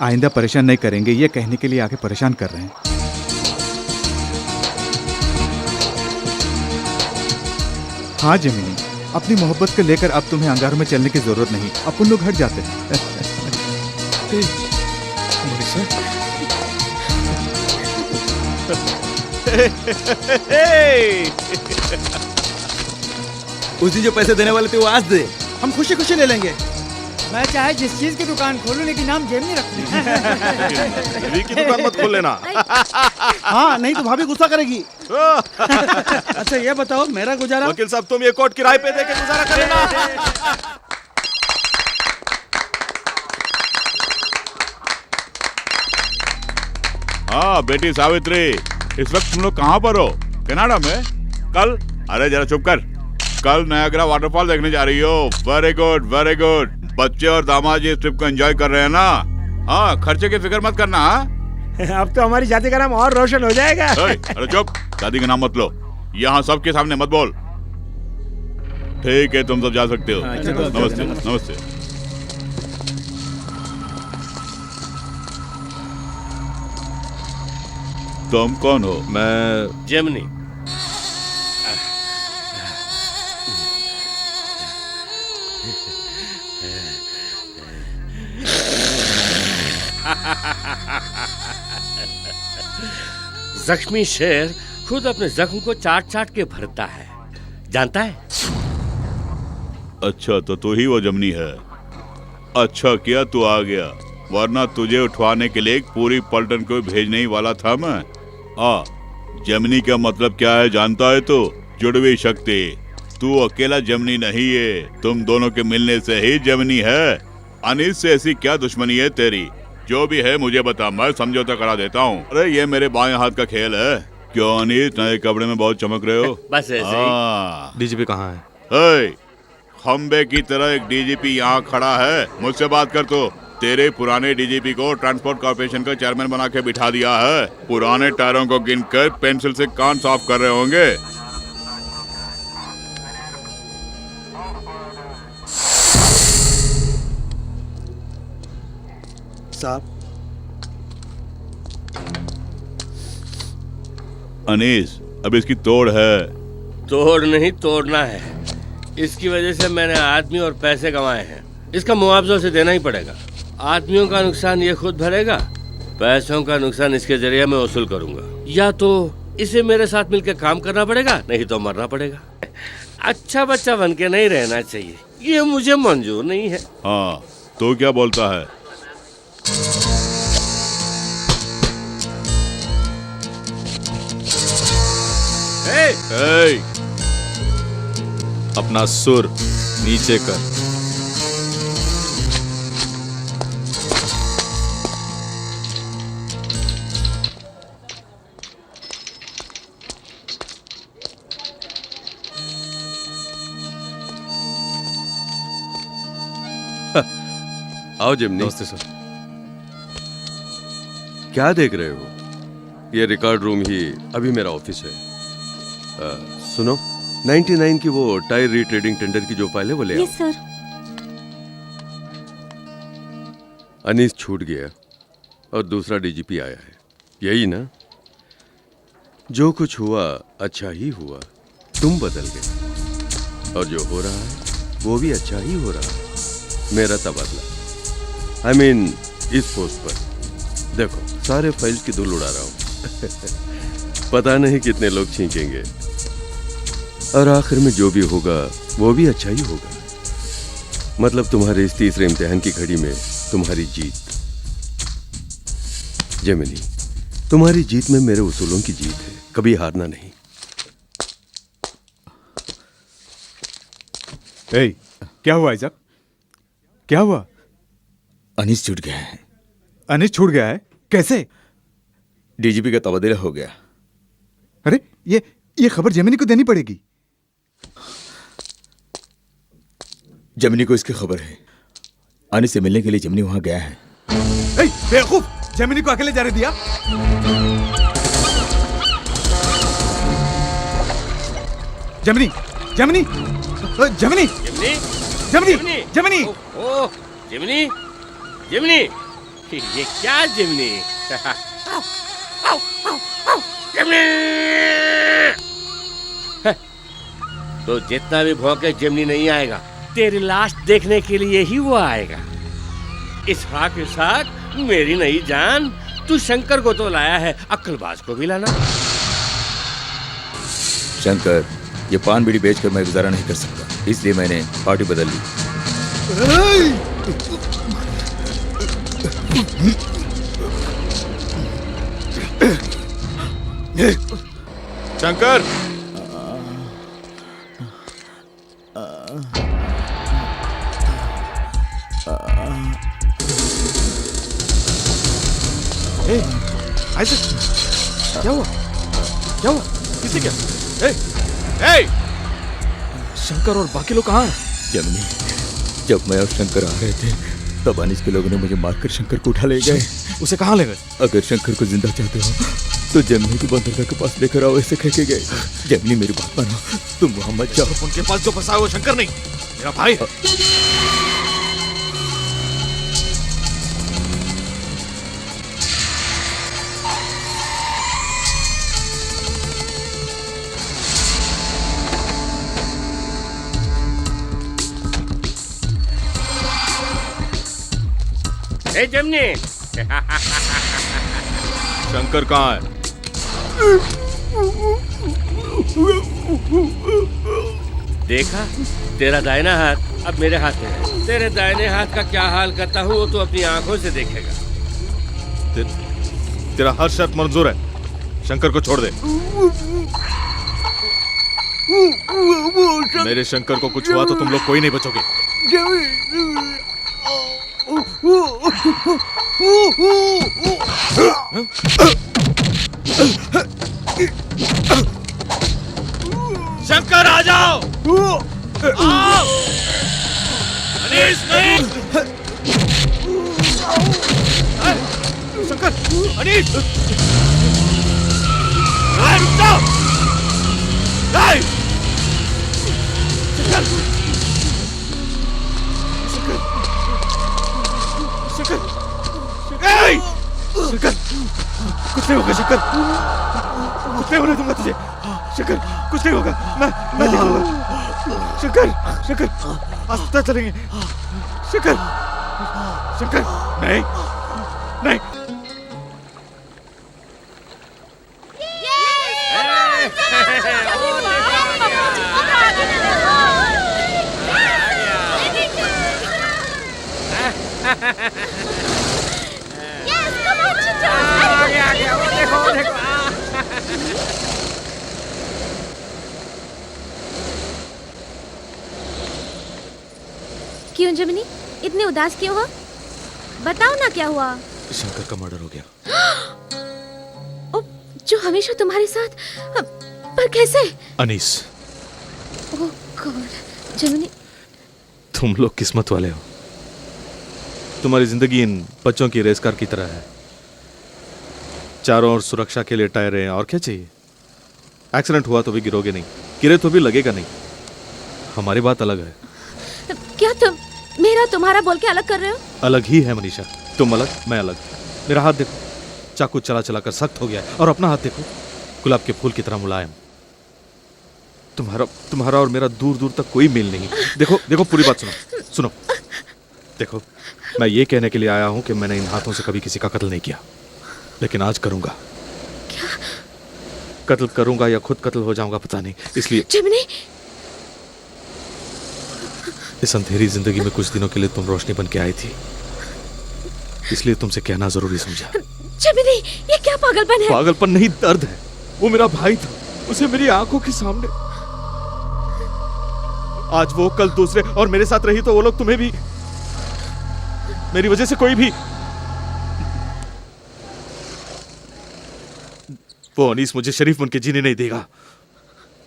आइंदा परेशान नहीं करेंगे, ये कहने के लिए आके परेशान कर रहे हैं। हाँ जेमिनी, अपनी मोहब्बत को लेकर अब तुम्हें अंगारों में चलने की जरूरत नहीं, अपन लोग हट जाते हैं। उस दिन जो पैसे देने वाले थे वो आज दे, हम खुशी खुशी ले लेंगे। मैं चाहे जिस चीज की दुकान खोलूं लेकिन नाम जेमिनी रखूं। की दुकान मत खोल लेना। हाँ, नहीं तो भाभी गुस्सा करेगी। अच्छा ये बताओ, मेरा गुजारा? वकील साहब तुम ये कोर्ट किराए पे दे के गुजारा कर लेना। हाँ बेटी सावित्री, इस वक्त तुम लोग कहाँ पर हो? कनाडा में? कल? अरे जरा चुप कर। कल नायग्रा वाटरफॉल देखने जा रही हो? Very good very good. बच्चे और दामाद जी इस ट्रिप को एंजॉय कर रहे हैं ना? हाँ, खर्चे की फिक्र मत करना। हाँ? अब तो हमारी जाति का नाम और रोशन हो जाएगा। अरे चुप, शादी का नाम मत लो, यहाँ सबके सामने मत बोल। ठीक है, तुम सब जा सकते हो। नमस्ते नमस्ते। तुम कौन हो? मैं जेमिनी। जख्मी शेर खुद अपने जख्म को चाट चाट के भरता है, जानता है? अच्छा, तो तू ही वो जमनी है। अच्छा किया तू आ गया, वरना तुझे उठवाने के लिए एक पूरी पलटन को भेजने ही वाला था मैं। जमनी का मतलब क्या है जानता है? तो जुड़वी शक्ति। तू अकेला जमनी नहीं है, तुम दोनों के मिलने से ही जमनी है। अनिस से ऐसी क्या दुश्मनी है तेरी? जो भी है मुझे बता, मैं समझौता करा देता हूँ। अरे ये मेरे बाएं हाथ का खेल है। क्यों अनिस, नए कपड़े में बहुत चमक रहे हो? बस ऐसे ही। डीजीपी कहाँ है? खंबे की तरह एक डीजीपी यहाँ खड़ा है, मुझसे बात कर। तो तेरे पुराने डीजीपी को ट्रांसपोर्ट कॉर्पोरेशन का चेयरमैन बना के बिठा दिया है। पुराने टायरों को गिनकर पेंसिल से कान साफ कर रहे होंगे। साहब, अनीस, अब इसकी तोड़ है। तोड़ नहीं, तोड़ना है। इसकी वजह से मैंने आदमी और पैसे कमाए हैं, इसका मुआवजा उसे देना ही पड़ेगा। आदमियों का नुकसान ये खुद भरेगा, पैसों का नुकसान इसके जरिए मैं वसूल करूंगा। या तो इसे मेरे साथ मिलकर काम करना पड़ेगा, नहीं तो मरना पड़ेगा। अच्छा बच्चा बन के नहीं रहना चाहिए, ये मुझे मंजूर नहीं है। हाँ, तो क्या बोलता है? अपना सुर नीचे कर। आओ जिमनी। नमस्ते सर। क्या देख रहे हो? ये रिकॉर्ड रूम ही अभी मेरा ऑफिस है। सुनो, 99 की वो टायर रीट्रेडिंग टेंडर की जो फाइल है वो ले आओ। Yes sir. अनीस छूट गया और दूसरा डीजीपी आया है, यही ना? जो कुछ हुआ अच्छा ही हुआ, तुम बदल गए, और जो हो रहा है वो भी अच्छा ही हो रहा है। मेरा तबादला, I mean, इस पोस्ट पर देखो, सारे फाइल्स की धूल उड़ा रहा हूं। पता नहीं कितने लोग छींकेंगे, और आखिर में जो भी होगा वो भी अच्छा ही होगा। मतलब तुम्हारे इस तीसरे इम्तिहान की घड़ी में तुम्हारी जीत। जेमिनी, तुम्हारी जीत में मेरे उसूलों की जीत है, कभी हारना नहीं। क्या हुआ आइजक? क्या हुआ? अनीस छूट गया है। अनीस छूट गया है? कैसे? डीजीपी का तबादला हो गया। अरे ये खबर जेमिनी को देनी पड़ेगी। जेमिनी को इसकी खबर है। अनीस से मिलने के लिए जेमिनी वहां गया है। बेवकूफ, जेमिनी को अकेले जाने दिया। Gemini, Gemini, Gemini, Gemini, Gemini, ओह जेमिनी, जेमिनी, ये क्या जेमिनी? तो जितना भी भौंके जेमिनी नहीं आएगा, तेरी लाश देखने के लिए ही वो आएगा। इस के साथ मेरी नई जान, तू शंकर को तो लाया है, अक्लबाज को भी लाना। शंकर, ये पान बीड़ी बेचकर मैं गुजारा नहीं कर सकता, इसलिए मैंने पार्टी बदल ली। शंकर, आइज़ैक, क्या हुआ? क्या हुआ? किसी क्या? शंकर और बाकी लोग कहाँ हैं? जेमिनी, जब मैं और शंकर आ रहे थे तब अनीस के लोगों ने मुझे मारकर शंकर को उठा ले गए। उसे कहाँ ले गए? अगर शंकर को जिंदा चाहते हो तो जेमिनी को बंदरगाह के पास लेकर आओ, ऐसे कह के गए। जेमिनी मेरी बात मानो, तुम वहां मत जाओ। उनके पास जो फंसा है वो शंकर नहीं, मेरा भाई है। ए जेमिनी, शंकर कहाँ है? देखा, तेरा दाहिना हाथ अब मेरे हाथ में है। तेरे दाहिने हाथ का क्या हाल करता हूँ वो तो अपनी आंखों से देखेगा। तेरा हर शर्त मंजूर है, शंकर को छोड़ दे। मेरे शंकर को कुछ हुआ तो तुम लोग कोई नहीं बचोगे। शंकर आ जाओ! आओ! अनीस नहीं! शंकर, अनीस! रुक जाओ! शंकर, शंकर, कुछ नहीं होगा शंकर, कुछ नहीं होने दूंगा तुझे। शंकर, कुछ नहीं होगा, मैं देखूंगा। शंकर, शंकर, अस्पताल चलेंगे। शंकर, शंकर, नहीं, नहीं। क्यों जेमिनी, इतने उदास क्यों हो? बताओ ना क्या हुआ? शंकर का मर्डर हो गया। जो हमेशा तुम्हारे साथ, पर कैसे? अनीस, ओह गॉड, जेमिनी, तुम लोग किस्मत वाले हो। तुम्हारी जिंदगी इन बच्चों की रेस कार की तरह है, चारों ओर सुरक्षा के लिए टायर हैं, और क्या चाहिए? एक्सीडेंट हुआ तो भी गिरोगे नहीं, गिरे तो भी लगेगा नहीं। हमारी बात अलग है। क्या तुम मेरा तुम्हारा बोल के अलग कर रहे हो? अलग ही है मनीषा, तुम अलग, मैं अलग। मेरा हाथ देखो, चाकू चला चला कर सख्त हो गया है, और अपना हाथ देखो, गुलाब के फूल की तरह मुलायम। तुम्हारा और मेरा दूर दूर तक कोई मेल नहीं। देखो देखो, पूरी बात सुनो, सुनो। देखो, मैं ये कहने के लिए आया हूं कि मैंने इन हाथों से कभी किसी का कत्ल नहीं किया, लेकिन आज करूंगा। क्या? कत्ल करूंगा या खुद कत्ल हो जाऊंगा पता नहीं, इसलिए जेमिनी, इस अंधेरी जिंदगी में कुछ दिनों के लिए तुम रोशनी बन के आई थी, इसलिए तुमसे कहना जरूरी समझा। जेमिनी, ये क्या पागलपन है? पागलपन नहीं, दर्द है। वो मेरा भाई था, उसे मेरी आंखों के सामने, आज वो कल दूसरे, और मेरे साथ रही तो वो लोग तुम्हें भी, मेरी वजह से कोई भी। वो अनीस मुझे शरीफ बन के जीने नहीं देगा,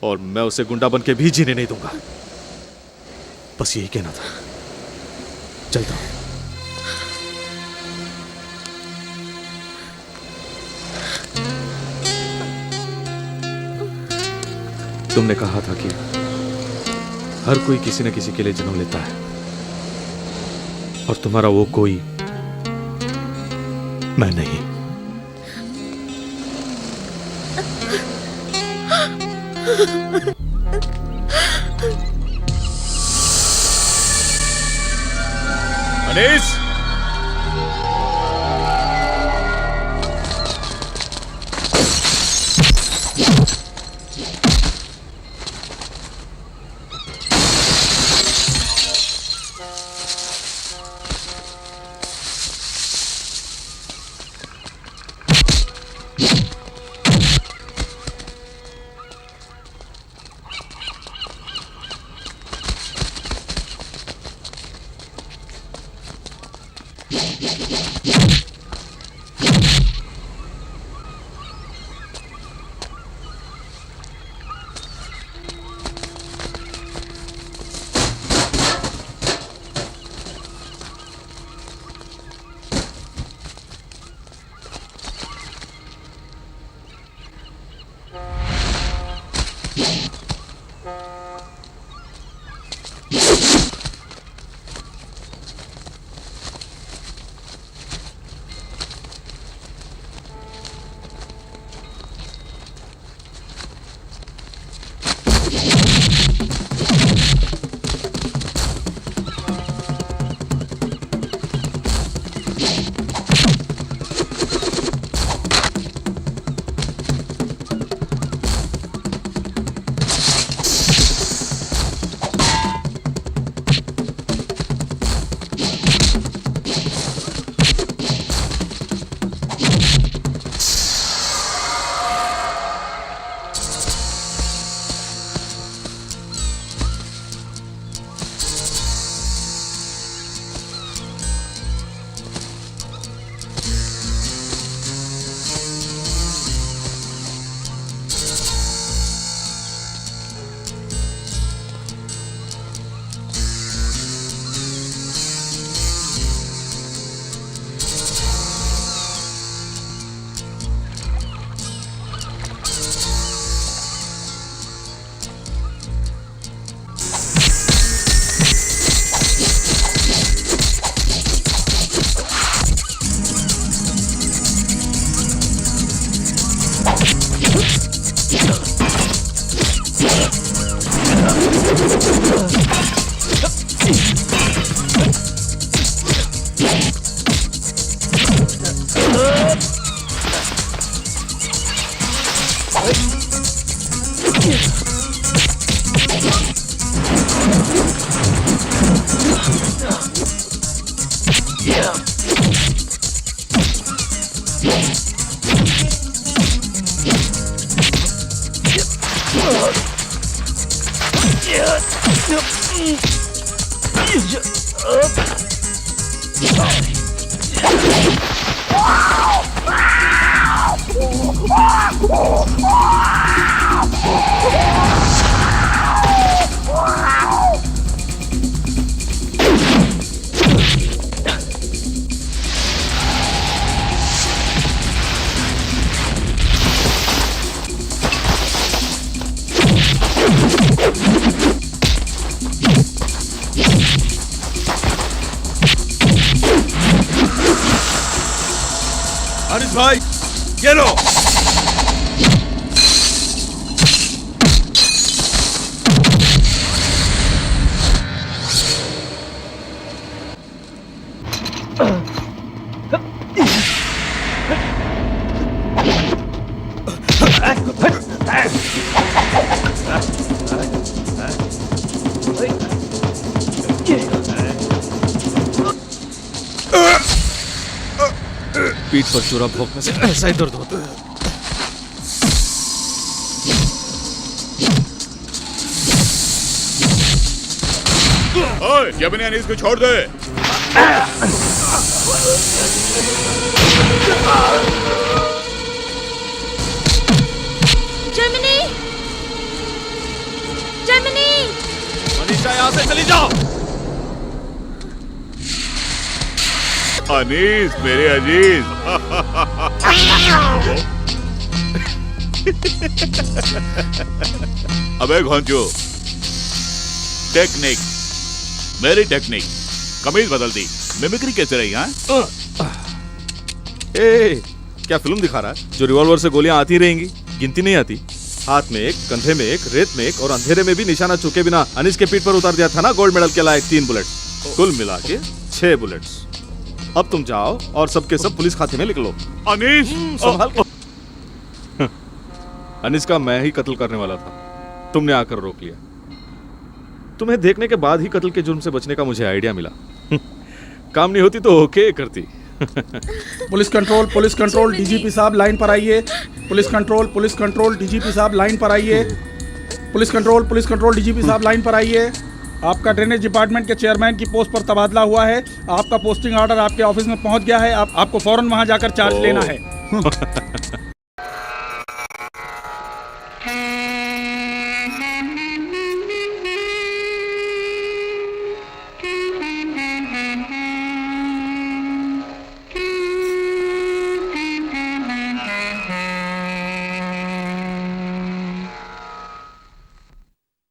और मैं उसे गुंडा बन के भी जीने नहीं दूंगा। बस यही कहना था, चलता हूं। तुमने कहा था कि हर कोई किसी न किसी के लिए जन्म लेता है, और तुम्हारा वो कोई मैं नहीं। अनीस, अनिस भाई, ये लो। पीठ पर चूरा भोंकने से ऐसा ही दर्द होता है। ओए, यमनी अनीस को छोड़ दे। जर्मनी, जर्मनी, मनीषा, यहाँ से चली जाओ। अनीस मेरे अजीज। अबे घोंचो, टेक्निक, मेरी टेक्निक, कमीज बदल दी, मिमिक्री कैसे रही? हाँ ए, क्या फिल्म दिखा रहा है जो रिवॉल्वर से गोलियां आती रहेंगी, गिनती नहीं आती? हाथ में एक, कंधे में एक, रेत में एक और अंधेरे में भी निशाना चुके बिना अनीस के पीठ पर उतार दिया था ना गोल्ड मेडल के लायक 3 बुलेट, कुल मिला के 6 बुलेट्स। अब तुम जाओ और सबके सब पुलिस खाते में लिख लो। अनीस संभाल के। अनीस का मैं ही कत्ल करने वाला था, तुमने आकर रोक लिया। तुम्हें देखने के बाद ही कत्ल के जुर्म से बचने का मुझे आइडिया मिला। काम नहीं होती तो ओके करती। पुलिस कंट्रोल डीजीपी साहब लाइन पर आइए। पुलिस कंट्रोल डीजीपी साहब लाइन पर आइए। पुलिस कंट्रोल डीजीपी साहब लाइन पर आइए। आपका ड्रेनेज डिपार्टमेंट के चेयरमैन की पोस्ट पर तबादला हुआ है। आपका पोस्टिंग ऑर्डर आपके ऑफिस में पहुंच गया है। आपको फौरन वहां जाकर चार्ज लेना है।